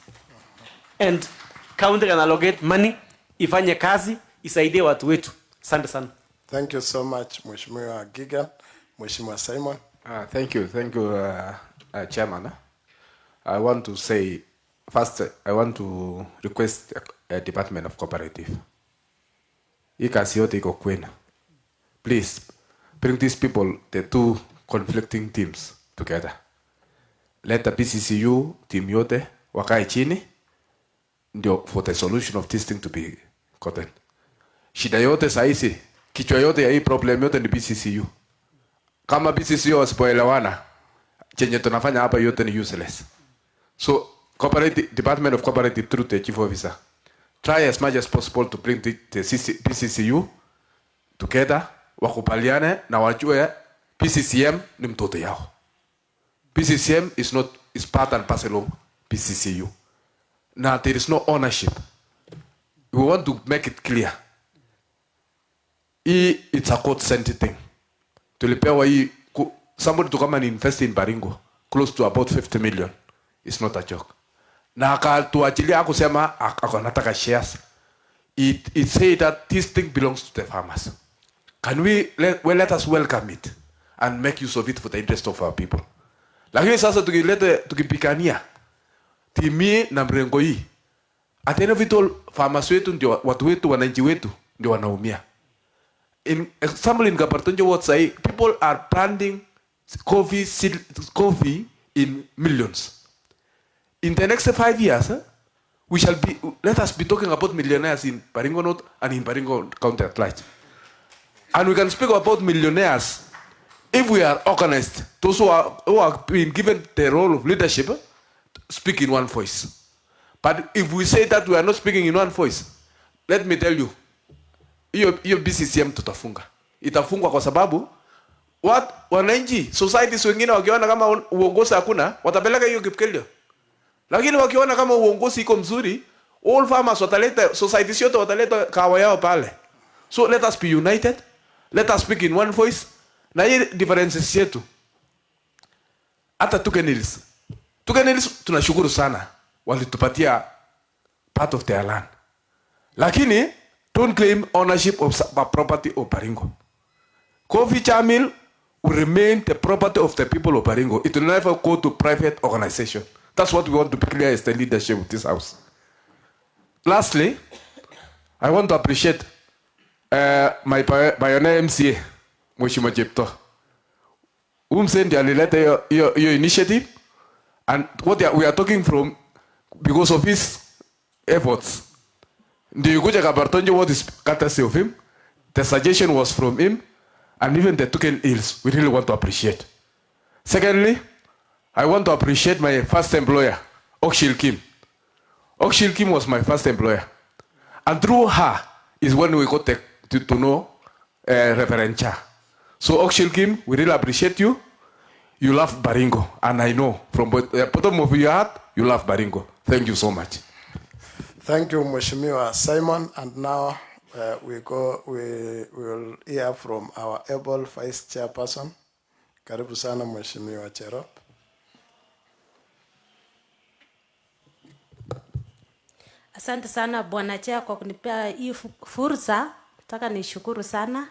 And county can allocate money, ifanye kazi, isaidie watu wetu. Asante sana. Thank you so much, Mheshimiwa Giga. Mheshimiwa Simon. Thank you, Chairman. I want to say, first, I want to request a Department of Cooperative. Please, bring these people, the two conflicting teams, together. Let the PCCU team yote wakae chini ndio for the solution of this thing to be gotten. Shida yote saisi, kichwa yote ya hii problem yote ni PCCU. Kama PCCU wasipoelewana, chenye tunafanya hapa yote ni useless. So, Department of Cooperative through the Chief Officer, try as much as possible to bring the PCCU together, wakubaliane na wajue PCCM ni mtoto yao. PCCM is part and parcel of PCCU. Now there is no ownership. We want to make it clear. It's a court-centered thing. Somebody to come and invest in Baringo, close to about 50 million. It's not a joke. Na tuachilia akusema akonataka shares. It say that this thing belongs to the farmers. Can let us welcome it and make use of it for the interest of our people. Lakini sasa tukipikania timi na mrengo hii, at the end of it all, farmers wetu ndio watu wetu, wananchi wetu ndio wanaumia. In example, in Kapartonjo, what say, people are planting coffee in millions. In the next 5 years, let us be talking about millionaires in Baringo North and in Baringo County at large. And we can speak about millionaires if we are organized. Those who have been given the role of leadership, speak in one voice. But if we say that we are not speaking in one voice, let me tell you, hiyo BCCM tutafunga. Itafungwa kwa sababu wananchi, societies wengine wakiona kama uongozi hakuna, watapeleka hiyo Kipkelio. Lakini wakiona kama uongozi iko mzuri, all farmers wataleta, societies yote wataleta kawa yao pale. So let us be united. Let us speak in one voice. Na hii differences yetu. Hata Tukenils tunashukuru sana. Walitupatia part of their land. Lakini don't claim ownership of property of Baringo. Coffee Chamil will remain the property of the people of Baringo. It will never go to private organization. That's what we want to be clear as the leadership of this house. Lastly, I want to appreciate my pioneer MCA, Mheshimiwa Jepto. Umsendi alileta your initiative, and what we are talking from, because of his efforts. The Yukuja Kabartonjo, what is courtesy of him, the suggestion was from him, and even the Tuken Hills, we really want to appreciate. Secondly, I want to appreciate my first employer, Okshil Kim. Okshil Kim was my first employer. And through her is when we got to know Reverend Cha. So Okshil Kim, we really appreciate you. You love Baringo. And I know from the bottom of your heart, you love Baringo. Thank you so much. Thank you, Mheshimiwa Simon. And now we will hear from our able Vice Chairperson. Karibu sana Mheshimiwa Cherop. Asante sana Bwana Chair kwa kunipea hii fursa. Nataka nishukuru sana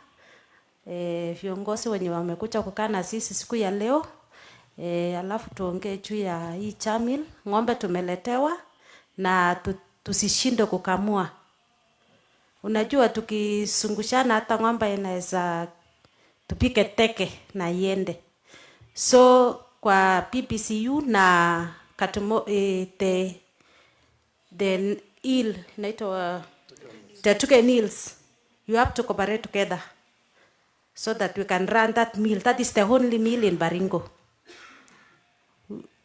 viongozi wenye wamekuja kukaa na sisi siku ya leo. Alafu tuongee juu ya hii chamil. Ng'ombe tumeletewa na tusishinde kukamua. Unajua tukisungushana hata ng'ombe inaweza tupike teke na iende. So kwa PPCU na Katumo, the ill inaitwa the Tuke Hills, you have to cooperate together so that we can run that mill. That is the only mill in Baringo.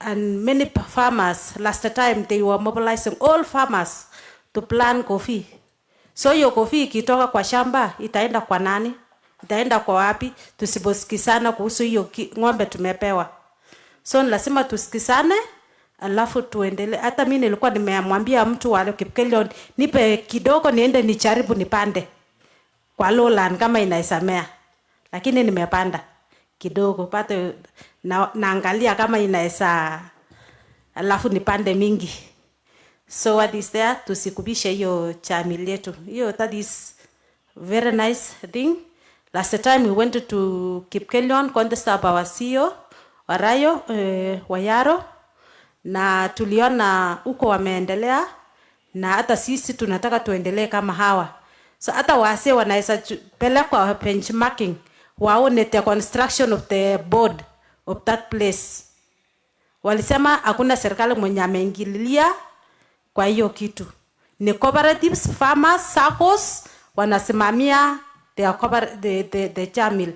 And many farmers, last time they were mobilizing all farmers to plant coffee. So hiyo coffee ikitoka kwa shamba, itaenda kwa nani? Itaenda kwa wapi? Tusiposikizana kuhusu hiyo ng'ombe tumepewa. So lazima tusikizane, alafu tuendelee. Hata mimi nilikuwa nimemwambia mtu wale Kipkelion, nipe kidogo niende nicharibu nipande kwa lowland kama inaisamea. Lakini nimepanda kidogo, pata naangalia kama inaesa, alafu nipande mingi. So what is there? Tusikubishe hiyo chami yetu. Hiyo, that is very nice thing. Last time we went to Kipkelion, contest of our CEO, Warayo, Wayaro, na tuliona uko wameendelea, na hata sisi tunataka tuendelee kama hawa. So hata wase wanaweza pelekwa benchmarking, waone the construction of the board of that place. Walisema hakuna serikali mwenye ameingililia kwa hiyo kitu. Ni cooperatives, farmers, SACCOs wanasimamia the jamil.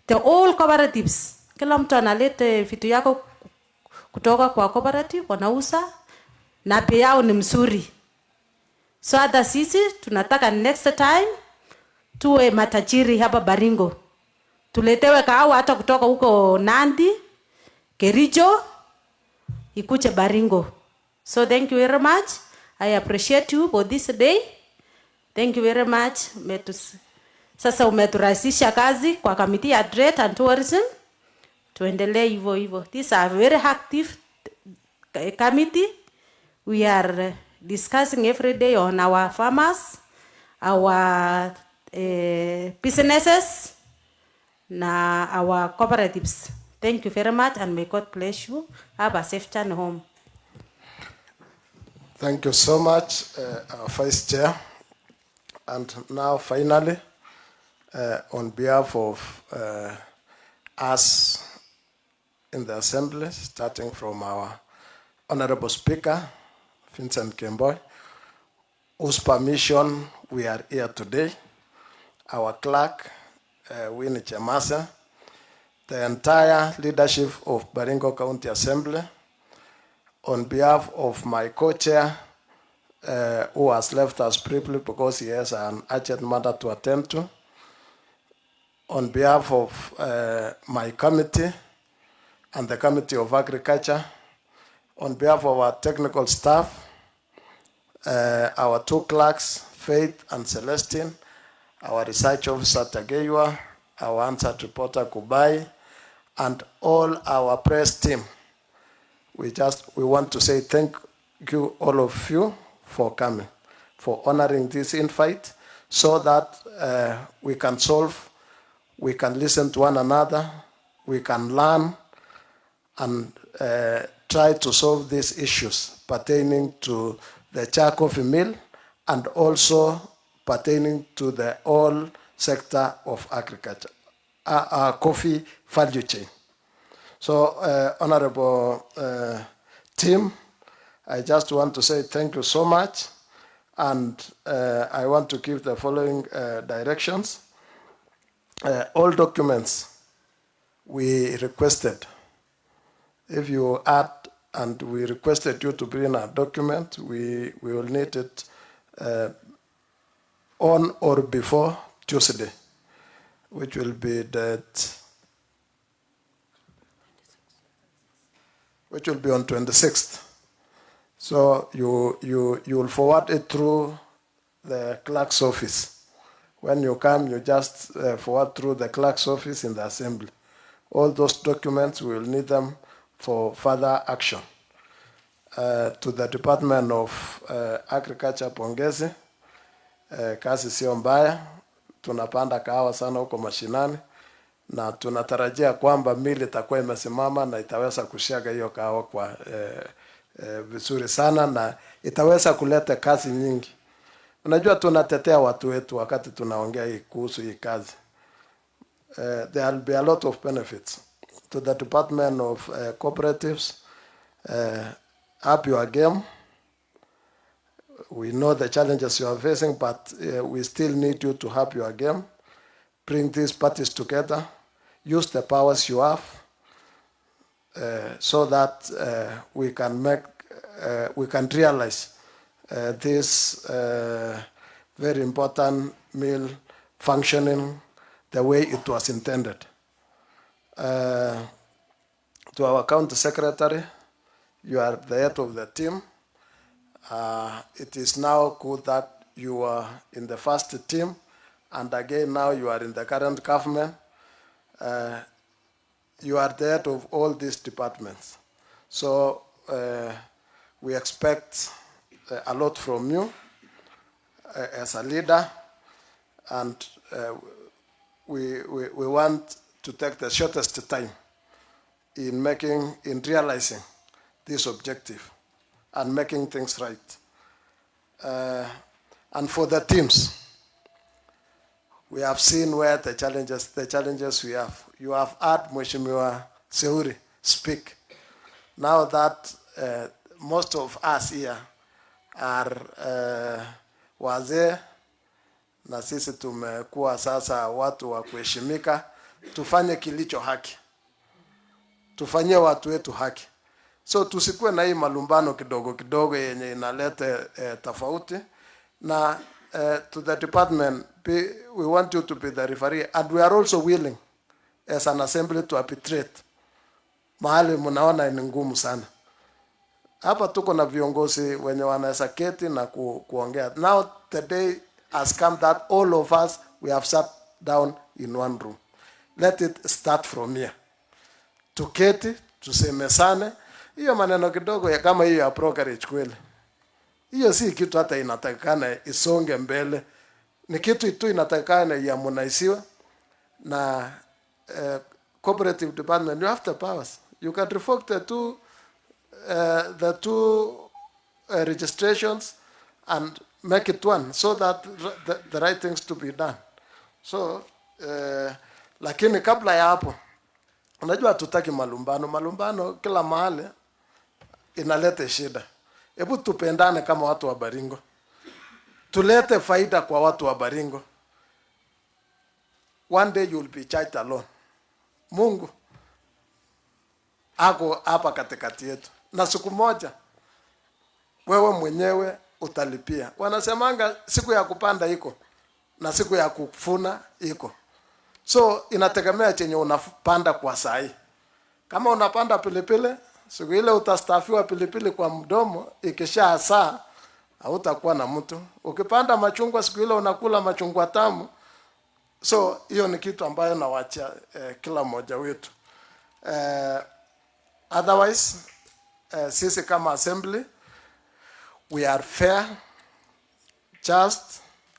The all cooperatives. Kila mtu analete vitu yako kutoka kwa cooperative, wanauza na bei yao ni mzuri. So hata sisi tunataka next time tuwe matajiri hapa Baringo. Tuletewe kahawa hata kutoka huko Nandi, Kericho, ikuje Baringo. So thank you very much. I appreciate you for this day. Thank you very much. Sasa umeturahisisha kazi kwa committee ya Trade and Tourism. Tuendelee hivyo hivyo. These are very active committee. We are discussing every day on our farmers, our businesses, na our cooperatives. Thank you very much, and may God bless you. Have a safe journey home. Thank you so much, our Vice Chair. And now, finally, on behalf of us in the Assembly, starting from our Honorable Speaker, Vincent Kemboy, whose permission we are here today, our clerk, Winnie Chemasa, the entire leadership of Baringo County Assembly, on behalf of my co-chair, who has left us briefly because he has an urgent matter to attend to, on behalf of my committee and the Committee of Agriculture, on behalf of our technical staff, our two clerks, Faith and Celestine, our research officer, Tageywa, our answered reporter, Kubai, and all our press team. We want to say thank you, all of you, for coming, for honoring this invite, so that we can solve, we can listen to one another, we can learn, and try to solve these issues pertaining to the Cha Coffee Mill and also pertaining to the whole sector of agriculture, coffee value chain. So, Honorable team, I just want to say thank you so much, and I want to give the following directions. All documents we requested, if you add, and we requested you to bring a document, we will need it on or before Tuesday, which will be on 26th. So you will forward it through the clerk's office. When you come, you just forward through the clerk's office in the assembly. All those documents, we will need them for further action. To the Department of Agriculture, pongezi, kazi sio mbaya, tunapanda kahawa sana huko mashinani, na tunatarajia kwamba mili itakuwa imesimama na itaweza kushaga hiyo kahawa kwa vizuri sana, na itaweza kuleta kazi nyingi. Unajua tunatetea watu wetu wakati tunaongea kuhusu hii kazi. there will be a lot of benefits. To the Department of Cooperatives, up your game. We know the challenges you are facing, but we still need you to up your game. Bring these parties together. Use the powers you have so that we can realize this very important mill functioning the way it was intended. To our county secretary, you are the head of the team. It is now good that you are in the first team, and again now you are in the current government. You are the head of all these departments. So we expect a lot from you as a leader, and we want to take the shortest time in realizing this objective and making things right. And for the teams, we have seen where the challenges we have. You have heard Mheshimiwa Seuri speak. Now that most of us here are wazee na sisi tumekuwa sasa watu wa kuheshimika, tufanye kilicho haki. Tufanyie watu wetu haki. So tusikuwe na hii malumbano kidogo kidogo yenye inaleta tofauti. Na to the department, we want you to be the referee, and we are also willing as an assembly to arbitrate mahali mnaona ni ngumu sana. Hapa tuko na viongozi wenye wanaweza keti na kuongea. Now the day has come that all of us, we have sat down in one room. Let it start from here. Tuketi, tusemesane. Hiyo maneno kidogo ya kama hiyo ya brokerage kweli. Hiyo si kitu hata inatakikana isonge mbele. Ni kitu tu inatakikana ya munaisiwa. Na cooperative department, you have the powers. You can revoke the two registrations and make it one, so that the right things to be done. So, lakini kabla ya hapo, unajua tutaki malumbano. Malumbano kila mahali inaleta shida. Hebu tupendane kama watu wa Baringo. Tulete faida kwa watu wa Baringo. One day you will be charged alone. Mungu ako hapa katikati yetu. Na siku moja wewe mwenyewe utalipia. Wanasemanga siku ya kupanda iko na siku ya kufuna iko. So inategemea chenye unapanda kwa sahi. Kama unapanda pilipili, siku ile utastafiwa pilipili kwa mdomo, ikisha saa hautakuwa na mtu. Ukipanda machungwa, siku ile unakula machungwa tamu. So hiyo ni kitu ambayo nawacha kila mmoja wetu. Otherwise, sisi kama assembly, we are fair, just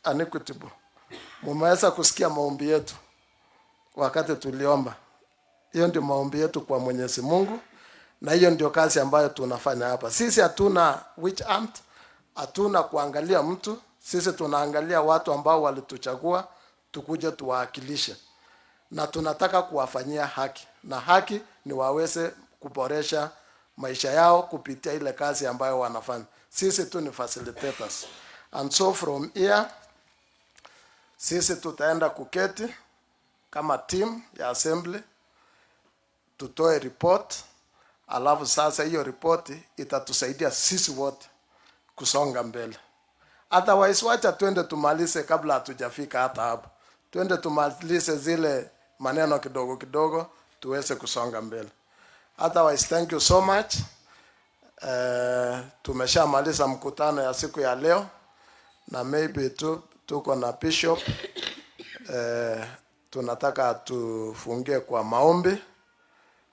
and equitable. Mumeweza kusikia maombi yetu wakati tuliomba. Hiyo ndio maombi yetu kwa Mwenyezi Mungu, na hiyo ndio kazi ambayo tunafanya hapa. Sisi hatuna witch hunt, hatuna kuangalia mtu. Sisi tunaangalia watu ambao walituchagua tukuje tuwakilishe, na tunataka kuwafanyia haki, na haki ni waweze kuboresha maisha yao kupitia ile kazi ambayo wanafanya. Sisi tu ni facilitators. And so from here, sisi tutaenda kuketi kama team ya assembly, tutoe report, alafu sasa hiyo report itatusaidia sisi wote kusonga mbele. Otherwise, wacha twende tumalize kabla hatujafika hata hapo. Twende tumalize zile maneno kidogo kidogo tuweze kusonga mbele. Otherwise, thank you so much. Tumeshamaliza mkutano ya siku ya leo, na maybe tuko na bishop. Tunataka tufungie kwa maombi,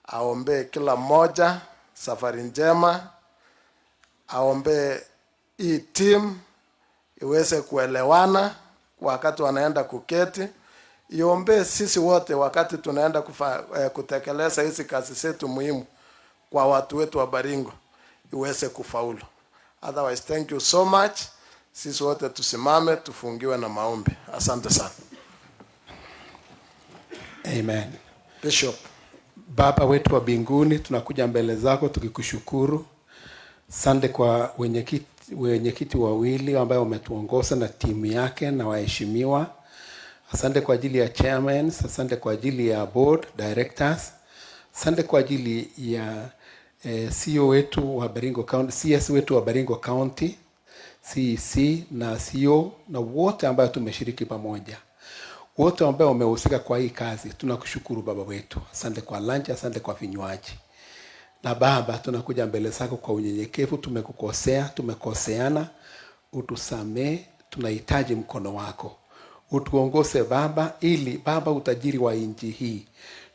aombe kila mmoja safari njema, aombe hii team iweze kuelewana wakati wanaenda kuketi, iombe sisi wote wakati tunaenda kutekeleza hizi kazi zetu muhimu kwa watu wetu wa Baringo iweze kufaulu. Otherwise, thank you so much. Sisi wote tusimame tufungiwe na maombi. Asante sana. Amen. Bishop. Baba wetu wa mbinguni, tunakuja mbele zako tukikushukuru. Asante kwa wenyekiti wawili ambao wametuongoza na timu yake na waheshimiwa. Asante kwa ajili ya chairman, asante kwa ajili ya board directors. Asante kwa ajili ya CEO wetu wa Baringo County, CS wetu wa Baringo County, CEC na CEO na wote ambao tumeshiriki pamoja. Wote ambao wamehusika kwa hii kazi, tunakushukuru Baba wetu. Asante kwa lunch, asante kwa vinywaji. Na Baba, tunakuja mbele zako kwa unyenyekevu, tumekukosea, tumekoseana, utusamee, tunahitaji mkono wako. Utuongoze Baba, ili Baba utajiri wa inji hii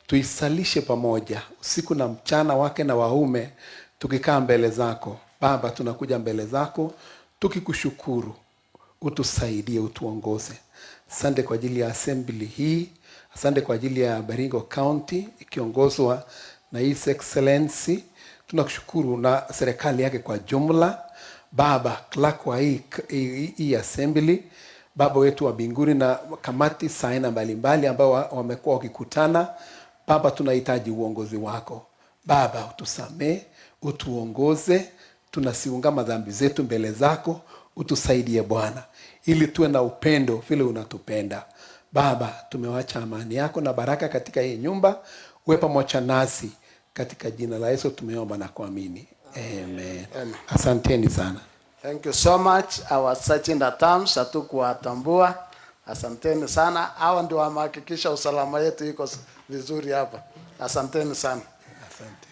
tuisalishe pamoja usiku na mchana, wake na waume, tukikaa mbele zako. Baba, tunakuja mbele zako tukikushukuru, utusaidie, utuongoze. Asante kwa ajili ya assembly hii, asante kwa ajili ya Baringo County ikiongozwa na His Excellency. Tunakushukuru na serikali yake kwa jumla. Baba, clerk wa hii assembly, Baba wetu wa mbinguni na kamati saina mbalimbali ambao wamekuwa wakikutana. Baba, tunahitaji uongozi wako. Baba, utusamee, utuongoze, tunasiungama dhambi zetu mbele zako, utusaidie Bwana, ili tuwe na upendo vile unatupenda. Baba, tumewacha amani yako na baraka katika hii nyumba, uwe pamoja nasi, katika jina la Yesu tumeomba na kuamini. Amen. Asanteni sana. Thank you so much. I was searching the terms, hatukuwatambua. Asanteni sana. Hao ndio wamehakikisha usalama yetu iko vizuri hapa. Asanteni sana. Asante.